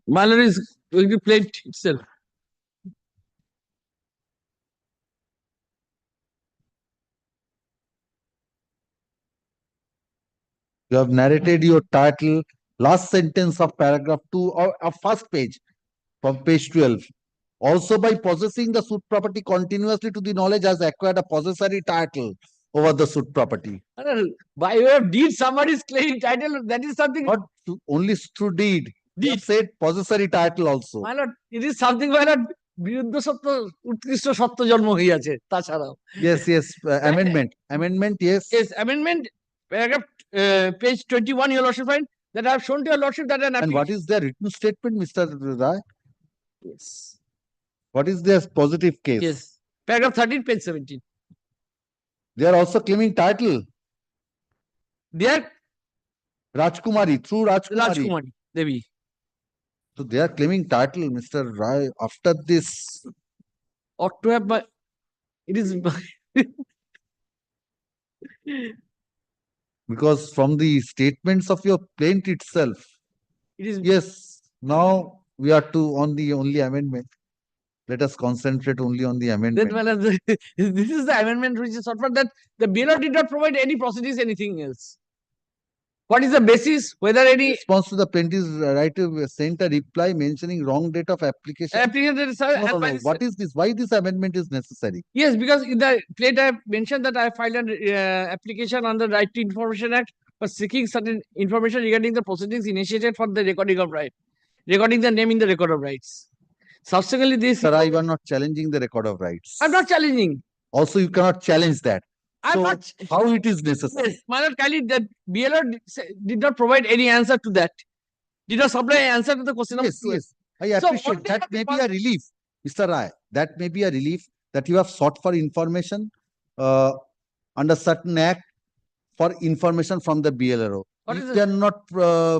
Mallory is going to play it itself. You have narrated your title, last sentence of paragraph 2 or first page from page 12. Also by possessing the suit property continuously to the knowledge has acquired a possessory title over the suit property. By way of deed, somebody is claiming title. That is something. Not only through deed. You have said possessory title also. My lord, it is something, my lord, বিরুদ্ধ সত্য উৎকৃষ্ট সত্য জন্ম হইয়াছে তাছাড়াও. Yes, yes, amendment, yes. Yes, amendment, paragraph, page 21, your lordship find that I have shown to your lordship that an And what is their written statement, Mr. Rai? Yes. What is their positive case? Yes, paragraph 13, page 17. They are also claiming title. They are Rajkumari, through Rajkumari Devi. So they are claiming title, Mr. Rai, after this. Ought to have, but it is. Because from the statements of your plaint itself. It is. Yes, now we are to on the only amendment. Let us concentrate only on the amendment. This is the amendment which is sought for, that the BLR did not provide any proceedings, anything else. What is the basis? Whether any response to the plaintiff's right to send a reply mentioning wrong date of application. No. What is this? Why this amendment is necessary? Yes, because in the plate I have mentioned that I filed an application on the Right to Information Act for seeking certain information regarding the proceedings initiated for the recording of right, recording the name in the record of rights. Subsequently, this. Sir, you are not challenging the record of rights. I'm not challenging. Also, you cannot challenge that. I'm so not. How it is necessary? Yes, my lord, kindly, that BLR did not provide any answer to that. Did not supply an answer to the question yes, of. Yes, I appreciate that. May be a relief, Mr. Rai. That may be a relief that you have sought for information under certain act for information from the BLRO. If they are not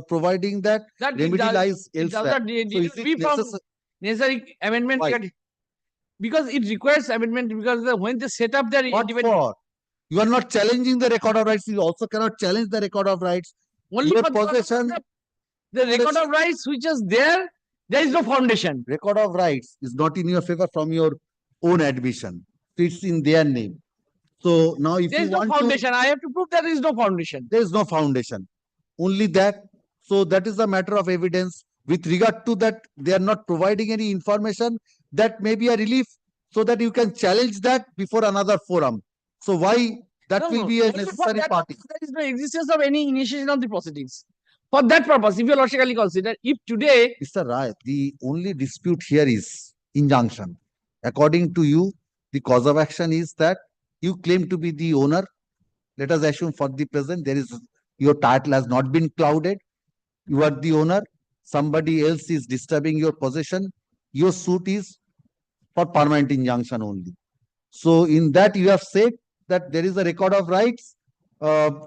providing that remedy lies elsewhere. So is it necessary amendment? Because it requires amendment, because when they set up their. What for? You are not challenging the record of rights. You also cannot challenge the record of rights. Only your for possession. The record of rights which is there is no foundation. Record of rights is not in your favor from your own admission. It's in their name. So now if There you is no want foundation. to, I have to prove there is no foundation. there is no foundation. Only that. So that is a matter of evidence. With regard to that, they are not providing any information. That may be a relief so that you can challenge that before another forum. So why that No, will no. be a Also for necessary that party. purpose, there is no existence of any initiation of the proceedings. For that purpose, if you logically consider, if today, Mr. Rai, the only dispute here is injunction. According to you, the cause of action is that you claim to be the owner. Let us assume for the present, your title has not been clouded. You are the owner. Somebody else is disturbing your possession. Your suit is for permanent injunction only. So in that you have said that there is a record of rights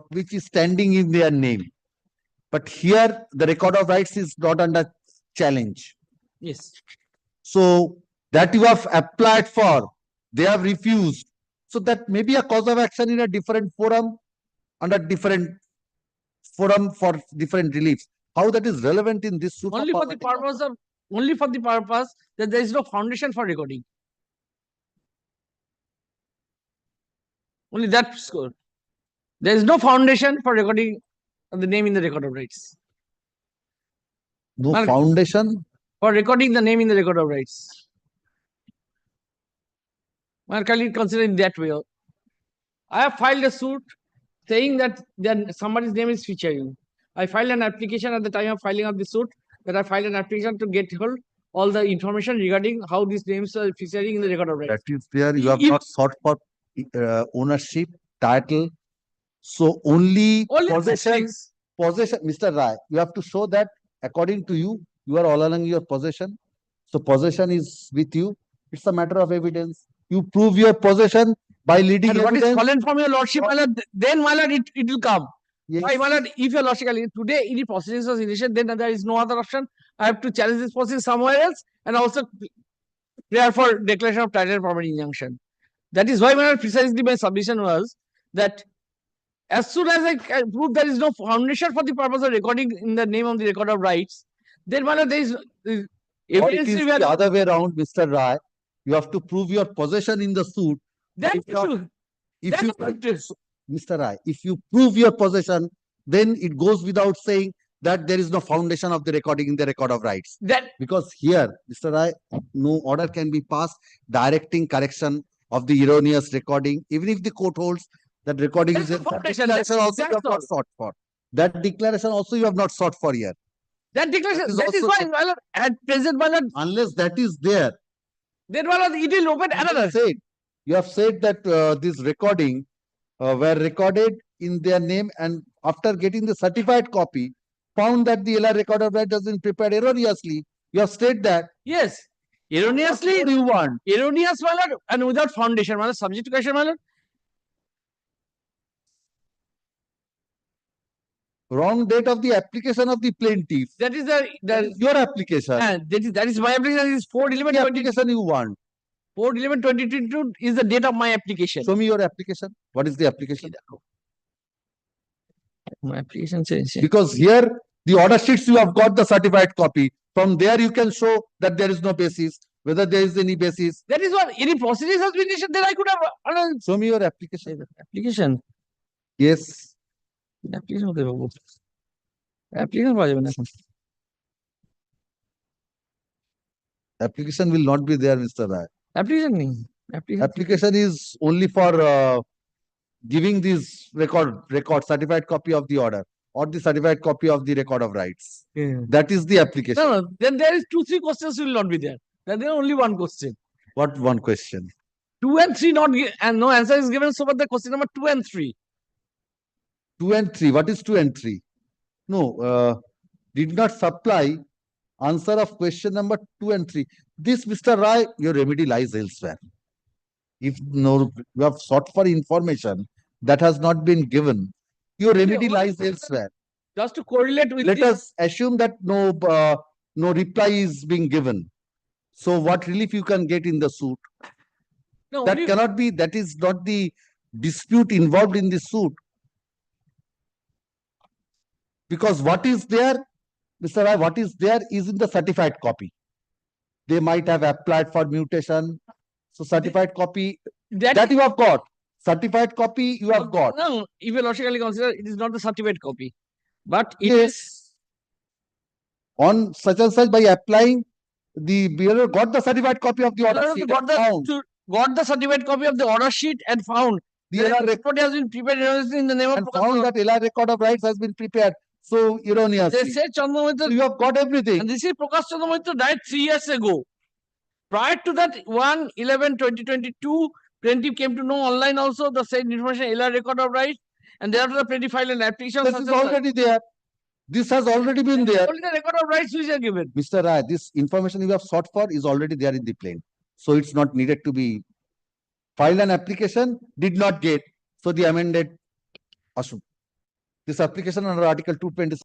which is standing in their name. But here the record of rights is not under challenge. yes, So that you have applied for, they have refused. So that may be a cause of action in a different forum, under different forum for different reliefs. How that is relevant in this suit? only for the purpose that there is no foundation for recording. Only that score. There is no foundation for recording of the name in the record of rights. No Well, foundation? For recording the name in the record of rights. Well, can you consider it that way? I have filed a suit saying that somebody's name is featuring. I filed an application at the time of filing of the suit that I filed an application to get hold all the information regarding how these names are featuring in the record of rights. That is there. You have not sought for ownership, title. So only possession, Mr. Rai, you have to show that according to you, you are all along your possession. So possession is with you. It's a matter of evidence. You prove your possession by leading And what is evidence. fallen from your lordship, my lord, then my lord, it will come. Yes. Why, my lord, if your lordship today any proceedings was initiated, then there is no other option. I have to challenge this proceeding somewhere else and also prayer for declaration of title and permanent injunction. That is why my lord, precisely my submission was that as soon as I can prove there is no foundation for the purpose of recording in the name of the record of rights, then my lord, there is Or it evidence. is the other way around, Mr. Rai. You have to prove your possession in the suit. That's true. If you, Mr. Rai, if you prove your possession, then it goes without saying that there is no foundation of the recording in the record of rights. Because here, Mr. Rai, no order can be passed directing correction of the erroneous recording, even if the court holds that recording is a declaration also you have not sought for. That declaration also you have not sought for here. That declaration, that is why, my lord, at present, my lord, unless that is there, then my lord, it will open another. You have said that this recording were recorded in their name, and after getting the certified copy, found that the LR record of right has been prepared erroneously. You have stated that. Yes. Erroneously. What do you want? Erroneous, my lord, and without foundation, my lord, subject to question, my lord. Wrong date of the application of the plaintiff. That is your application. That is my application. Is 4/11/2022. The application you want. 4/11/2022 is the date of my application. Show me your application. What is the application? My application says. Because here the order sheets you have got the certified copy. From there you can show that there is no basis. Whether there is any basis. That is what any proceedings has been issued. Then I could have. Show me your application. Application. Yes. Application কোথায় পাবো? Application পাওয়া যাবে না এখন। Application will not be there, Mr. Rai. Application নেই। Application is only for giving this record certified copy of the order or the certified copy of the record of rights. Yeah. That is the application. No, then there is 2-3 questions will not be there. Then there is only one question. What one question? 2 and 3 not and no answer is given. So, but the question number 2 and 3. 2 and 3. What is 2 and 3? No, did not supply answer of question number 2 and 3. This, Mr. Rai, your remedy lies elsewhere. If no, you have sought for information that has not been given, your remedy lies elsewhere. Just to correlate with Let us assume that no reply is being given. So what relief you can get in the suit? No, that cannot be, that is not the dispute involved in the suit. Because what is there Mr. Rai, what is there is in the certified copy. They might have applied for mutation. So certified copy that you have got. Certified copy you have got. No, if you logically consider, it is not the certified copy, but it Yes. is On such and such by applying, the bureau got the certified copy of the order sheet and found. got the certified copy of the order sheet and found The that LR report has been prepared in the name of and found that LR record of rights has been prepared. So erroneously. They said Chandra So you have got everything. and this is Prakash Chandra died 3 years ago. Prior to that, 1/11/2022, plaintiff came to know online also the said information LR record of rights, and thereafter the plaintiff filed an application. This is already there. This has already been there. Only the record of rights which are given. Mr. Rai, this information you have sought for is already there in the plain. So it's not needed to be filed an application, did not get. So the amended this application under Article 220.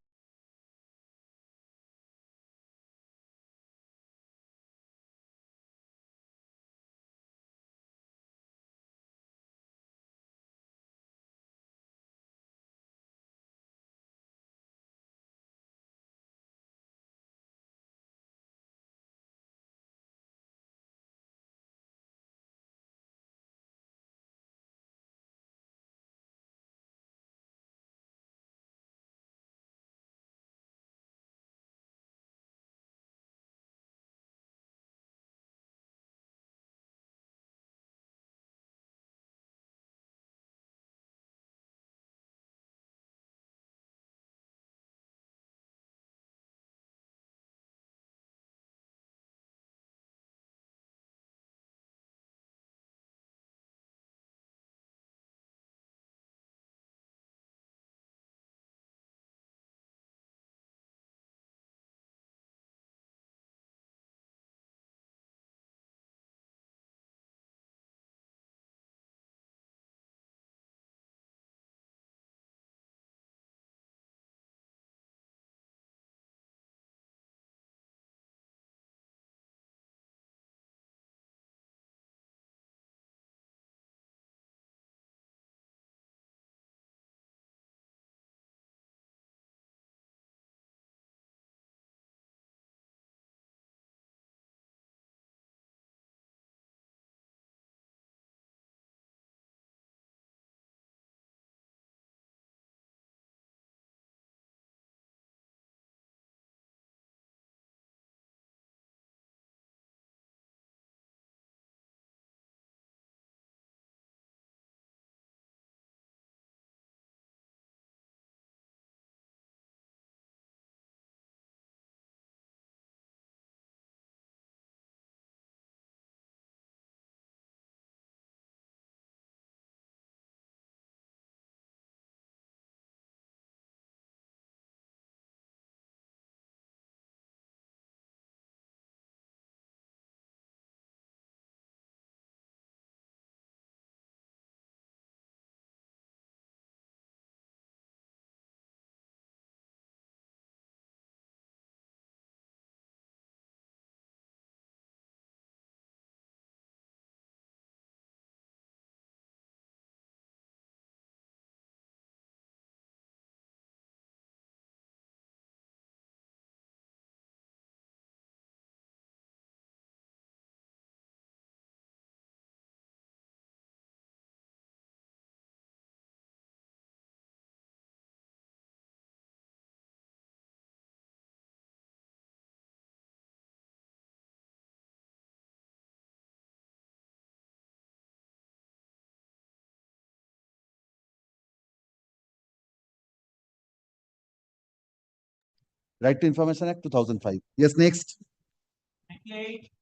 Right to Information Act 2005. Yes, next.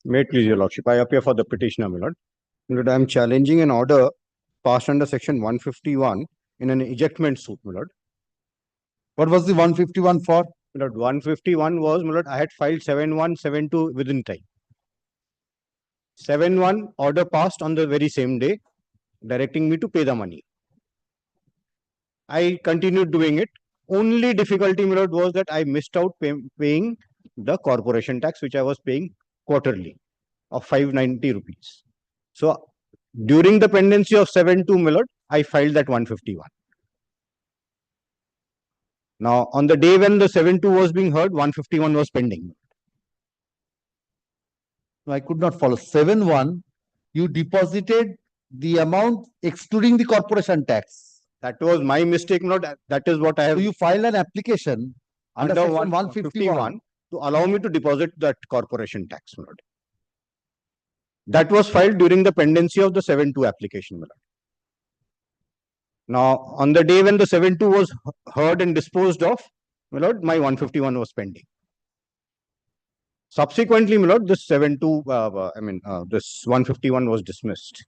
May it please your lordship, I appear for the petitioner, my lord. My lord, I am challenging an order passed under section 151 in an ejectment suit, my lord. What was the 151 for? My lord, 151 was, my lord, I had filed 7172 within time. 71 order passed on the very same day, directing me to pay the money. I continued doing it. Only difficulty, my lord, was that I missed out paying the corporation tax, which I was paying quarterly of 590 rupees. So during the pendency of 72, my lord, I filed that 151. Now, on the day when the 7-2 was being heard, 151 was pending. No, I could not follow. 7-1, you deposited the amount excluding the corporation tax. That was my mistake, my lord. That is what I have. So you filed an application under Under section 151. to allow me to deposit that corporation tax, my lord. That was filed during the pendency of the 7-2 application, my lord. Now, on the day when the 7-2 was heard and disposed of, my lord, my 151 was pending. Subsequently, my lord, this 7-2, this 151 was dismissed.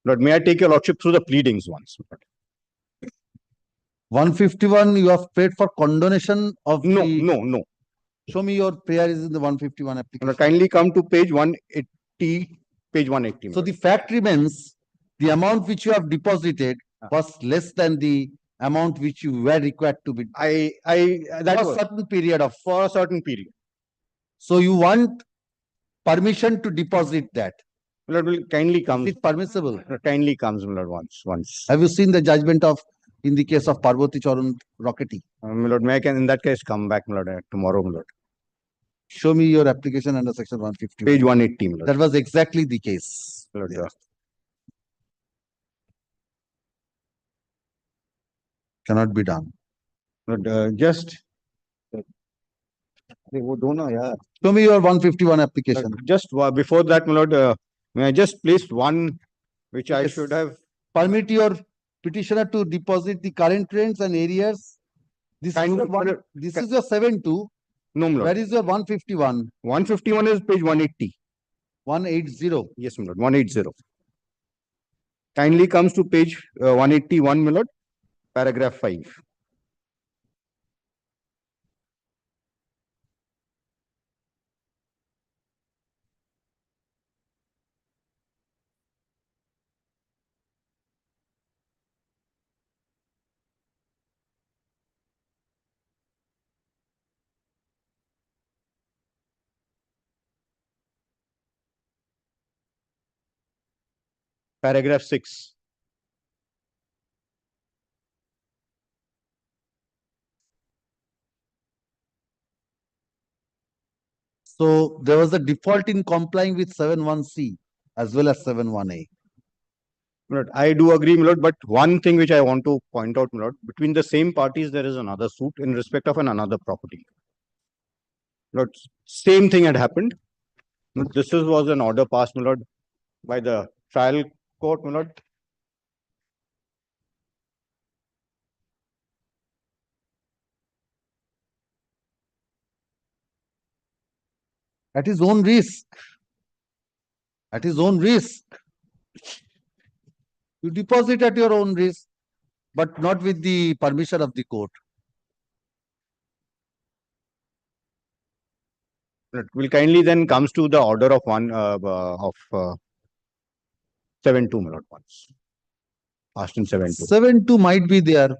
Lord, may I take your lordship through the pleadings once, my lord? 151, you have paid for condonation of No. Show me your prayer is in the 151 application. Lord, kindly come to page 180, page 180. So the fact remains, the amount which you have deposited was less than the amount which you were required to be. That for was a certain period of. for a certain period. So you want permission to deposit that. Lord, will kindly come. Is it permissible? Kindly comes, my lord, once. Have you seen the judgment of in the case of Parvati Charan Rockety? My lord, may I can in that case come back, my lord, tomorrow, my lord. Show me your application under section 150. Page 180, my lord. That was exactly the case. Lord, Yeah. Cannot be done. Lord, just. Show me your 151 application. Just before that, my lord, may I just place one which I Yes. should have. Permit your petitioner to deposit the current rents and arrears. This is your this is your 7-2. No, my lord. Where is your 151? 151 is page 180. 180. Yes, my lord, 180. Kindly comes to page 181, my lord, paragraph 5. Paragraph 6. So there was a default in complying with 7-1C as well as 7-1A. My lord, I do agree, my lord, but one thing which I want to point out, my lord, between the same parties, there is another suit in respect of another property. Lord, same thing had happened. This was an order passed, my lord, by the trial court, my lord. At his own risk. At his own risk. You deposit at your own risk, but not with the permission of the court. Will kindly then comes to the order of 7-2, my lord, once. Passed in 7-2. 7-2 might be there,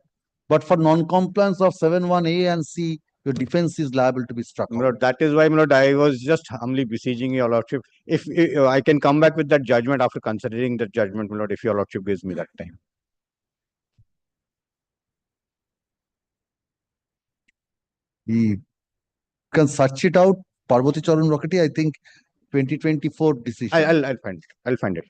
but for non-compliance of 7-1A and C, your defense is liable to be struck. My lord, that is why, my lord, I was just humbly beseeching your lordship. If I can come back with that judgment after considering that judgment, my lord, if your lordship gives me that time. You can search it out. Parvati Charan Rockety, I think 2024 decision. I'll find it. I'll find it.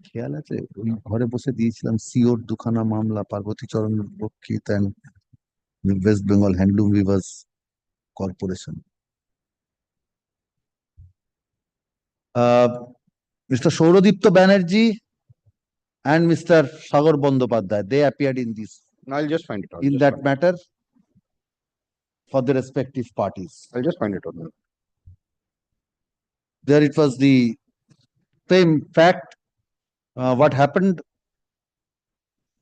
খেয়াল আছে ওই ঘরে বসে দিয়েছিলাম sure দুখানা মামলা পার্বতী চরণ রক্ষিত and West Bengal Handloom Weavers Corporation. Mr. Saurodipto Banerjee and Mr. Sagar Bandyopadhyay, they appeared in this. I'll just find it out. In that matter for the respective parties. I'll just find it out. There it was the same fact. What happened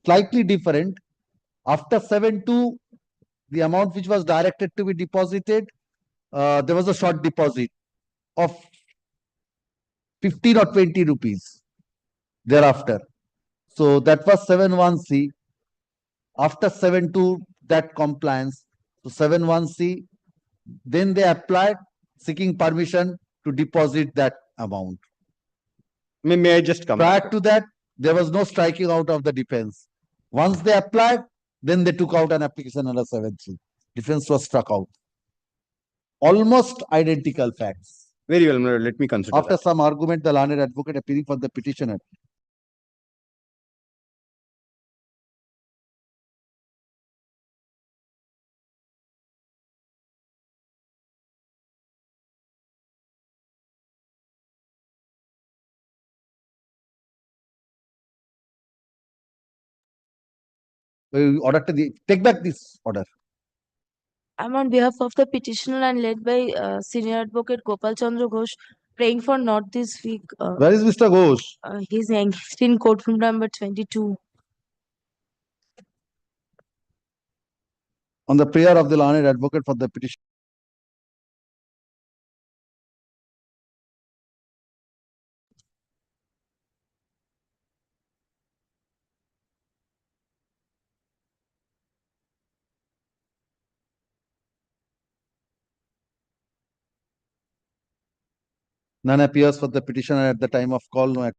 slightly different. After 7-2, the amount which was directed to be deposited, there was a short deposit of 15 or 20 rupees thereafter. So that was 7-1C. After 7-2, that compliance. So 7-1C, then they applied seeking permission to deposit that amount. May I just come Prior back? to that, there was no striking out of the defense. Once they applied, Then they took out an application under 7.3. Defense was struck out. Almost identical facts. Very well, my lord, let me consider After that. some argument, the learned advocate appearing for the petitioner order to the take back this order. I'm on behalf of the petitioner and led by Senior Advocate Gopal Chandra Ghosh, praying for not this week. Where is Mr. Ghosh? He's engaged in court room number 22. On the prayer of the learned advocate for the petition. None appears for the petitioner at the time of call. No.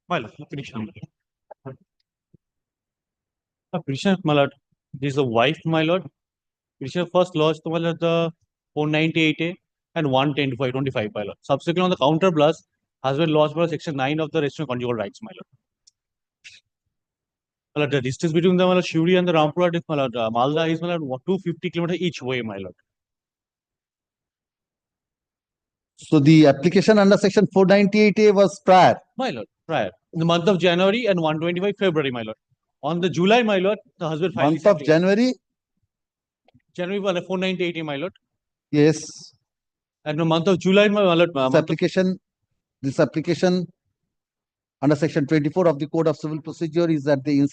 My lord, petitioner. Petitioner, my lord, this is a wife, my lord. Petitioner first lodged, my lord, the 498A and 110-525, my lord. Subsequently, on the counter plus, has been lodged by section 9 of the Restriction of Conjugal Rights, my lord. My lord, the distance between the, my lord, Shuri and the Rampura, my lord, Malda is, my lord, 250 kilometers each way, my lord. So the application under section 498A was prior. My lord, prior. In the month of January and 125 February, my lord. On the July, my lord, the husband filed Month of January? January, my lord, 498, my lord. Yes. And the month of July, my lord. This application under section 24 of the Code of Civil Procedure is at the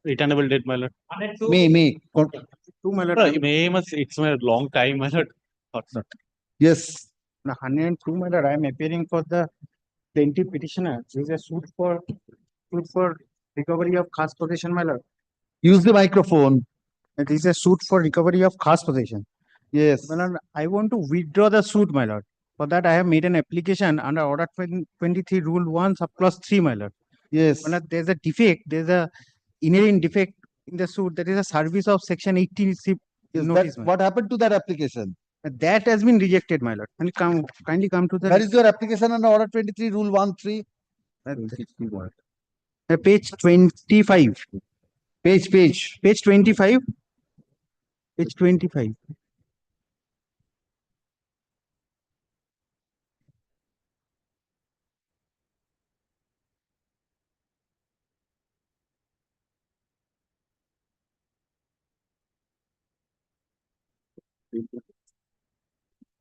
Returnable date, my lord. May. Two, my lord. May must, it's my long time, my lord. Thought not. Yes. Now, 102, my lord, I am appearing for the plaintiff petitioner. This is a suit for recovery of khas possession, my lord. Use the microphone. It is a suit for recovery of khas possession. Yes. My lord, I want to withdraw the suit, my lord. For that, I have made an application under Order 23, Rule 1, Subclause 3, my lord. Yes. My lord, there's a defect, there's a inherent defect in the suit. That is a service of Section 18 notice. What happened to that application? That has been rejected, my lord. Kindly come to the. Where is your application under Order 23, Rule 1, 3? Page 25. Page 25. Page 25.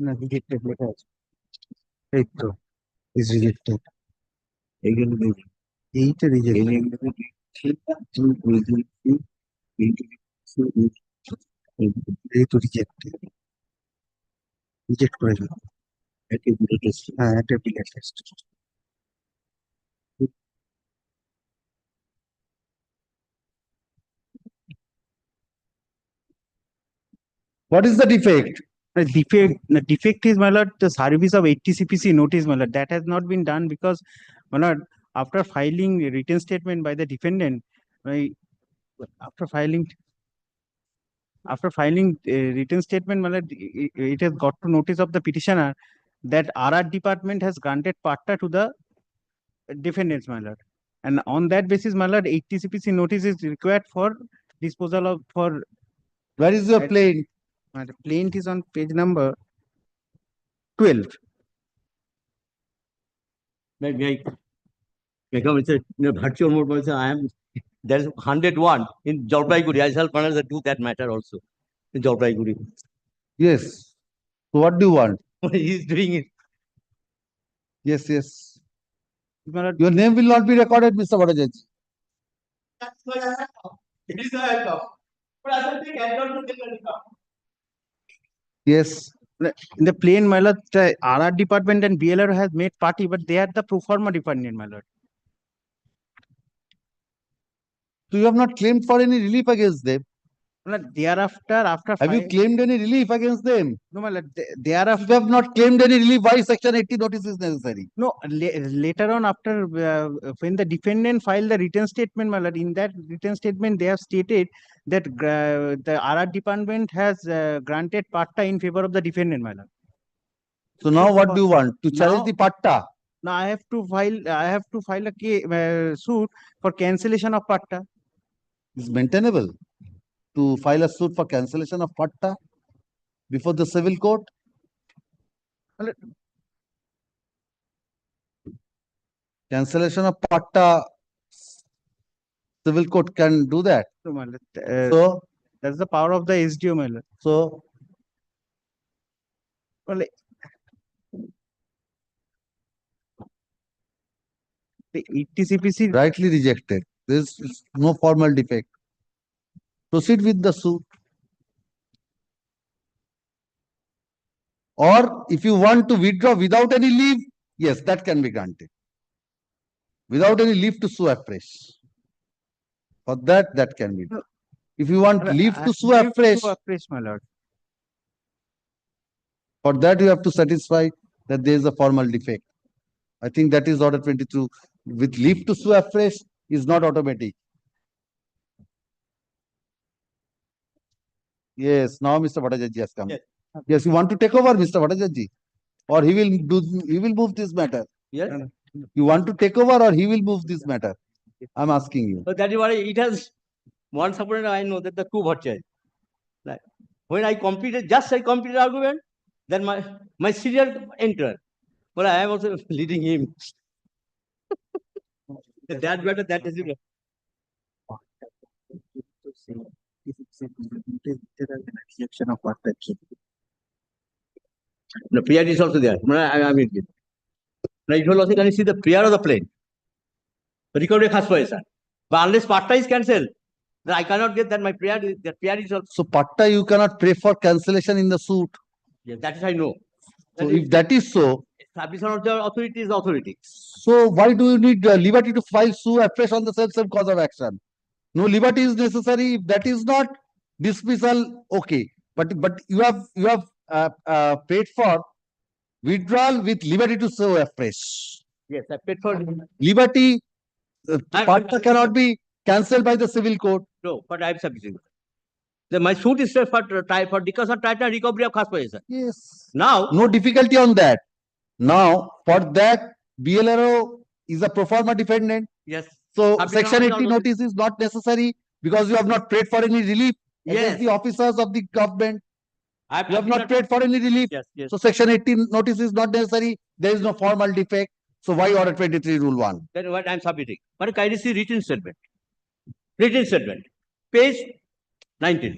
না, rejected লেখা আছে। এই তো, is rejected. এইটা rejected. এই তো rejected. Reject করে দিল। হ্যাঁ, এটা delete test. What is the defect? The defect is, my lord, the service of 80 CPC notice, my lord. That has not been done because, my lord, after filing a written statement by the defendant, after filing written statement, my lord, it has got to notice of the petitioner that RR department has granted parta to the defendants, my lord. And on that basis, my lord, 80 CPC notice is required for disposal of for. Where is your plaint? The plaint is on page number 12. May I come? It's a virtual mode. Also, there is 101 in Jalpaiguri. I shall further do that matter also in Jalpaiguri. Yes. So what do you want? He is doing it. Yes. Your name will not be recorded, Mr. Bhattacharya. That's what I have. It is a help. But I don't think I don't take any account. Yes. In the plain, my lord, the RR department and BLR has made party, but they are the pro forma department, my lord. So you have not claimed for any relief against them. Thereafter, have you claimed any relief against them? No, my lord. Thereafter, you have not claimed any relief. Why section 80 notice is necessary? No, later on, after when the defendant filed the written statement, my lord, in that written statement, they have stated that the RR department has granted parta in favor of the defendant, my lord. So now what do you want? To challenge the parta? Now I have to file a suit for cancellation of parta. Is maintainable to file a suit for cancellation of parta before the civil court? Cancellation of parta, civil court can do that. So, my lord, So that's the power of the SDO, my lord. So, well, the ETCPC rightly rejected. There is no formal defect. Proceed with the suit. Or if you want to withdraw without any leave, yes, that can be granted. Without any leave to sue afresh. For that, that can be done. If you want leave to sue afresh, my lord. For that, you have to satisfy that there is a formal defect. I think that is order 22. With leave to sue afresh is not automatic. Yes, now Mr. Bhattacharya has come. Yes, you want to take over, Mr. Bhattacharya? Or he will move this matter. Yes. You want to take over or he will move this matter? I'm asking you. So that is why it has once upon a time I know that the two Bhattacharya. Like when I completed argument, then my serial entered. But I am also leading him. That better, that is it. Rejection of what types of The prayer is also there. I mean, now it will also can you see the prayer of the plane. Recovery has for but unless parta is cancelled, then I cannot get that my prayer is also. So parta you cannot pray for cancellation in the suit. Yes, that is I know. So if that is so, establishment of the authority is the authority. So why do you need liberty to file sue afresh on the same cause of action? No liberty is necessary. If that is not dismissal, okay. But you have paid for withdrawal with liberty to sue afresh. Yes, I paid for liberty. Parta cannot be cancelled by the civil court. No, but I am submitting. My suit is for because of title recovery of khas paisa. Yes. Now, no difficulty on that. Now, for that, BLRO is a pro forma defendant. Yes. So, section 80 notice is not necessary because you have not prayed for any relief Yes. against the officers of the government. I've You have not prayed for any relief. Yes, yes. So section 18 notice is not necessary. There is no formal defect. So why order 23 rule 1? Then what I'm submitting. But kindly see written statement. Written statement. Page 19.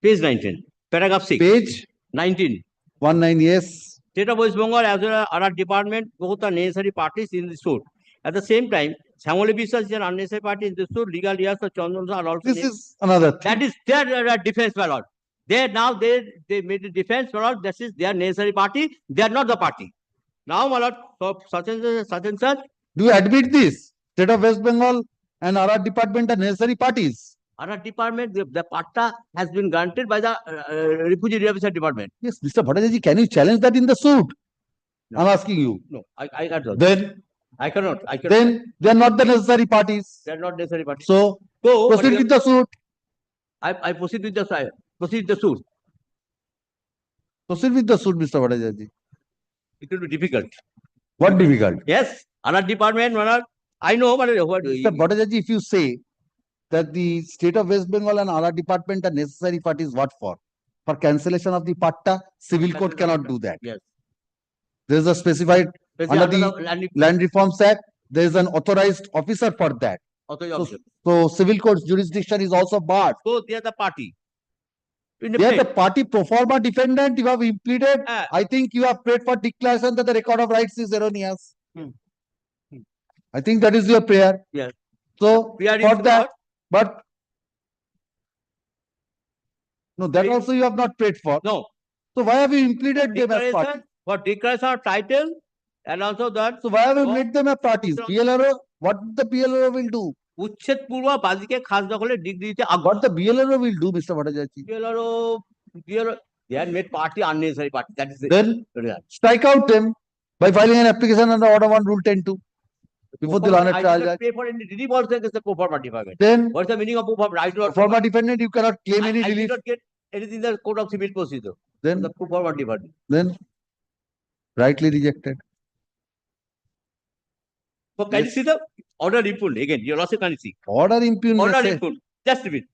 Page 19. Paragraph 6. Page 19. 19, yes. State of West Bengal as well as our department both are necessary parties in the suit. At the same time, HON'BLE বিশ্বাস is an unnecessary party in the suit. Legal heirs of Chandran are also. This is another thing. That is their defense, my lord. They made the defense, my lord. This is their necessary party. They are not the party. Now, my lord, so such and such. Do you admit this? State of West Bengal and RR department are necessary parties. RR department, the parta has been granted by the refugee rehabbitation department. Yes, Mr. Bhattacharya, can you challenge that in the suit? No. I'm asking you. No, I cannot. Then I cannot. Then they are not the necessary parties. They are not necessary parties. So proceed with the suit. I proceed with the suit. Proceed with the suit, Mr. Bhattacharya. It will be difficult. What difficult? Yes, RR department, my lord. I know, but what? Mr. Bhattacharya, if you say that the state of West Bengal and RR department are necessary parties, what for? For cancellation of the patta, civil court cannot do that. Yes. There is a specified under the Land Reforms Act. There is an authorized officer for that. So civil court's jurisdiction is also barred. So they are the party. They are the party pro forma defendant. You have pleaded. I think you have prayed for declaration that the record of rights is erroneous. I think that is your prayer. Yes. So for that, but no, that also you have not prayed for. No. So why have you pleaded them as parties? For declaration of title and also that. So why have you made them as parties? PLRO, what the PLRO will do? উচ্ছেদ পূর্ব বাদীকে খাস দখলে degree দিতে What the BLRO will do, Mr. Bhattacharya? PLRO they are made party unnecessary party. That is Then strike out them by filing an application under Order 1 Rule 10(2) before the Learned Trial Judge. Pay for any relief also against the pro forma department. Then what is the meaning of pro forma? I do not. Pro forma defendant, you cannot claim any I relief. did not get anything in the code of civil procedure. Then the pro forma department. Then rightly rejected. So can you see the order impugned again? You also can see. Order impugned. Order impugned. Just a bit.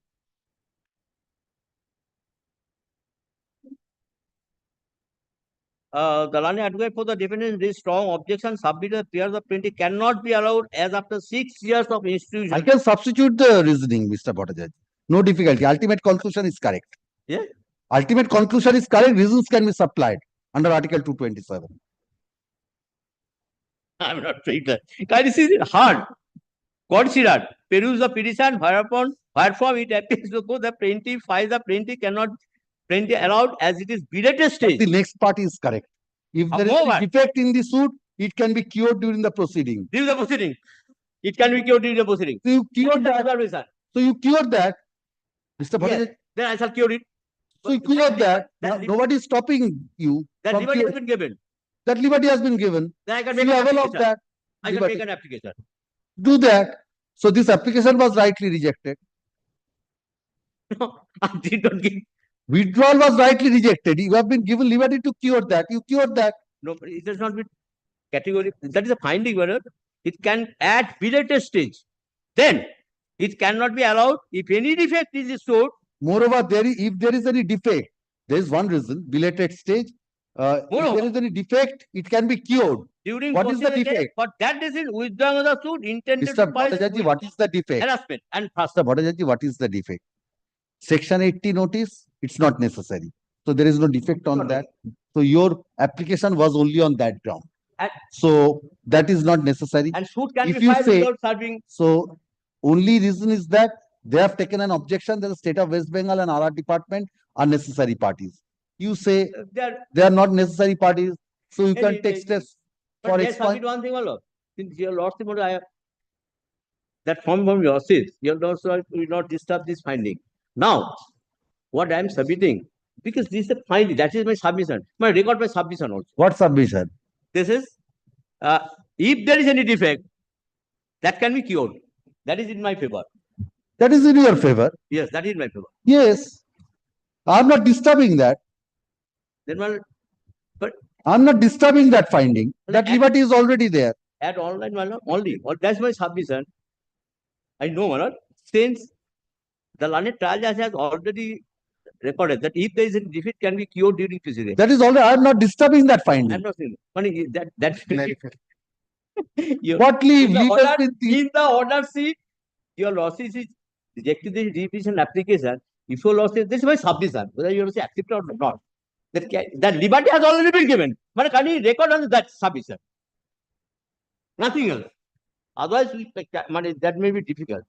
The learned advocate for the defendant raised strong objection. Submitted peers of printing cannot be allowed as after 6 years of institution. I can substitute the reasoning, Mr. Bhattacharya. No difficulty. Ultimate conclusion is correct. Yeah. Ultimate conclusion is correct. Reasons can be supplied under Article 227. I'm not saying that. Can you see it? Hard. Considered. Peruse the petition, whereupon it appears to go the plaintiff files the plaintiff cannot plaintiff allowed as it is belated stage. The next part is correct. If there is a defect in the suit, it can be cured during the proceeding. During the proceeding. It can be cured during the proceeding. So you cured that. So you cured that. Mr. Bhattacharya. Yes. Then I shall cure it. So you cured that. Nobody is stopping you. That liberty has been given. That liberty has been given. Then I can So make you an avail of application. that. I can make an application. Do that. So this application was rightly rejected. No, I did not give. Withdrawal was rightly rejected. You have been given liberty to cure that. You cured that. No, but it does not be category. That is a finding whether it can at belated stage. Then it cannot be allowed if any defect is showed. Moreover, if there is any defect, there is one reason, belated stage. If there is any defect, it can be cured. During what is the defect? For that reason, withdrawal of the suit intended Mr. Bhattacharya, what is the defect? Harassment and Mr. Bhattacharya, what is the defect? Section 80 notice, it's not necessary. So there is no defect on that. So your application was only on that ground. So that is not necessary. And suit can if be you filed say, without serving. So only reason is that they have taken an objection that the state of West Bengal and RR department are necessary parties. You say they are not necessary parties. So you can take steps for explain. One thing, also. Since your lordship, that form from your seat, your lordship will not disturb this finding. Now, what I am submitting, because this is a finding, that is my submission. My record my submission also. What submission? This is, if there is any defect, that can be cured. That is in my favor. That is in your favor. Yes, that is in my favor. Yes. I am not disturbing that. Then, well, but I am not disturbing that finding. That liberty is already there. At online, only. That's my submission. I know, since The learned trial judge has already recorded that if there is a defeat can be cured during proceedings. That is all right. I am not disturbing that I'm finding. not saying that What leave? in the Leave has order, been in the order sheet, your losses is rejected the revision application. If your losses, this is my submission, whether you have to say accept or not. That liberty has already been given. But can you record on that submission? Nothing else. Otherwise, that may be difficult.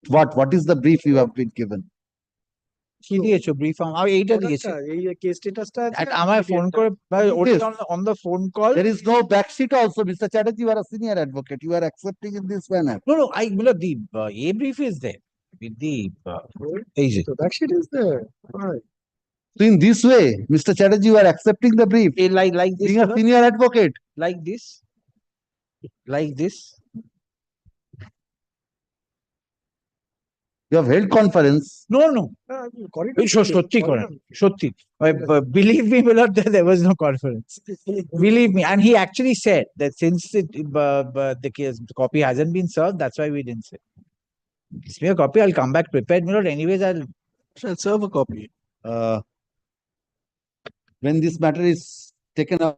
What is the brief you have been given? কি দিয়েছো brief এইটা দিয়েছে এই case স্ট্যাটাসটা আর আমার phone করে Yes. on the phone call. There is no backseat also, Mr. Chatterjee. You are a senior advocate. You are accepting in this manner. No, I the a brief is there with the easy. So that sheet is there. Right. So in this way, Mr. Chatterjee, you are accepting the brief. Like this, Being a senior advocate. like this. You have held conference. No. সত্যি করে সত্যি believe me my lord, there was no conference. Believe me, and he actually said that since the case the copy hasn't been served, that's why we didn't say. Give me a copy, I'll come back prepared, my lord. Anyways, I'll serve a copy. When this matter is taken up,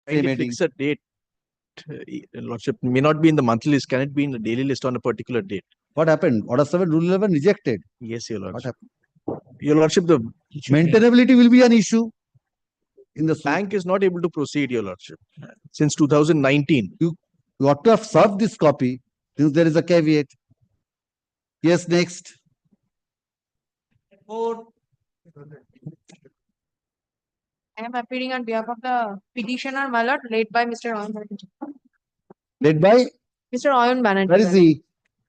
Kindly fix a date. Lordship may not be in the monthly list. Can it be in the daily list on a particular date? what happened? Order 7, Rule 11 rejected. Yes, Your What Lordship. happened? Your Lordship, the Maintainability will be an issue in the suit. bank is not able to proceed, Your Lordship, since 2019. You ought to have served this copy since there is a caveat. Yes, next. I am appearing on behalf of the petitioner, my lord, led by Mr. Oyan Banerjee. Led by? Mr. Oyan Banerjee. Where is he?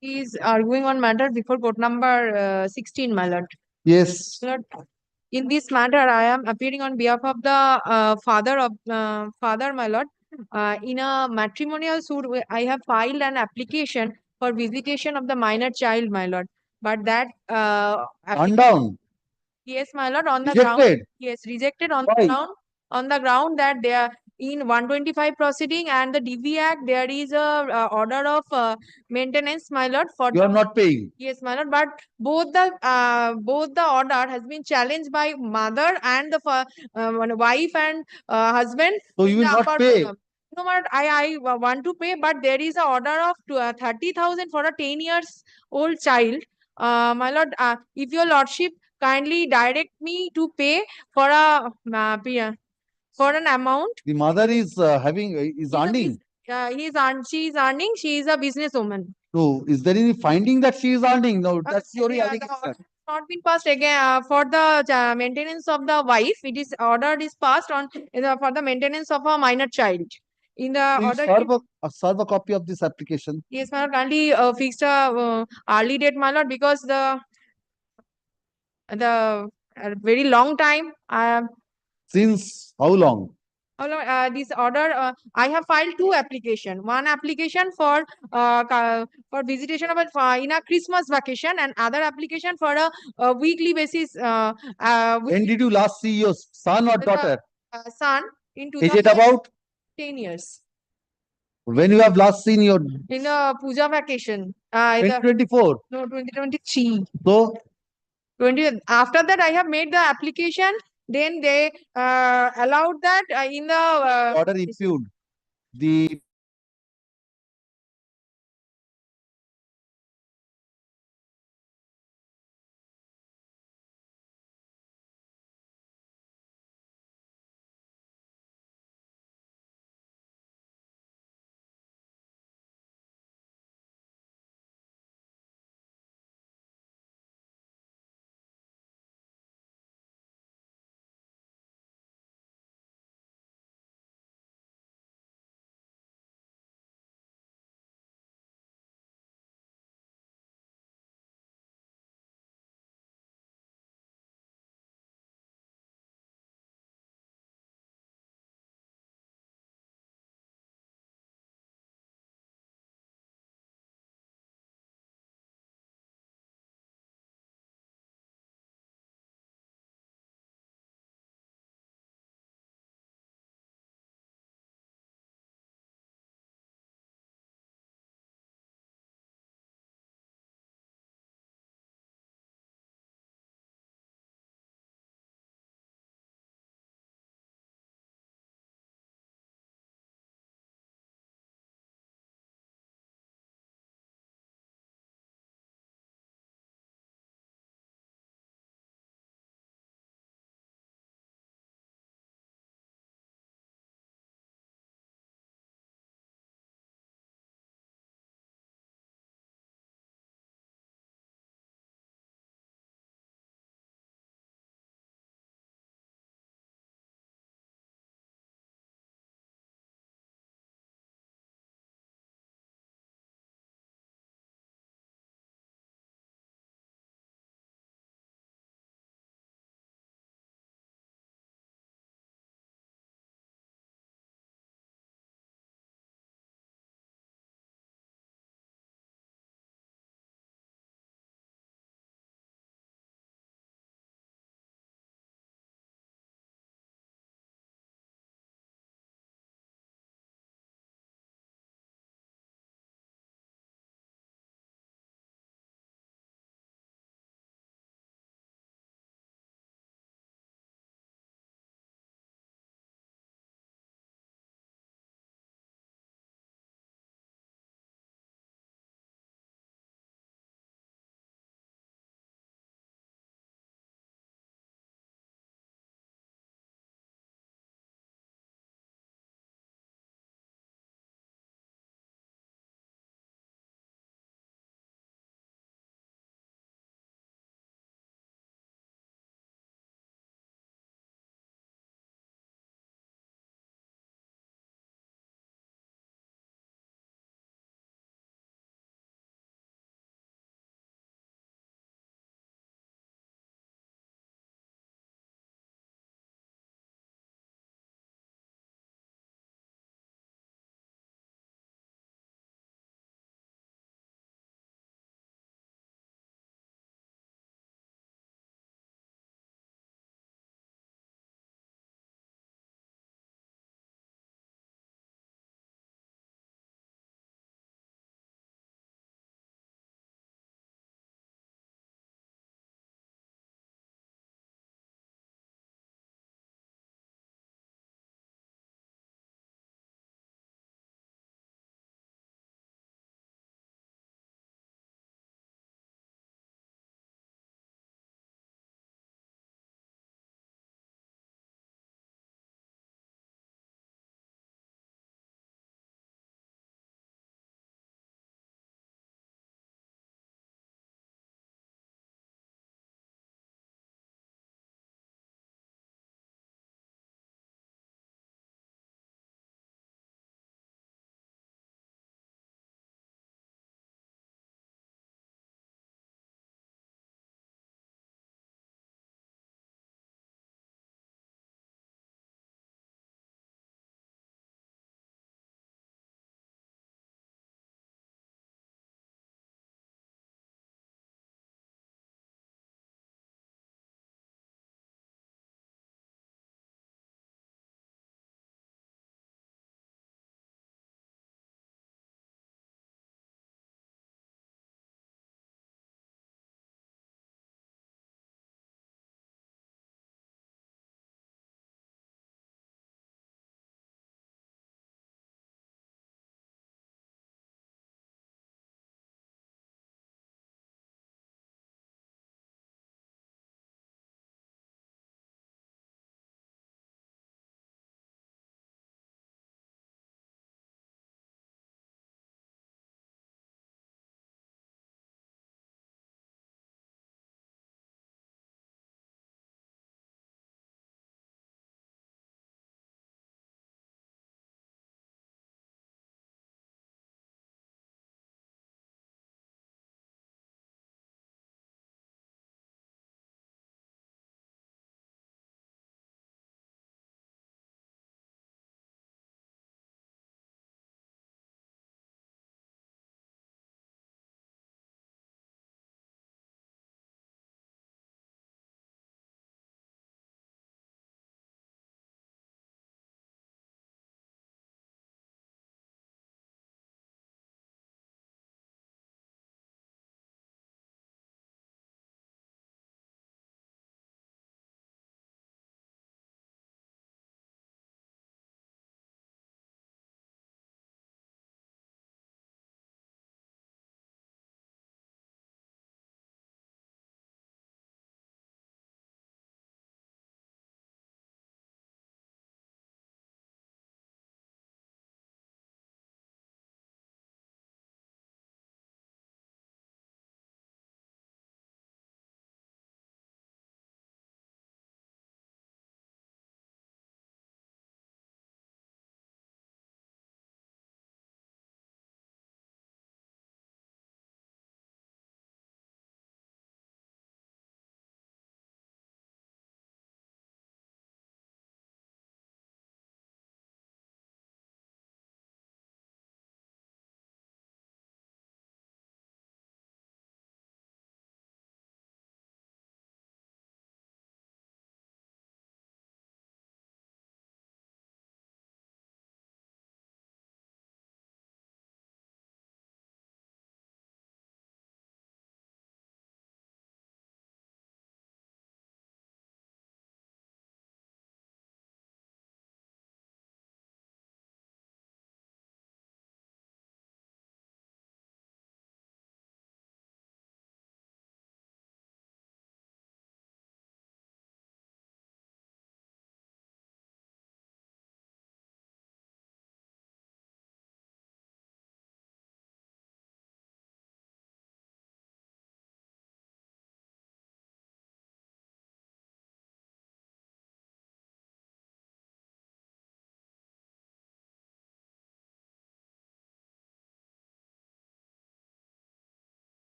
He is arguing on matter before court number 16, my lord. Yes. My lord, in this matter, I am appearing on behalf of the father, my lord. In a matrimonial suit, I have filed an application for visitation of the minor child, my lord. But that Turn down. yes, my lord, on the Rejected? ground. Yes, rejected on Why? the ground. On the ground that they are in 125 proceeding and the DV Act, there is a order of maintenance, my lord. For You are not paying. yes, my lord. But both the order has been challenged by mother and the wife and husband. So you in will the not upper pay. court. No, my lord, I want to pay, but there is a order of 30,000 for a 10 years old child. My lord, if your lordship kindly direct me to pay for a for an amount. The mother is earning. She is earning. She is a businesswoman. So is there any finding that she is earning? No, that's your The allegation. order has not been passed again for the maintenance of the wife. It is ordered is passed on for the maintenance of a minor child. In the So you order, serve a copy of this application. yes, my lord, kindly fixed a early date, my lord, because the very long time. Since how long? This order, I have filed two application. One application for visitation of in a Christmas vacation, and other application for a weekly basis. When did you last see your son or daughter? Son in Is it about 10 years. when you have last seen your In the puja vacation. 2024? No, 2023. So 20. After that, I have made the application. Then they allowed that in the order impugned. The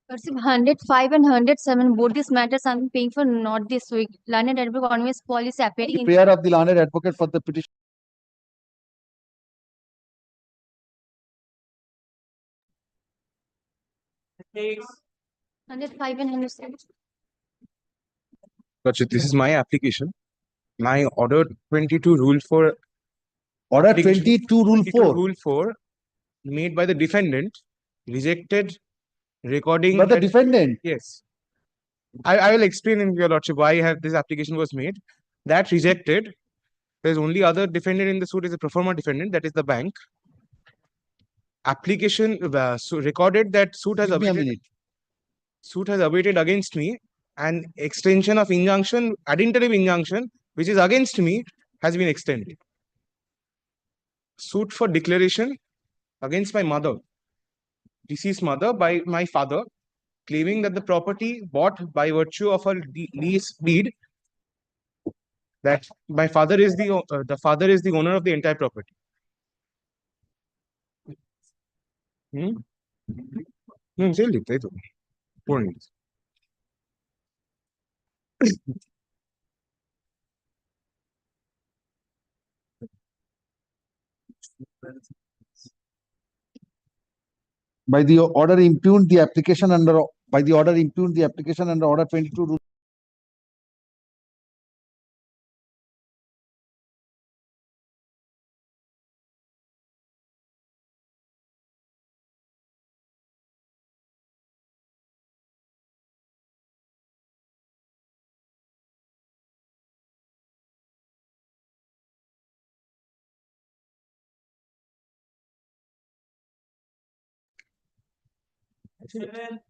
Lordship, 105 and 107, both these matters I'm paying for not this week. Learned advocate conveyance policy appearing in. Prayer of the learned advocate for the petition. Please. 105 and 107. Lordship, this is my application. My order 22 rule for Order application- 22 rule 4. Rule 4 made by the defendant rejected recording. By the that- defendant. Yes. I will explain in your lordship why this application was made. That rejected. There's only other defendant in the suit is a pro forma defendant, that is the bank. Application so recorded that suit has awaited. Suit has awaited against me, and extension of injunction, ad interim injunction, which is against me, has been extended. Suit for declaration against my mother, deceased mother, by my father, claiming that the property bought by virtue of a lease deed, that my father is the father is the owner of the entire property. Say it. By the order impugned the application under order 22 rule. Seven.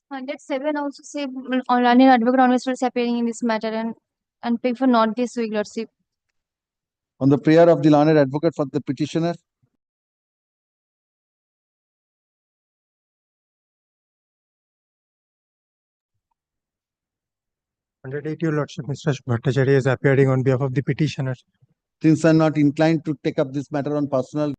107 also say on learned advocate conveyance policy appearing in this matter and pay for not this week, Lordship. On the prayer of the learned advocate for the petitioner. Your Lordship, Mr. Bhattacharya is appearing on behalf of the petitioner. Since I'm not inclined to take up this matter on personal.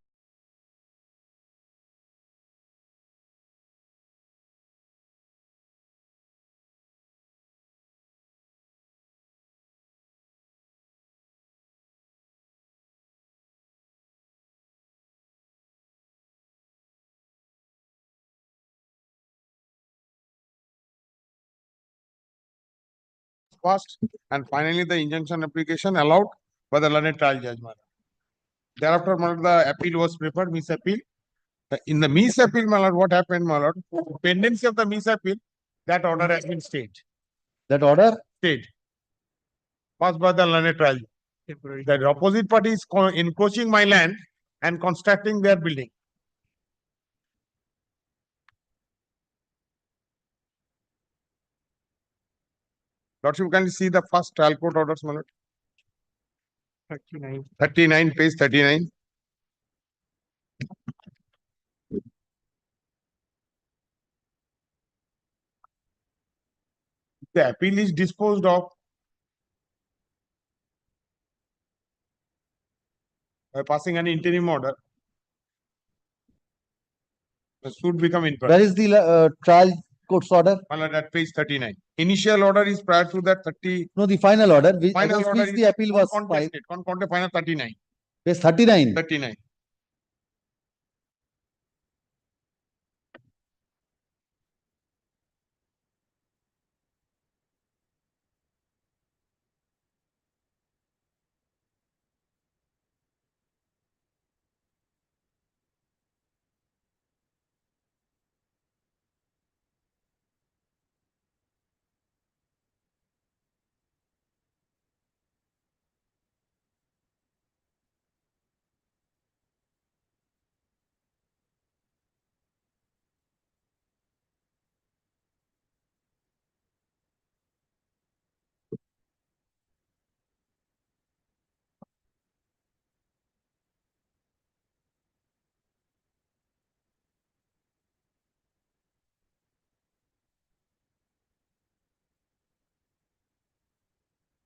Passed, and finally the injunction application allowed by the learned trial judge. Thereafter, my lord, the appeal was preferred, miss appeal. In the miss appeal, my lord, what happened, my lord? Pendency of the miss appeal, that order has been stayed. That order? Stayed. Passed by the learned trial. The opposite party is encroaching my land and constructing their building. Lordship, can you see the first trial court orders, my lord? 39. 39, page 39. The appeal is disposed of by passing an interim order. The suit become in. Where is the trial court's order? At page 39. Initial order is prior to that 30. No, the final order. Final Against order which is the appeal was filed. Uncontested. Final 39. Page 39. 39.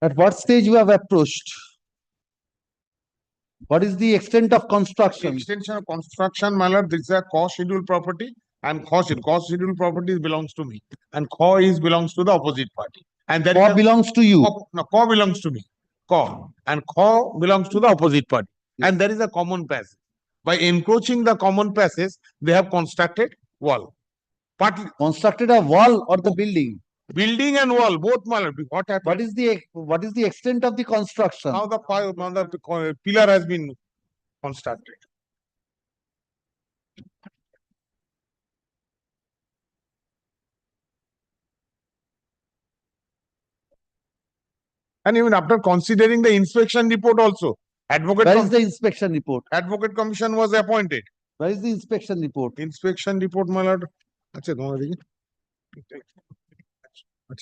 At what stage you have approached? What is the extent of construction? Extension of construction, my lord, this is a co-scheduled property and co-scheduled property belongs to me and belongs to the opposite party. And that Co belongs to you. No, co belongs to me. Co. And co belongs to the opposite party. And there is a common passage. By encroaching the common passage, they have constructed wall. Partly constructed a wall or the building? Building and wall, both, my lord. What happened? What is the extent of the construction? How the pillar has been constructed. And even after considering the inspection report also, Where is the inspection report? Advocate commission was appointed. Where is the inspection report? Inspection report, my lord. Achha,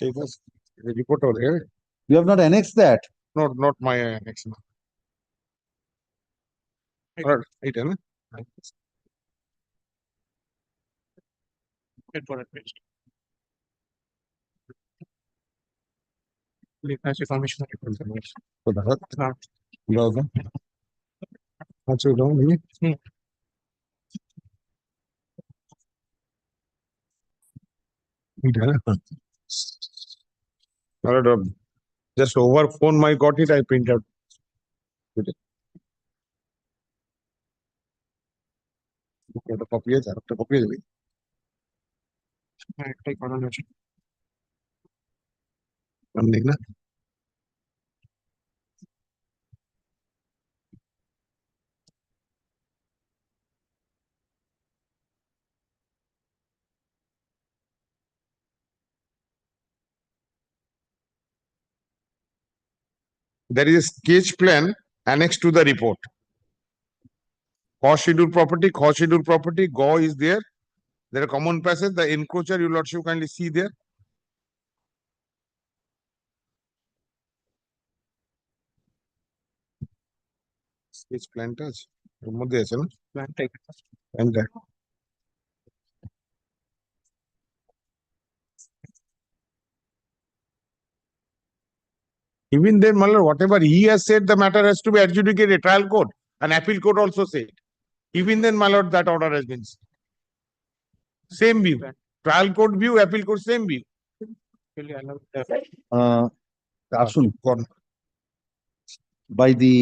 it was the report over here. You have not annexed that? Not my annex. Right, right, Information. Just over phone, I got it. I print out. Copy it. Copy it. देखना there is a sketch plan annexed to the report. Scheduled property, go is there. There are common passage. The encroacher, your lordship, kindly see there. Sketch plan touch. মধ্যে আছে না? Plan Even then, my lord, whatever he has said, the matter has to be adjudicated. Trial court and appeal court also said. Even then, my lord, that order has been same view. Trial court view, appeal court same view. Arsun, by the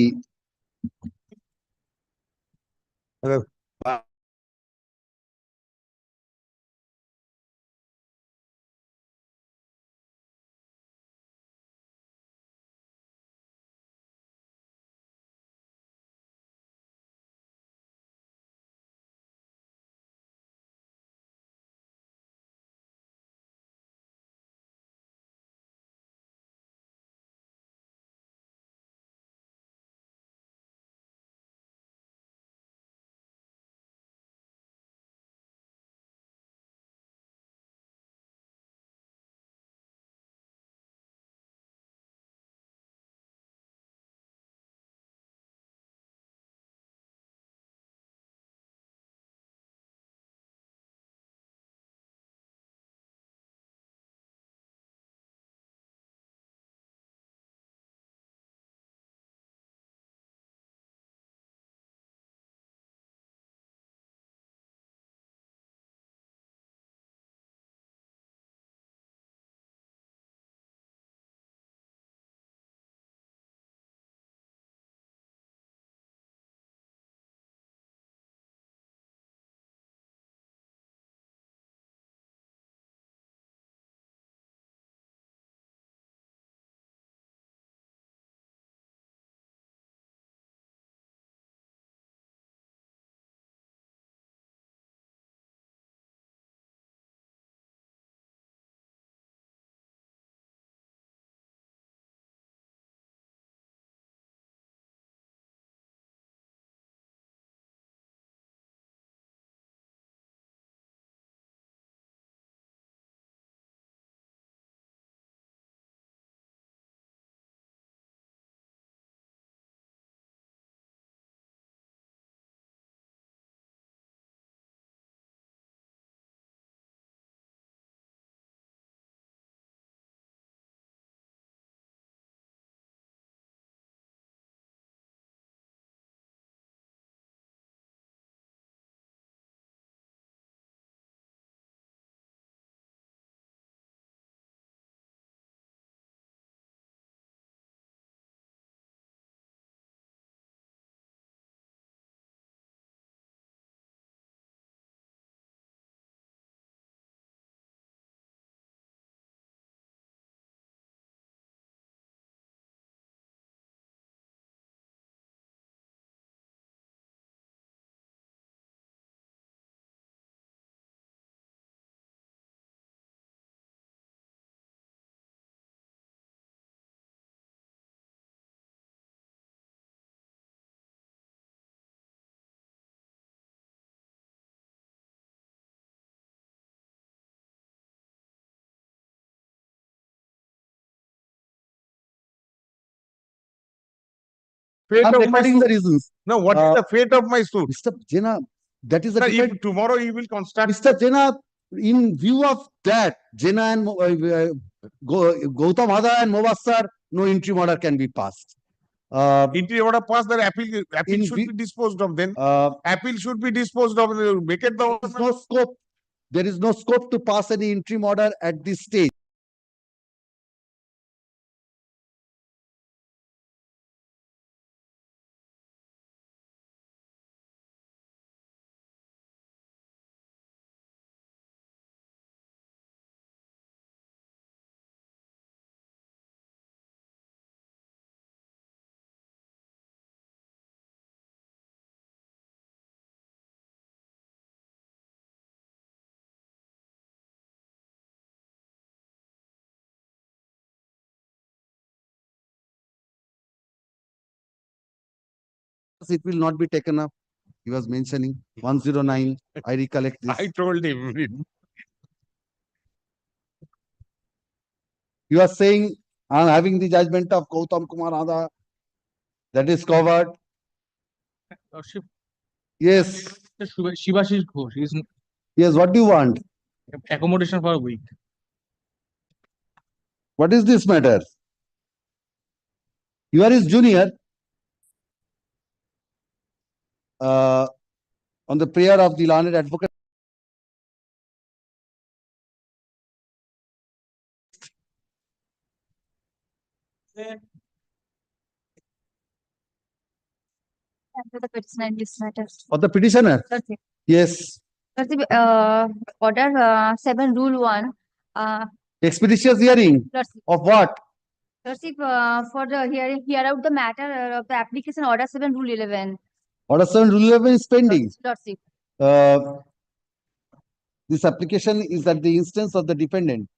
fate I'm of my recording the suit? reasons. No, what is the fate of my suit? Mr. Jena, that is a Sir, different. if tomorrow you will construct. Mr. Jena, in view of that, Jena and Gautam Hada and Mobassar, no interim order can be passed. Interim order passed, then appeal should be disposed of then. Appeal should be disposed of, make it the. No scope. There is no scope to pass any interim order at this stage. It will not be taken up. He was mentioning 109. I recollect this. I told him. You are saying I am having the judgment of Gautam Kumar Hada. That is covered. Lordship, Yes. Shivashish Ghosh is Yes. What do you want? accommodation for a week. What is this matter? You are his junior. On the prayer of the learned advocate. The petitioner in this matter. For the petitioner? Lordship. Yes. Lordship, order 7 rule 1. Expeditious hearing. Lordship. Of what? Lordship, for the hear out the matter of the application order 7 rule 11. Order 7 rule 11 is pending. Lordship. This application is at the instance of the defendant.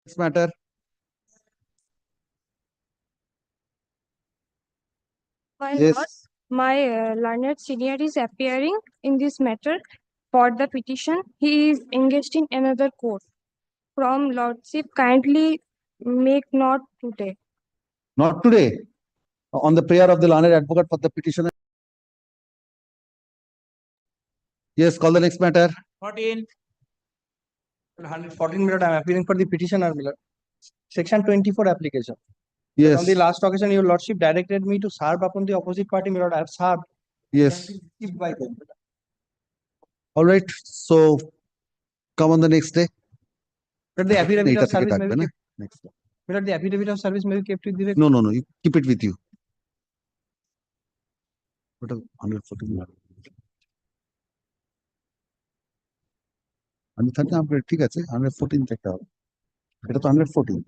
This matter. My Yes. lord, my learned senior is appearing in this matter for the petition. He is engaged in another court. From lordship, kindly make note today. Not today. On the prayer of the learned advocate for the petitioner. Yes, call the next matter. 14. 114 minute, I am appealing for the petitioner, Miller. Section 24 application. Yes. On the last occasion, your lordship directed me to serve upon the opposite party, Miller. I have served. Yes. Received by them. All right. So come on the next day. But the affidavit Eta of থেকে service may থাকবে be না? kept. Next day. Miller, the affidavit of service may be kept with the record. No, no, no. You keep it with you. What is 114? আমি থাকলে আপনার ঠিক আছে 114 থেকে হবে এটা তো 114